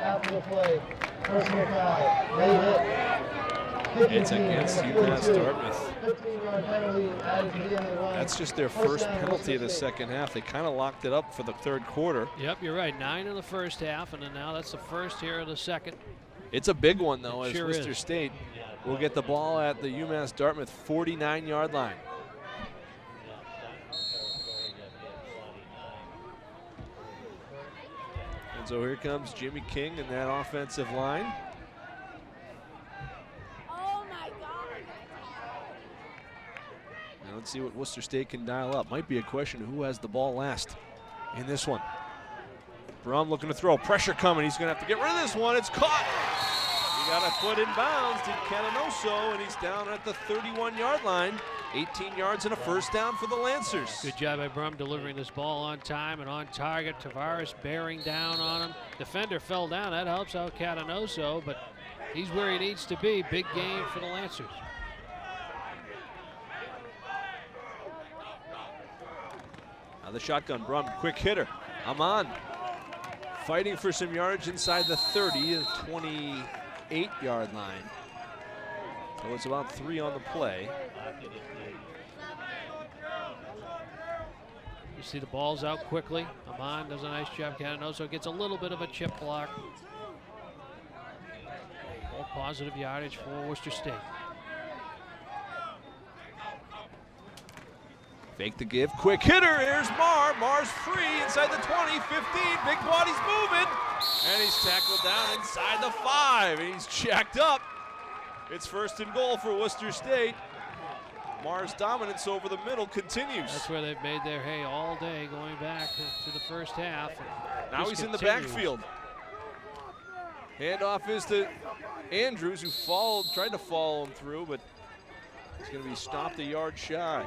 After the play, personal foul, late hit. It's against UMass Dartmouth. 15-yard penalty added to the end of the run. That's just their first penalty of the second half. They kind of locked it up for the third quarter. Yep, you're right. 9 in the first half, and then now that's the first here of the second. It's a big one, though, as Sure Worcester is. State will get the ball at the UMass Dartmouth 49-yard line. And so here comes Jimmy King and that offensive line. Now let's see what Worcester State can dial up. Might be a question of who has the ball last in this one. Brum looking to throw. Pressure coming. He's going to have to get rid of this one. It's caught. He got a foot in bounds. Did Catanoso, and he's down at the 31-yard line. 18 yards and a first down for the Lancers. Good job by Brum delivering this ball on time and on target. Tavares bearing down on him. Defender fell down. That helps out Catanoso, but he's where he needs to be. Big game for the Lancers. Now the shotgun. Brum, quick hitter. Amon fighting for some yardage inside the 30, the 28-yard line. So it's about 3 on the play. You see the ball's out quickly. Amon does a nice job. Canonoso gets a little bit of a chip block. All positive yardage for Worcester State. Fake the give, quick hitter, here's Marr. Marr's free inside the 20, 15, big body's moving. And he's tackled down inside the 5. He's jacked up. It's 1st and goal for Worcester State. Marr's dominance over the middle continues. That's where they've made their hay all day, going back to the first half. Now he's in the backfield. Handoff is to Andrews, who tried to follow him through, but he's going to be stopped a yard shy.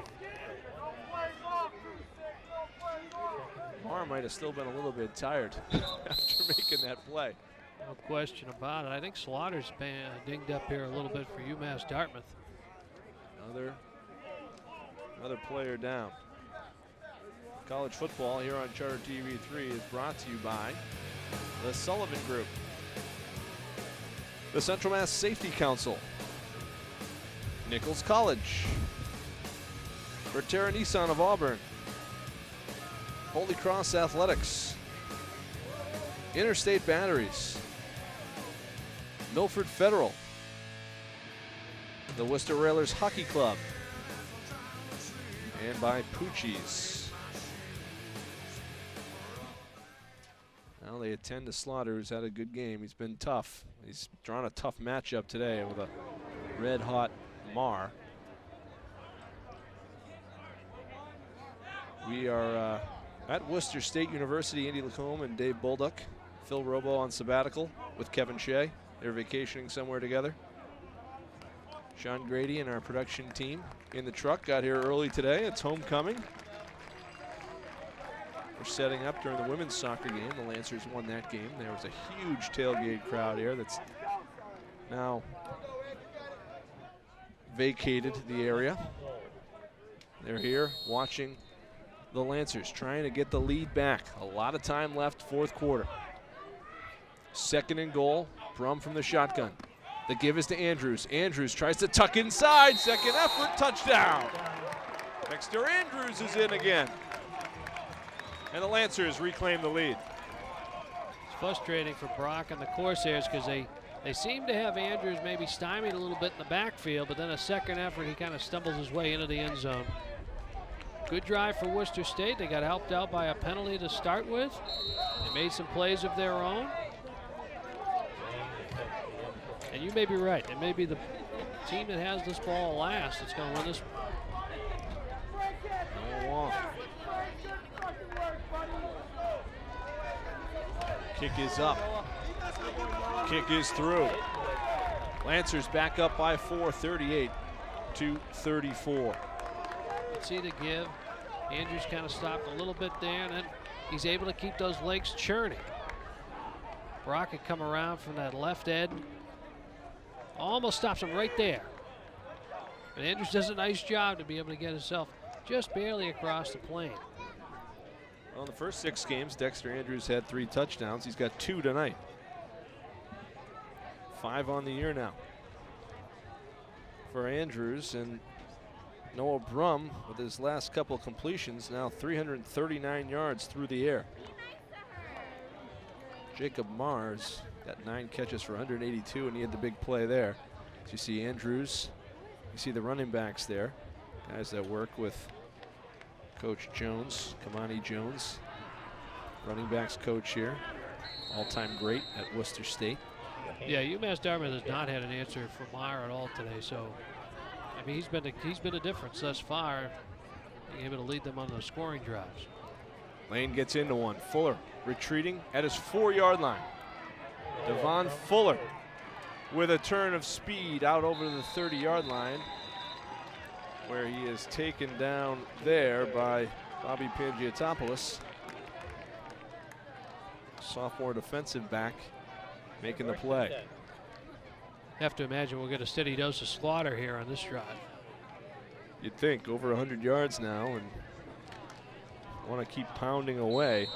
Marr might have still been a little bit tired after making that play. No question about it. I think Slaughter's been dinged up here a little bit for UMass Dartmouth. Another player down. College football here on Charter TV 3 is brought to you by the Sullivan Group, the Central Mass Safety Council, Nichols College, Berterra Nissan of Auburn, Holy Cross Athletics, Interstate Batteries, Milford Federal, the Worcester Railers Hockey Club, and by Poochie's. Now they attend to Slaughter, who's had a good game. He's been tough. He's drawn a tough matchup today with a red-hot Marr. We are at Worcester State University. Andy Lacombe and Dave Bolduc. Phil Robo on sabbatical with Kevin Shea. They're vacationing somewhere together. Sean Grady and our production team in the truck got here early today. It's homecoming. We're setting up during the women's soccer game. The Lancers won that game. There was a huge tailgate crowd here that's now vacated the area. They're here watching the Lancers, trying to get the lead back. A lot of time left, 4th quarter. 2nd and goal, Brum from the shotgun. The give is to Andrews. Andrews tries to tuck inside. 2nd effort, touchdown. Dexter Andrews is in again. And the Lancers reclaim the lead. It's frustrating for Brock and the Corsairs because they seem to have Andrews maybe stymied a little bit in the backfield, but then a 2nd effort, he kind of stumbles his way into the end zone. Good drive for Worcester State. They got helped out by a penalty to start with. They made some plays of their own. And you may be right. It may be the team that has this ball last that's going to win this. No long. Kick is up. Kick is through. Lancers back up by 4, 38-34. See the give. Andrews kind of stopped a little bit there, and then he's able to keep those legs churning. Brock had come around from that left end. Almost stops him right there. And Andrews does a nice job to be able to get himself just barely across the plane. Well, in the first 6 games, Dexter Andrews had 3 touchdowns. He's got 2 tonight. 5 on the year now for Andrews, and Noah Brum with his last couple of completions, now 339 yards through the air. Jacob Marr's got 9 catches for 182, and he had the big play there. So you see Andrews, you see the running backs there, guys that work with Coach Jones, Kamani Jones, running backs coach here, all-time great at Worcester State. Yeah, UMass Dartmouth has not had an answer for Marr at all today, so I mean he's been a difference thus far, being able to lead them on those scoring drives. Lane gets into one. Fuller retreating at his 4-yard line. Devon Fuller with a turn of speed out over the 30-yard line, where he is taken down there by Bobby Pangiotopoulos. Sophomore defensive back making the play. Have to imagine we'll get a steady dose of Slaughter here on this drive. You'd think, over 100 yards now, and want to keep pounding away.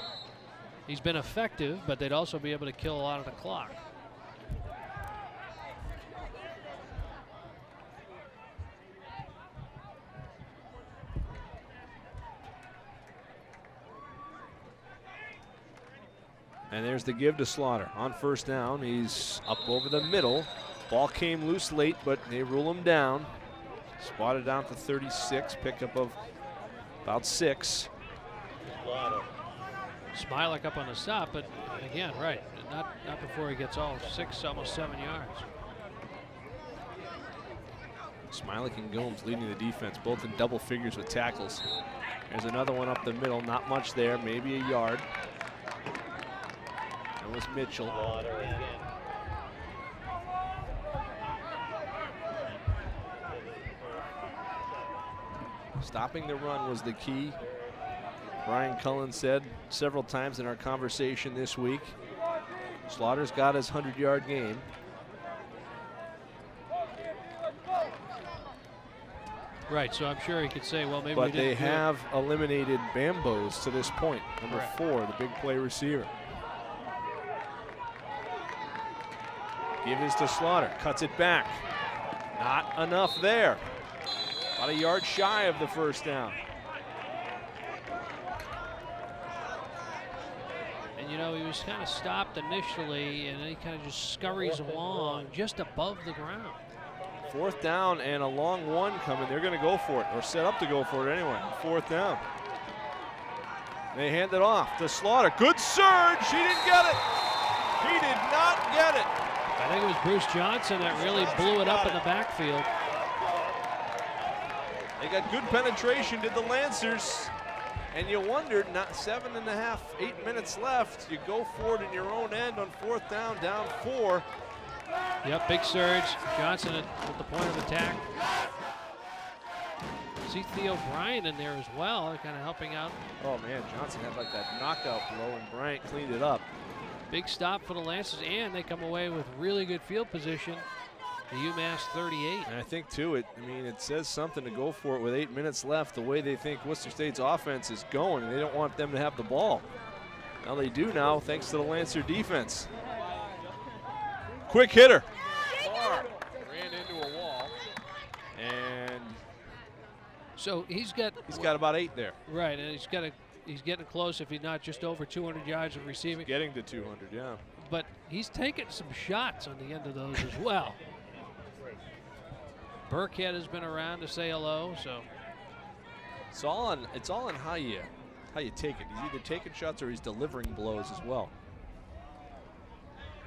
He's been effective, but they'd also be able to kill a lot of the clock. And there's the give to Slaughter. On first down, he's up over the middle. Ball came loose late, but they rule him down. Spotted down to 36, pickup of about 6. Smilek up on the stop, but again, right, not before he gets all 6, almost 7 yards. Smilek and Gomes leading the defense, both in double figures with tackles. There's another one up the middle, not much there, maybe a yard. That was Mitchell. Stopping the run was the key. Brian Cullen said several times in our conversation this week, Slaughter's got his 100-yard game. Right, so I'm sure he could say, well, maybe but we didn't they have eliminated Bambos to this point. Number Correct. 4, the big play receiver. Give is to Slaughter, cuts it back. Not enough there. About a yard shy of the first down. And you know, he was kind of stopped initially, and then he kind of just scurries along just above the ground. 4th down and a long one coming. They're going to go for it, or set up to go for it anyway. 4th down. They hand it off to Slaughter. Good surge. He didn't get it. He did not get it. I think it was Bruce Johnson that really blew it up in the backfield. They got good penetration, did the Lancers. And you wondered, not 7.5, 8 minutes left. You go for it in your own end on 4th down, down 4. Yep, big surge. Johnson at the point of attack. See Theo Bryant in there as well, kind of helping out. Oh man, Johnson had like that knockout blow and Bryant cleaned it up. Big stop for the Lancers, and they come away with really good field position. The UMass 38. And I think too, it says something to go for it with 8 minutes left, the way they think Worcester State's offense is going. They don't want them to have the ball. Now they do now, thanks to the Lancer defense. Quick hitter. Ran into a wall. And so he's got about 8 there. Right, and he's getting close if he's not just over 200 yards of receiving. Getting to 200, yeah. But he's taking some shots on the end of those as well. Burkhead has been around to say hello, so it's all in how you take it. He's either taking shots or he's delivering blows as well.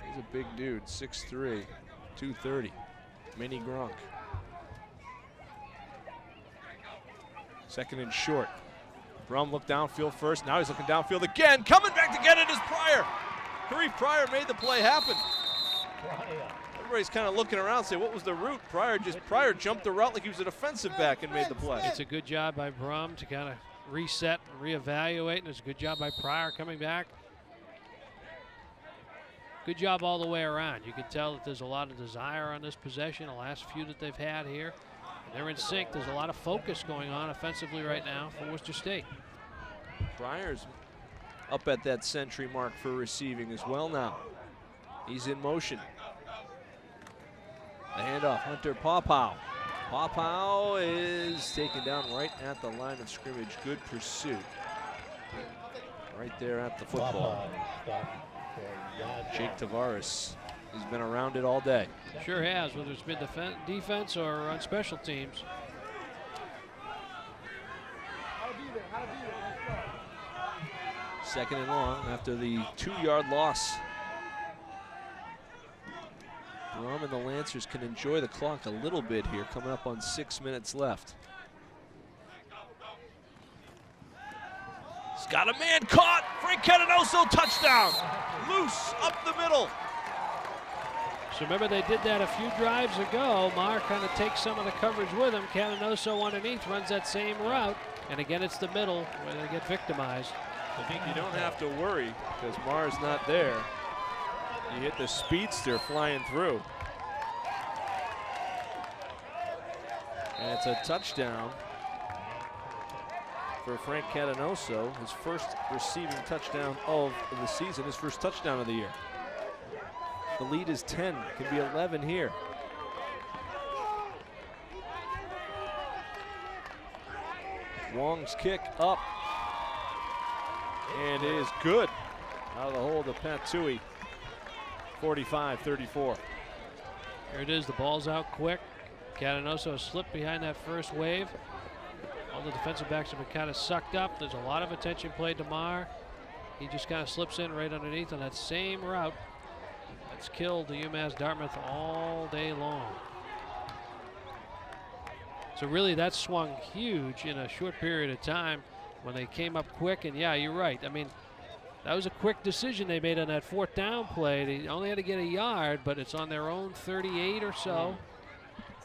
He's a big dude, 6'3", 230, mini Gronk. 2nd and short. Brum looked downfield first. Now he's looking downfield again. Coming back to get it is Pryor. Kharif Pryor made the play happen. Everybody's kind of looking around, saying, what was the route? Pryor jumped the route like he was a defensive back and made the play. It's a good job by Brum to kind of reset and reevaluate, and it's a good job by Pryor coming back. Good job all the way around. You can tell that there's a lot of desire on this possession, the last few that they've had here. They're in sync. There's a lot of focus going on offensively right now for Worcester State. Pryor's up at that century mark for receiving as well now. He's in motion. The handoff, Hunter Pawpaw. Pawpaw is taken down right at the line of scrimmage. Good pursuit. Right there at the football. Jake Tavares has been around it all day. Sure has, whether it's been defense or on special teams. Second and long after the 2-yard loss. Brum and the Lancers can enjoy the clock a little bit here, coming up on 6 minutes left. He's got a man caught. Frank Catanoso, touchdown. Loose up the middle. So remember they did that a few drives ago. Maher kind of takes some of the coverage with him. Catanoso underneath runs that same route. And again, it's the middle where they get victimized. I think you don't have to worry because Maher's not there. You hit the speedster flying through. And it's a touchdown for Frank Catanoso, his first receiving touchdown of the season, his first touchdown of the year. The lead is 10, can be 11 here. Wong's kick up, and it is good. Out of the hole to Pat Tui, 45-34. Here it is, the ball's out quick. Catanoso slipped behind that first wave. All the defensive backs have been kind of sucked up. There's a lot of attention played to Marr. He just kind of slips in right underneath on that same route that's killed the UMass Dartmouth all day long. So really that swung huge in a short period of time when they came up quick. And yeah, you're right. I mean, that was a quick decision they made on that 4th down play. They only had to get a yard, but it's on their own 38 or so.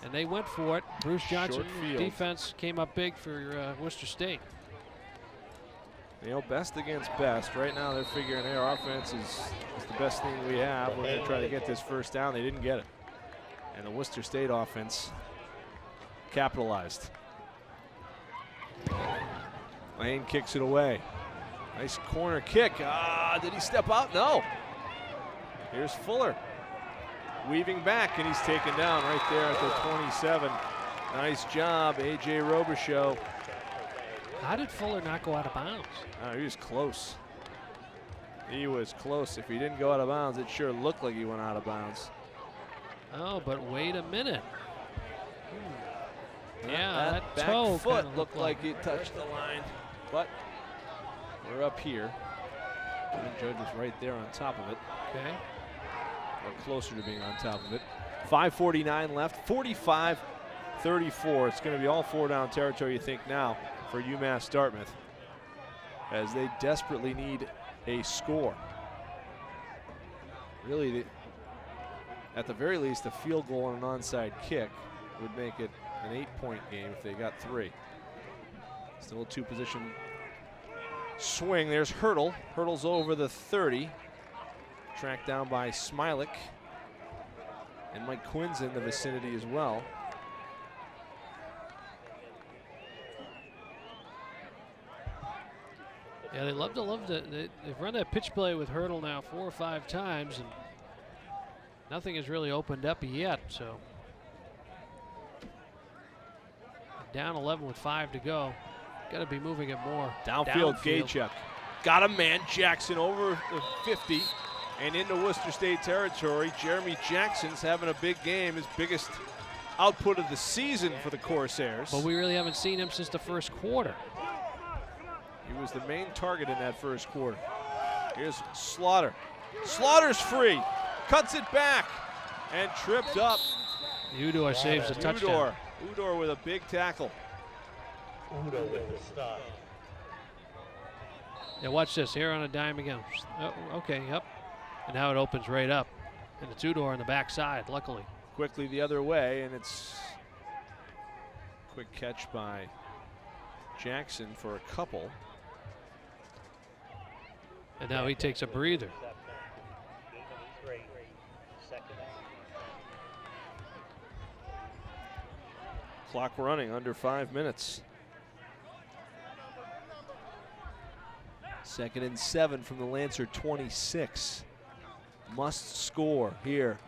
And they went for it. Bruce Johnson defense came up big for Worcester State. You know, best against best. Right now they're figuring their offense is the best thing we have. We're going to try to get this first down. They didn't get it. And the Worcester State offense capitalized. Lane kicks it away. Nice corner kick. Did he step out? No. Here's Fuller. Weaving back, and he's taken down right there at the 27. Nice job, A.J. Robichaux. How did Fuller not go out of bounds? He was close. He was close. If he didn't go out of bounds, it sure looked like he went out of bounds. Oh, but wait a minute. Yeah, that back toe foot looked like it touched the line, but we're up here. The judge is right there on top of it. Okay. Or closer to being on top of it. 5:49 left, 45-34. It's going to be all 4-down territory, you think, now for UMass Dartmouth, as they desperately need a score. Really, at the very least, a field goal and an onside kick would make it an 8-point game if they got 3. Still a 2-position swing. There's Hurdle. Hurdle's over the 30. Tracked down by Smilik. And Mike Quinn's in the vicinity as well. Yeah, they love to. They've run that pitch play with Hurdle now 4 or 5 times, and nothing has really opened up yet. So down 11 with 5 to go. Got to be moving it more. Downfield. Gaychuk. Got a man. Jackson over the 50 and into Worcester State territory. Jeremy Jackson's having a big game, his biggest output of the season for the Corsairs. But we really haven't seen him since the first quarter. He was the main target in that first quarter. Here's Slaughter. Slaughter's free. Cuts it back and tripped up. Udor saves the touchdown. Udor with a big tackle. Udor with the stop. Yeah, watch this. Here on a dime again. Oh, okay, yep. And now it opens right up. And it's Udor on the backside, luckily. Quickly the other way, and it's quick catch by Jackson for a couple. And now he takes a breather. Clock running, under 5 minutes. 2nd and 7 from the Lancer 26. Must score here.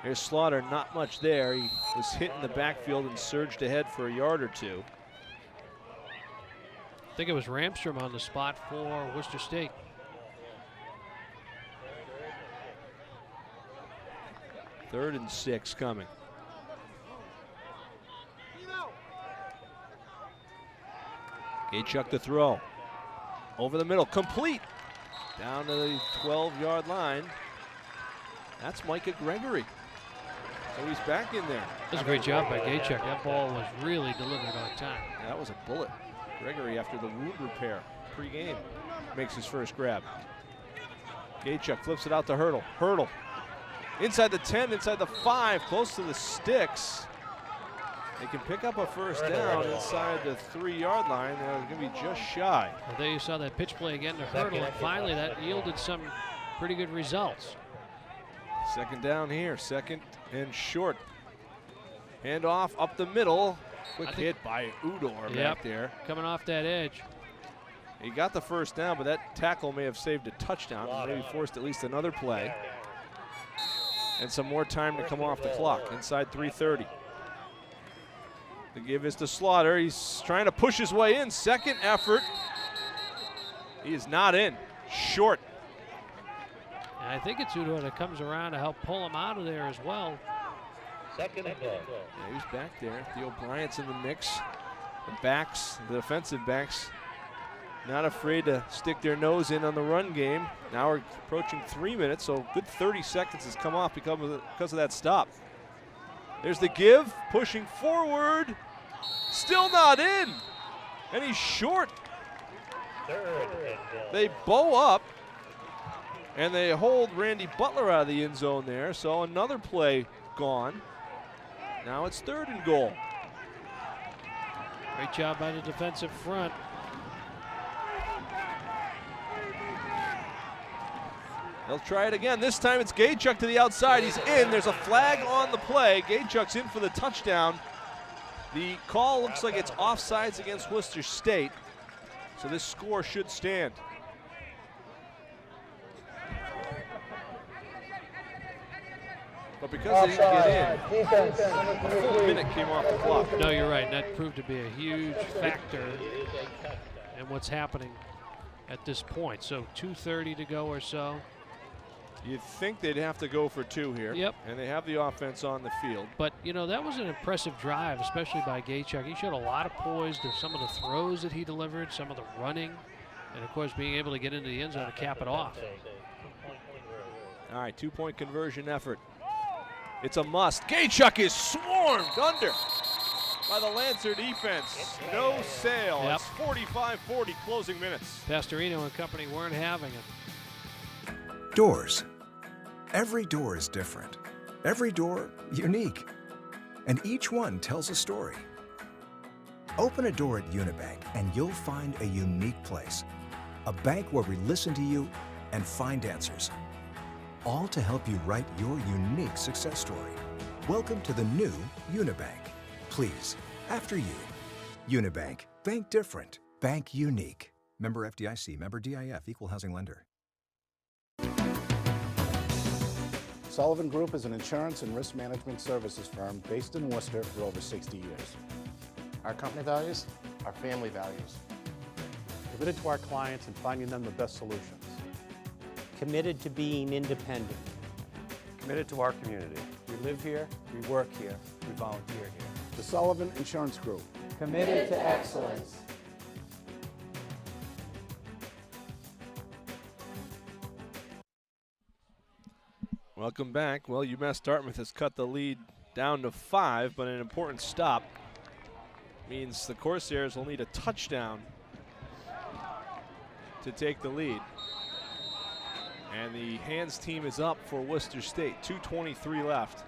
Here's Slaughter, not much there. He was hit in the backfield and surged ahead for a yard or 2. I think it was Ramstrom on the spot for Worcester State. Third and 6 coming. Gaychuk to throw. Over the middle, complete. Down to the 12-yard line. That's Micah Gregory. So he's back in there. That was a great job by Gaychuk. That ball was really delivered on time. That was a bullet. Gregory, after the wound repair pre-game, makes his first grab. Gaychuk flips it out to Hurdle. Hurdle inside the 10, inside the 5, close to the sticks. They can pick up a first down inside the 3-yard line. They're going to be just shy. Well, there you saw that pitch play again to Hurdle, and finally that yielded some pretty good results. 2nd down here, 2nd and short. Hand off up the middle. Quick hit by Udor back there. Coming off that edge. He got the first down, but that tackle may have saved a touchdown and maybe forced at least another play. And some more time to come off the clock, inside 3:30. The give is to Slaughter. He's trying to push his way in. Second effort. He is not in. Short. And I think it's Udo that comes around to help pull him out of there as well. Second and goal. Yeah, he's back there. Theo Bryant's in the mix. The backs, the defensive backs, not afraid to stick their nose in on the run game. Now we're approaching 3 minutes, so good 30 seconds has come off because of that stop. There's the give, pushing forward. Still not in. And he's short. They bow up, and they hold Randy Butler out of the end zone there, so another play gone. Now it's 3rd and goal. Great job by the defensive front. They'll try it again. This time it's Gaychuk to the outside. He's in. There's a flag on the play. Gaychuk's in for the touchdown. The call looks like it's offsides against Worcester State, so this score should stand. But because they didn't get in, a full minute came off the clock. No, you're right. That proved to be a huge factor in what's happening at this point. So 2:30 to go or so. You'd think they'd have to go for 2 here. Yep. And they have the offense on the field. But, you know, that was an impressive drive, especially by Gaychuk. He showed a lot of poise to some of the throws that he delivered, some of the running, and, of course, being able to get into the end zone to cap it off. All right, 2-point conversion effort. It's a must. Gaychuk is swarmed under by the Lancer defense. No sail. Yep. It's 45-40 closing minutes. Pastorino and company weren't having it. Doors. Every door is different. Every door unique. And each one tells a story. Open a door at Unibank and you'll find a unique place. A bank where we listen to you and find answers. All to help you write your unique success story. Welcome to the new Unibank. Please, after you. Unibank. Bank different. Bank unique. Member FDIC. Member DIF. Equal housing lender. Sullivan Group is an insurance and risk management services firm based in Worcester for over 60 years. Our company values, our family values. Committed to our clients and finding them the best solutions. Committed to being independent. Committed to our community. We live here, we work here, we volunteer here. The Sullivan Insurance Group. Committed to excellence. Welcome back. Well, UMass Dartmouth has cut the lead down to 5, but an important stop means the Corsairs will need a touchdown to take the lead. And the hands team is up for Worcester State. 2:23 left.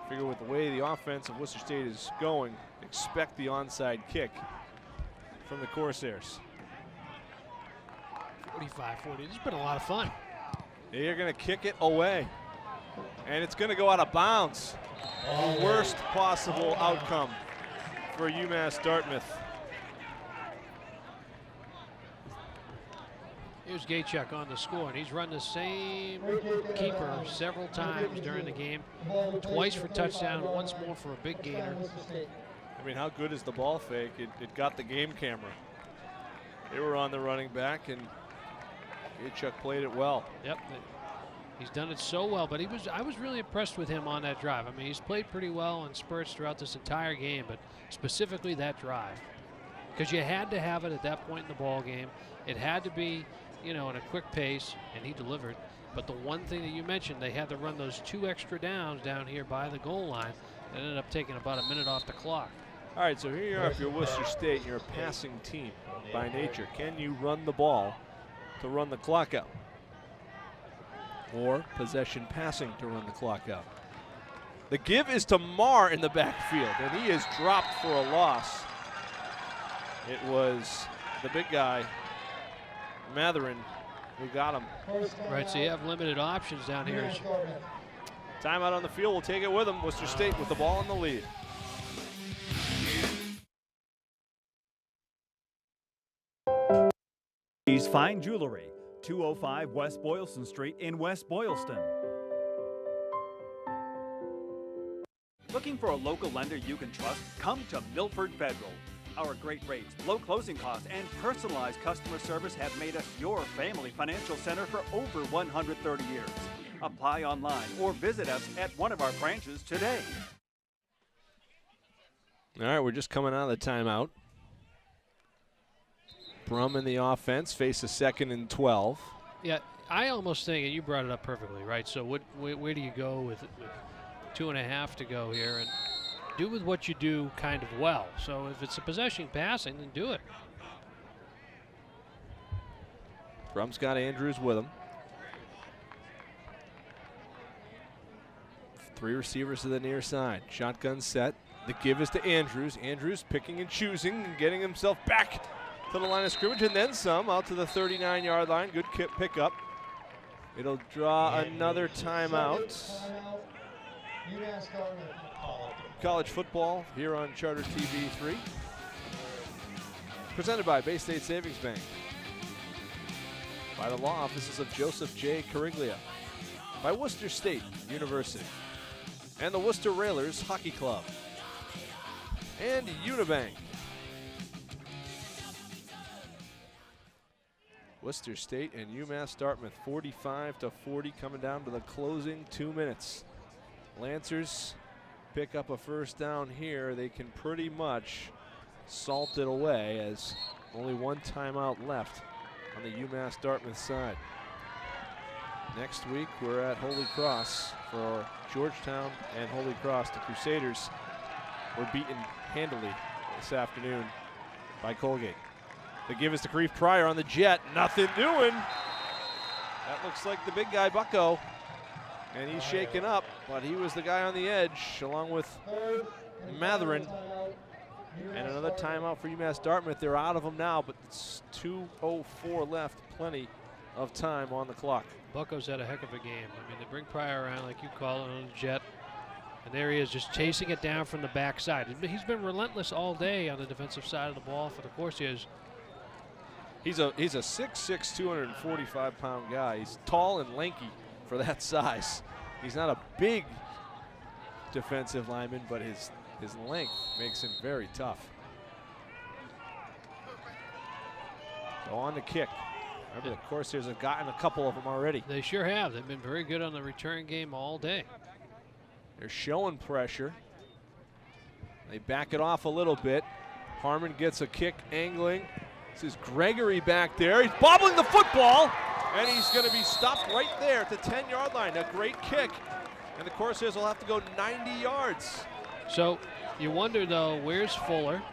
Figure with the way the offense of Worcester State is going, expect the onside kick from the Corsairs. 45-40. This has been a lot of fun. They're going to kick it away. And it's going to go out of bounds. The worst possible outcome for UMass Dartmouth. Here's Gaychuk on the score, and he's run the same keeper several times during the game. Twice for touchdown, once more for a big gainer. I mean, how good is the ball fake? It got the game camera. They were on the running back, and Gaychuk played it well. Yep, he's done it so well, but I was really impressed with him on that drive. I mean, he's played pretty well in spurts throughout this entire game, but specifically that drive. Because you had to have it at that point in the ball game. It had to be, you know, in a quick pace, and he delivered. But the one thing that you mentioned, they had to run those 2 extra downs down here by the goal line. That ended up taking about a minute off the clock. All right, so here you are. If you're Worcester State, you're a passing team by nature. Can you run the ball to run the clock out? Or possession passing to run the clock out? The give is to Marr in the backfield, and he is dropped for a loss. It was the big guy, Matherin, who got him. Right, so you have limited options down here. Timeout on the field, we'll take it with them. Worcester State with the ball in the lead. He's Fine Jewelry, 205 West Boylston Street in West Boylston. Looking for a local lender you can trust? Come to Milford Federal. Our great rates, low closing costs, and personalized customer service have made us your family financial center for over 130 years. Apply online or visit us at one of our branches today. All right, we're just coming out of the timeout. Brum in the offense, face a 2nd and 12. Yeah, I almost think, and you brought it up perfectly, right? So where do you go with 2.5 to go here? And do with what you do kind of well. So if it's a possession passing, then do it. Brum's got Andrews with him. 3 receivers to the near side. Shotgun set. The give is to Andrews. Andrews picking and choosing and getting himself back to the line of scrimmage and then some out to the 39-yard line. Good pickup. It'll draw another timeout. College football here on Charter TV 3. Presented by Bay State Savings Bank. By the law offices of Joseph J. Cariglia. By Worcester State University. And the Worcester Railers Hockey Club. And Unibank. Worcester State and UMass Dartmouth 45-40 coming down to the closing 2 minutes. Lancers pick up a first down here. They can pretty much salt it away as only 1 timeout left on the UMass Dartmouth side. Next week we're at Holy Cross for Georgetown and Holy Cross. The Crusaders were beaten handily this afternoon by Colgate. The give is to Karief Pryor on the jet. Nothing doing. That looks like the big guy, Bucko. And he's shaken up, but he was the guy on the edge along with Matherin. And another timeout for UMass Dartmouth. They're out of them now, but it's 2:04 left. Plenty of time on the clock. Bucko's had a heck of a game. I mean, they bring Pryor around like you call it on the jet. And there he is, just chasing it down from the backside. He's been relentless all day on the defensive side of the ball for the Corsairs. He's a 6'6", 245-pound guy. He's tall and lanky for that size. He's not a big defensive lineman, but his length makes him very tough. Go on the kick. Remember, the Corsairs have gotten a couple of them already. They sure have. They've been very good on the return game all day. They're showing pressure. They back it off a little bit. Harmon gets a kick angling. This is Gregory back there. He's bobbling the football, and he's going to be stopped right there at the 10-yard line. A great kick, and the Corsairs will have to go 90 yards. So you wonder, though, where's Fuller?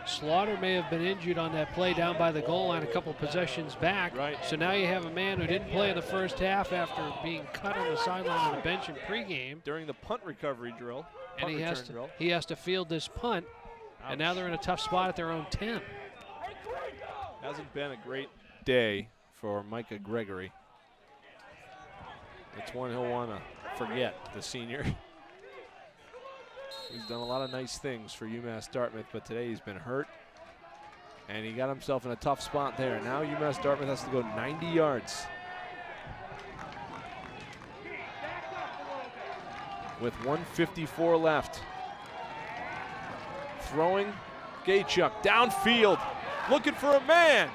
Slaughter may have been injured on that play down by the goal line a couple possessions back. Right. So now you have a man who didn't play in the first half after being cut on the sideline on the bench in pregame. During the punt recovery drill. And he has to field this punt, and now they're in a tough spot at their own 10. Hasn't been a great day for Micah Gregory. It's one he'll want to forget, the senior. He's done a lot of nice things for UMass Dartmouth, but today he's been hurt. And he got himself in a tough spot there. Now UMass Dartmouth has to go 90 yards. With 1:54 left. Throwing, Gaychuk downfield. Looking for a man.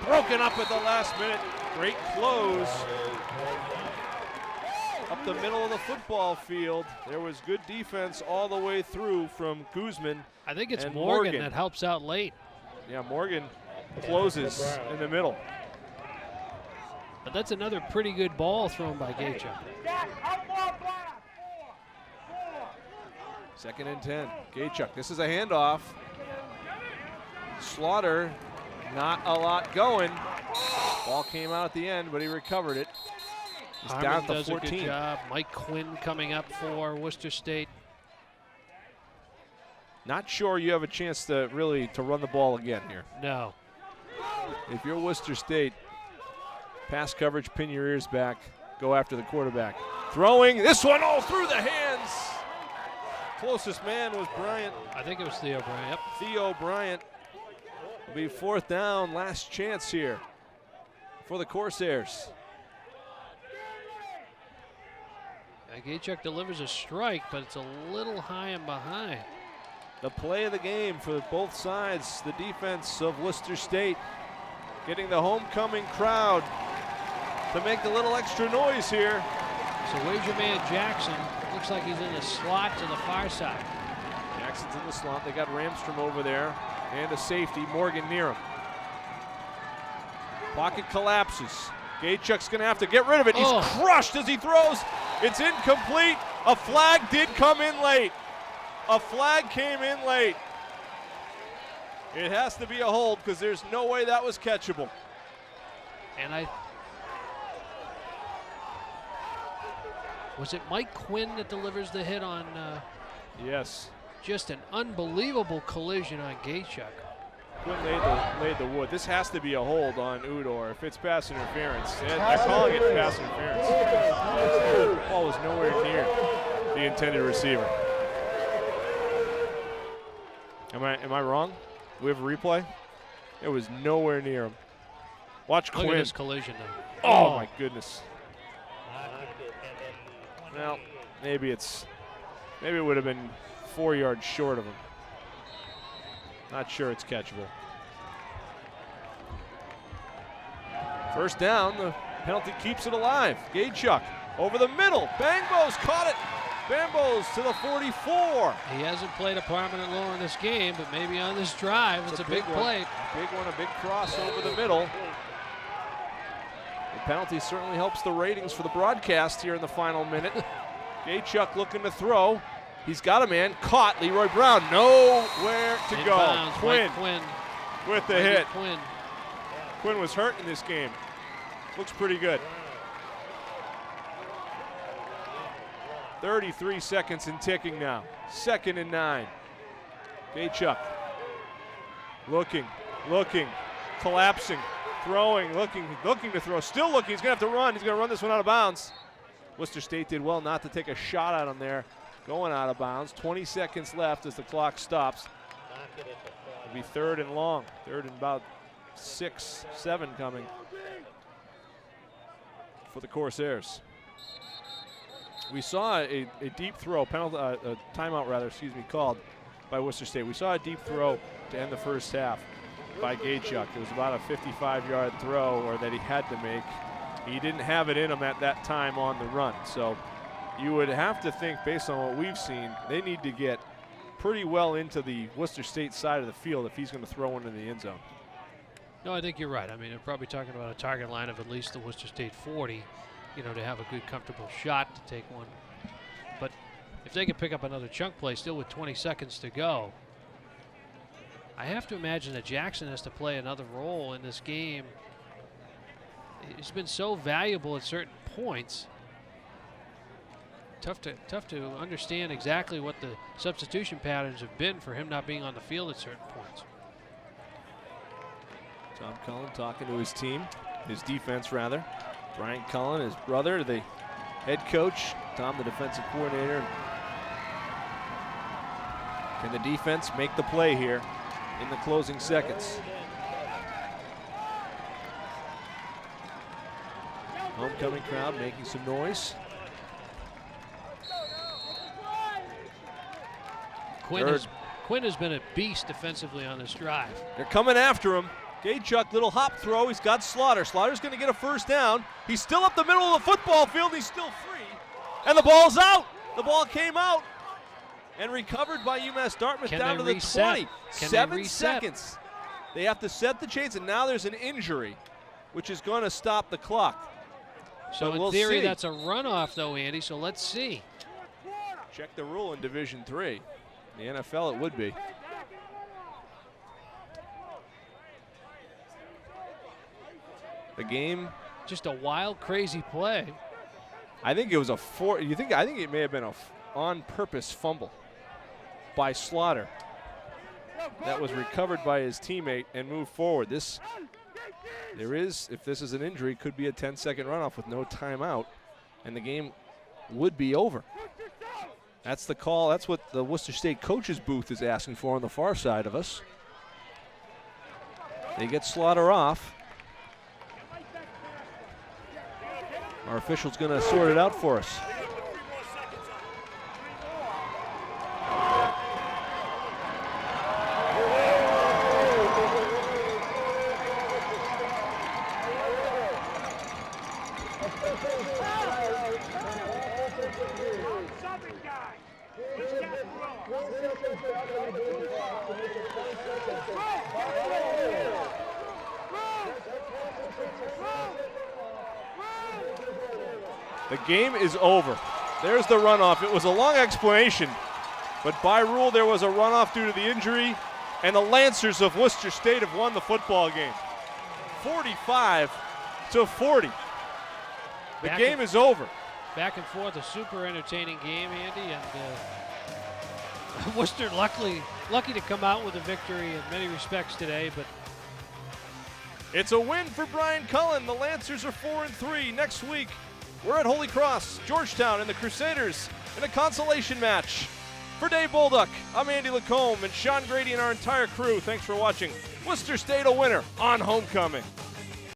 Broken up at the last minute. Great close. Up the middle of the football field. There was good defense all the way through from Guzman. I think it's Morgan that helps out late. Yeah, Morgan closes in the middle. But that's another pretty good ball thrown by Gaychuk. 2nd and 10. Gaychuk. This is a handoff. Slaughter, not a lot going. Ball came out at the end, but he recovered it. He's Harmon down to does 14. a good job. Mike Quinn coming up for Worcester State. Not sure you have a chance to run the ball again here. No. If you're Worcester State, pass coverage, pin your ears back, go after the quarterback. Throwing, this one all through the hands. Closest man was Bryant. I think it was Theo Bryant. Yep. Theo Bryant will be 4th down, last chance here. for the Corsairs. Gaychuk delivers a strike, but it's a little high and behind. The play of the game for both sides, the defense of Worcester State, getting the homecoming crowd to make a little extra noise here. So where's your man Jackson? Looks like he's in the slot to the far side. Jackson's in the slot. They got Ramstrom over there and a safety, Morgan near him. Pocket collapses. Gaychuk's going to have to get rid of it. He's crushed as he throws. It's incomplete. A flag did come in late. A flag came in late. It has to be a hold because there's no way that was catchable. And was it Mike Quinn that delivers the hit on? Yes. Just an unbelievable collision on Gaychuk. Quinn laid the wood. This has to be a hold on Udor. If it's pass interference, they're calling it pass interference. The ball was nowhere near the intended receiver. Am I wrong? We have a replay? It was nowhere near him. Watch Quinn. Look at this collision though. Oh my goodness. Well, maybe it would have been 4 yards short of him. Not sure it's catchable. First down, the penalty keeps it alive. Gaychuk over the middle. Bangbo's caught it. Bambo's to the 44. He hasn't played a prominent role in this game, but maybe on this drive, it's a big play. A big cross over the middle. The penalty certainly helps the ratings for the broadcast here in the final minute. Gaychuk looking to throw. He's got a man caught. Leroy Brown nowhere to go. Quinn with the hit. Quinn was hurt in this game. Looks pretty good. 33 seconds and ticking now. 2nd and 9. Gaychuk looking, collapsing, throwing, looking to throw. Still looking. He's going to have to run. He's going to run this one out of bounds. Worcester State did well not to take a shot at him there. Going out of bounds. 20 seconds left as the clock stops. It'll be 3rd and long. 3rd and about 6, 7 coming for the Corsairs. We saw a deep throw, a timeout rather, called by Worcester State. We saw a deep throw to end the first half by Gaychuk. It was about a 55-yard throw or that he had to make. He didn't have it in him at that time on the run. So you would have to think, based on what we've seen, they need to get pretty well into the Worcester State side of the field if he's going to throw into the end zone. No, I think you're right. I mean, they're probably talking about a target line of at least the Worcester State 40, to have a good, comfortable shot to take one. But if they can pick up another chunk play still with 20 seconds to go, I have to imagine that Jackson has to play another role in this game. He's been so valuable at certain points. Tough to understand exactly what the substitution patterns have been for him not being on the field at certain points. Tom Cullen talking to his team, his defense rather. Brian Cullen, his brother, the head coach. Tom, the defensive coordinator. Can the defense make the play here in the closing seconds? Homecoming crowd making some noise. Quinn has been a beast defensively on this drive. They're coming after him. Gaychuk, little hop throw. He's got Slaughter. Slaughter's going to get a first down. He's still up the middle of the football field. He's still free. And the ball's out. The ball came out and recovered by UMass Dartmouth down to the 20. 7 seconds. They have to set the chains, and now there's an injury, which is going to stop the clock. So in theory, that's a runoff, though, Andy, so let's see. Check the rule in Division III. The NFL, it would be. The game. Just a wild, crazy play. I think it was I think it may have been a on-purpose fumble by Slaughter that was recovered by his teammate and moved forward. If this is an injury, could be a 10-second runoff with no timeout, and the game would be over. That's the call. That's what the Worcester State coaches booth is asking for on the far side of us. They get Slaughter off. Our official's going to sort it out for us. The game is over. There's the runoff. It was a long explanation, but by rule there was a runoff due to the injury, and the Lancers of Worcester State have won the football game. 45-40. The game is over. Back and forth, a super entertaining game, Andy, and Worcester lucky to come out with a victory in many respects today, but it's a win for Brian Cullen. The Lancers are 4-3. Next week, we're at Holy Cross, Georgetown, and the Crusaders in a consolation match. For Dave Bolduc, I'm Andy Lacombe, and Sean Grady and our entire crew, thanks for watching. Worcester State a winner on homecoming.